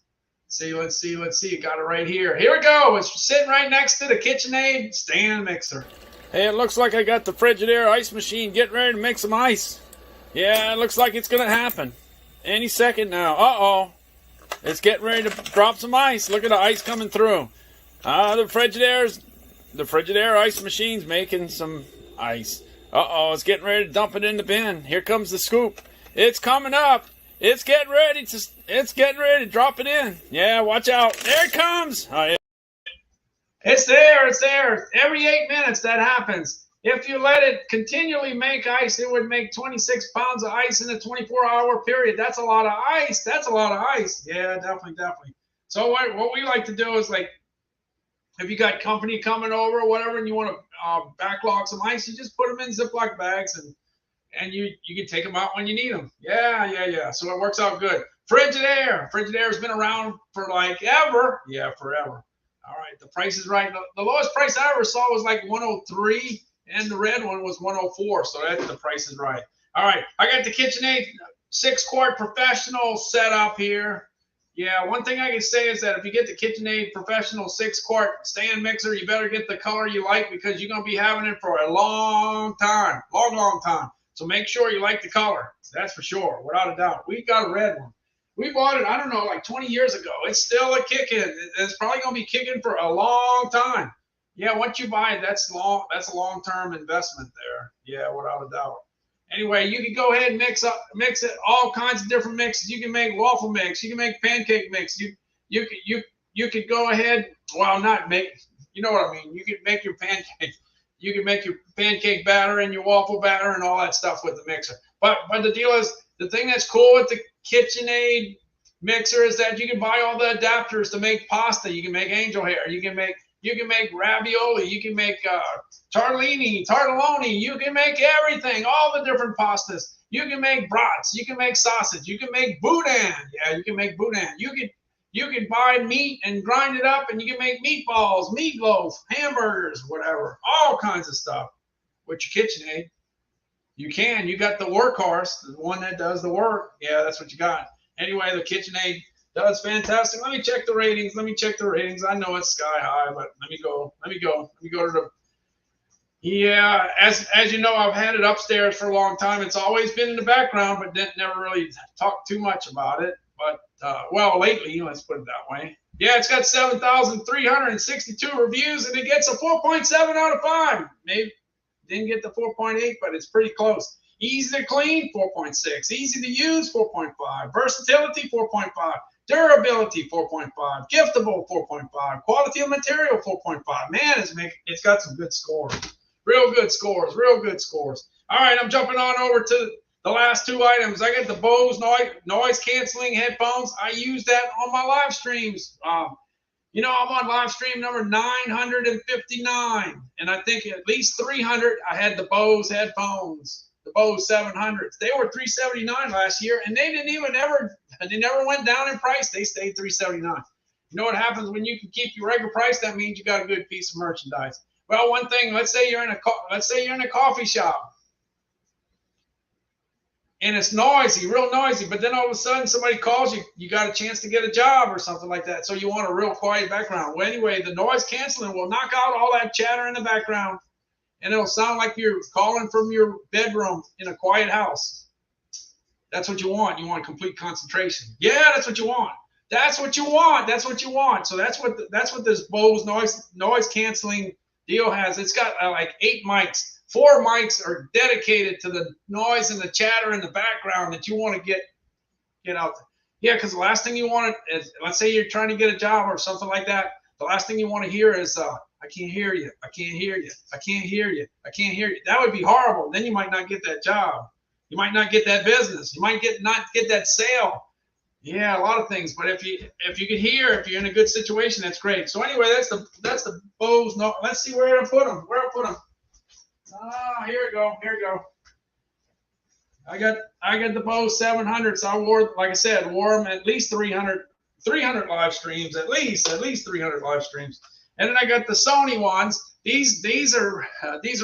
Let's see. Got it right here. Here we go. It's sitting right next to the KitchenAid stand mixer. Hey, it looks like I got the Frigidaire ice machine getting ready to make some ice. Yeah, it looks like it's going to happen any second now. Uh-oh. It's getting ready to drop some ice. Look at the ice coming through. The Frigidaire ice machine's making some ice. Uh-oh, it's getting ready to dump it in the bin. Here comes the scoop. It's coming up. It's getting ready to drop it in. Yeah, watch out. There it comes. Oh, yeah. It's there. It's there. Every 8 minutes that happens. If you let it continually make ice, it would make 26 pounds of ice in a 24-hour period. That's a lot of ice. That's a lot of ice. Yeah, definitely. So what we like to do is, like, if you got company coming over or whatever and you want to backlog some ice, you just put them in Ziploc bags and you can take them out when you need them. Yeah. So it works out good. Frigidaire. Frigidaire's been around for like ever. Yeah, forever. All right, the price is right. The lowest price I ever saw was like 103, and the red one was 104. So that's the price is right. All right, I got the KitchenAid 6-quart professional setup here. Yeah, one thing I can say is that if you get the KitchenAid professional 6-quart stand mixer, you better get the color you like, because you're going to be having it for a long time, long time. So make sure you like the color. That's for sure, without a doubt. We got a red one. We bought it, I don't know, like 20 years ago. It's still a kicking. It's probably going to be kicking for a long time. Yeah, once you buy it, that's a long-term investment there. Yeah, without a doubt. Anyway, you can go ahead and mix it, all kinds of different mixes. You can make waffle mix. You can make pancake mix. You could go ahead, well, not make, you know what I mean. You can make your pancake. You can make your pancake batter and your waffle batter and all that stuff with the mixer. But the deal is, the thing that's cool with the KitchenAid mixer is that you can buy all the adapters to make pasta. You can make angel hair. You can make ravioli. You can make tortellini. You can make everything, all the different pastas. You can make brats. You can make sausage. You can make boudin. Yeah, you can make boudin. You can buy meat and grind it up, and you can make meatballs, meatloaf, hamburgers, whatever, all kinds of stuff with your KitchenAid. You can. You got the workhorse, the one that does the work. Yeah, that's what you got. Anyway, the KitchenAid does fantastic. Let me check the ratings. I know it's sky high, but let me go to the. Yeah, as you know, I've had it upstairs for a long time. It's always been in the background, but never really talked too much about it. But well, lately, let's put it that way. Yeah, it's got 7,362 reviews, and it gets a 4.7 out of 5. Maybe didn't get the 4.8, but it's pretty close. Easy to clean, 4.6. Easy to use, 4.5. Versatility, 4.5. Durability, 4.5. Giftable, 4.5. Quality of material, 4.5. Man, it's got some good scores. Real good scores. All right, I'm jumping on over to the last 2 items. I got the Bose noise canceling headphones. I use that on my live streams. You know, I'm on live stream number 959, and I think at least 300, I had the Bose headphones, the Bose 700s. They were $379 last year, and they never went down in price. They stayed $379. You know what happens when you can keep your regular price? That means you got a good piece of merchandise. Well, one thing, let's say you're in a coffee shop, and it's noisy, real noisy, but then all of a sudden somebody calls you, you got a chance to get a job or something like that, so you want a real quiet background. Well, anyway, the noise canceling will knock out all that chatter in the background, and it'll sound like you're calling from your bedroom in a quiet house. That's what you want. You want complete concentration. Yeah, that's what you want. So that's what this Bose noise canceling deal has. It's got like 8 mics. 4 mics are dedicated to the noise and the chatter in the background that you want to get out there. Yeah, because the last thing you want is, let's say you're trying to get a job or something like that. The last thing you want to hear is, I can't hear you. I can't hear you. I can't hear you. I can't hear you. That would be horrible. Then you might not get that job. You might not get that business. You might not get that sale. Yeah, a lot of things. But if you can hear, if you're in a good situation, that's great. So anyway, that's the Bose. No, let's see where I put them. Here we go. I got the Bose 700s. I wore them at least 300 live streams, at least 300 live streams. And then I got the Sony ones. These are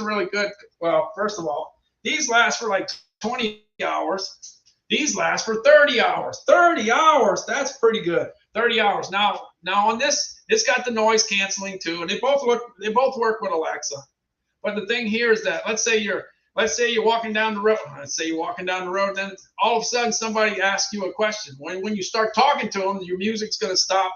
really good. Well, first of all, these last for like 20 hours. These last for 30 hours. 30 hours. That's pretty good. 30 hours. Now on this, it's got the noise canceling too, and they both work with Alexa. But the thing here is that let's say you're walking down the road. Then all of a sudden somebody asks you a question. When you start talking to them, your music's going to stop,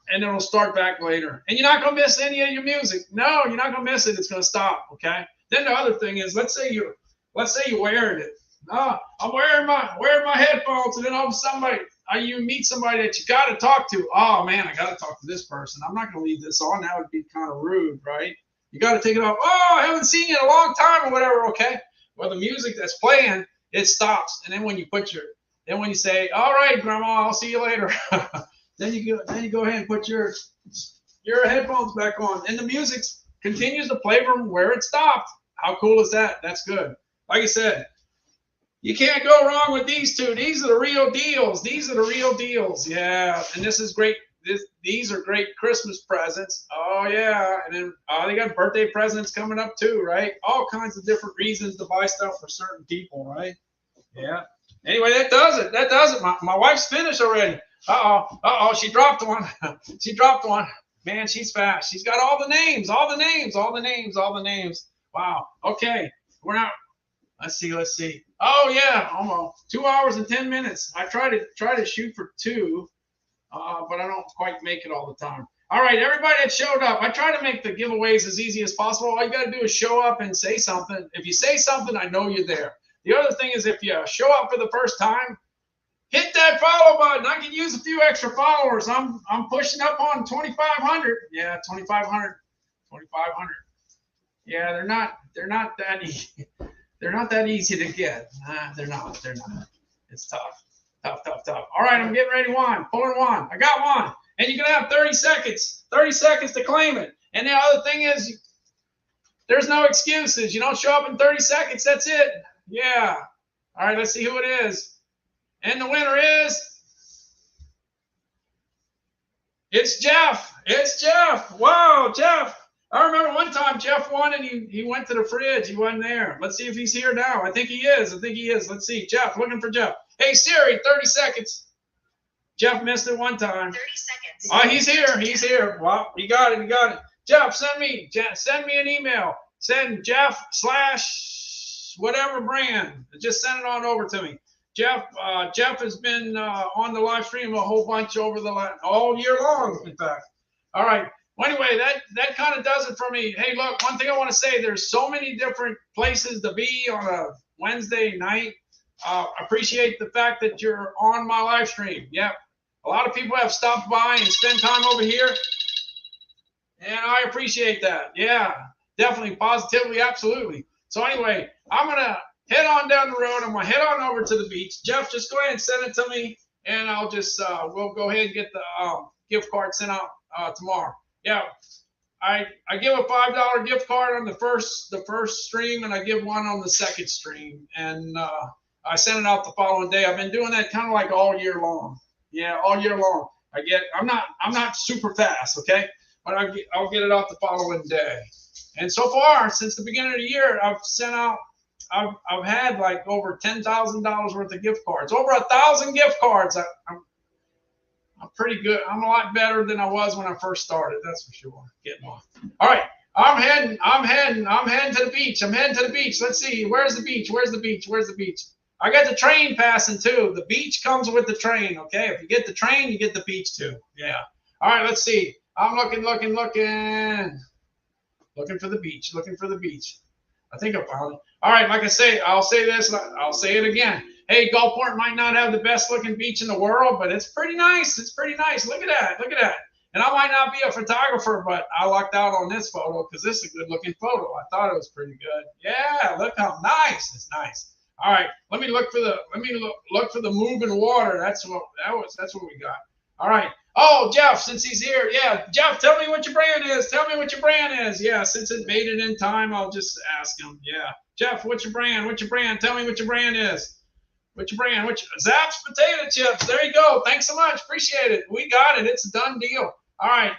and it'll start back later. And you're not going to miss any of your music. No, you're not going to miss it. It's going to stop. Okay. Then the other thing is, let's say you wearing it. I'm wearing my headphones, and then all of a sudden you meet somebody that you got to talk to. Oh man, I got to talk to this person. I'm not going to leave this on. That would be kind of rude, right? You got to take it off. Oh, I haven't seen you in a long time or whatever. Okay. Well, the music that's playing, it stops, and then when you say, "All right, Grandma, I'll see you later," then you go ahead and put your headphones back on, and the music continues to play from where it stopped. How cool is that? That's good. Like I said, you can't go wrong with these two. These are the real deals. These are the real deals. Yeah, and this is great. These are great Christmas presents. Oh yeah, and then they got birthday presents coming up too, right? All kinds of different reasons to buy stuff for certain people, right? Yeah. Anyway, that does it. My wife's finished already. She dropped one. She dropped one. Man, she's fast. She's got all the names. Wow. Okay, we're out. Let's see. Oh yeah, almost 2 hours and 10 minutes. I try to shoot for 2, but I don't quite make it all the time. All right, everybody that showed up, I try to make the giveaways as easy as possible. All you got to do is show up and say something. If you say something, I know you're there. The other thing is, if you show up for the first time, hit that follow button. I can use a few extra followers. I'm pushing up on 2,500. Yeah, 2,500. Yeah, they're not that easy. They're not that easy to get. They're not. It's tough. All right, I'm getting ready one. Pulling one. I got one. And you're going to have 30 seconds. 30 seconds to claim it. And the other thing is, there's no excuses. You don't show up in 30 seconds. That's it. Yeah. All right, let's see who it is. And the winner is... It's Jeff. Wow, Jeff. I remember one time Jeff won and he went to the fridge. He wasn't there. Let's see if he's here now. I think he is. Let's see. Jeff, looking for Jeff. Hey, Siri, 30 seconds. Jeff missed it one time. 30 seconds. Oh, he's here. Well, he got it. Jeff, send me an email. Send Jeff / whatever brand. Just send it on over to me. Jeff has been on the live stream a whole bunch over all year long, in fact. All right. Well, anyway, that kind of does it for me. Hey, look, one thing I want to say, there's so many different places to be on a Wednesday night. Appreciate the fact that you're on my live stream. Yep. A lot of people have stopped by and spent time over here. And I appreciate that. Yeah, definitely, positively, absolutely. So anyway, I'm going to head on down the road. I'm going to head on over to the beach. Jeff, just go ahead and send it to me. And I'll just, we'll go ahead and get the gift card sent out tomorrow. Yeah, I give a $5 gift card on the first stream, and I give one on the second stream, and I send it out the following day. I've been doing that kind of like all year long. Yeah, all year long. I'm not super fast, okay, but I'll get it out the following day. And so far, since the beginning of the year, I've had like over $10,000 worth of gift cards, over 1,000 gift cards. I'm pretty good. I'm a lot better than I was when I first started. That's for sure. Getting on. All right. I'm heading to the beach. Let's see. Where's the beach? I got the train passing too. The beach comes with the train. Okay. If you get the train, you get the beach too. Yeah. All right. Let's see. I'm looking for the beach. I think I found it. All right. Like I say, I'll say this. I'll say it again. Hey, Gulfport might not have the best looking beach in the world, but it's pretty nice. Look at that. And I might not be a photographer, but I lucked out on this photo because this is a good looking photo. I thought it was pretty good. Yeah, look how nice. It's nice. All right, let me look for the moving water. That's what we got. All right. Oh, Jeff, since he's here. Yeah, Jeff, tell me what your brand is. Yeah, since it made it in time, I'll just ask him. Yeah. Jeff, what's your brand? Tell me what your brand is. Zapp's potato chips. There you go. Thanks so much. Appreciate it. We got it. It's a done deal. All right.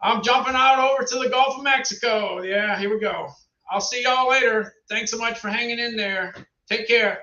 I'm jumping out over to the Gulf of Mexico. Yeah, here we go. I'll see y'all later. Thanks so much for hanging in there. Take care.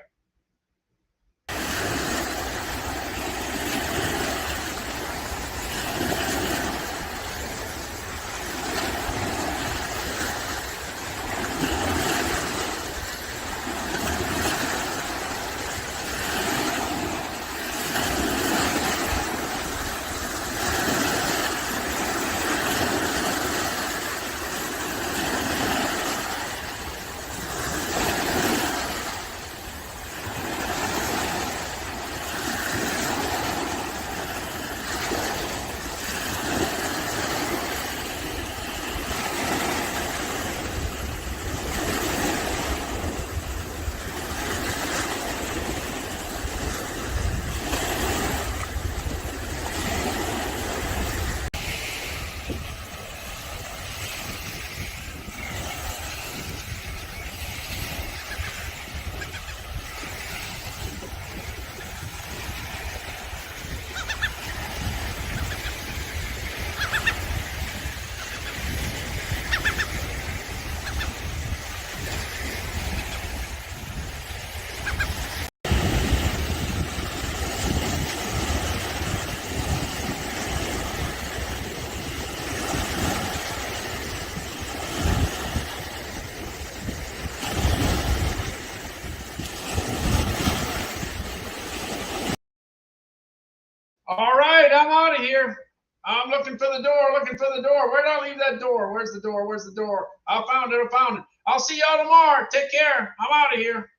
All right, I'm out of here. I'm looking for the door, looking for the door. Where did I leave that door? Where's the door? Where's the door? I found it. I found it. I'll see y'all tomorrow. Take care. I'm out of here.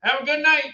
Have a good night.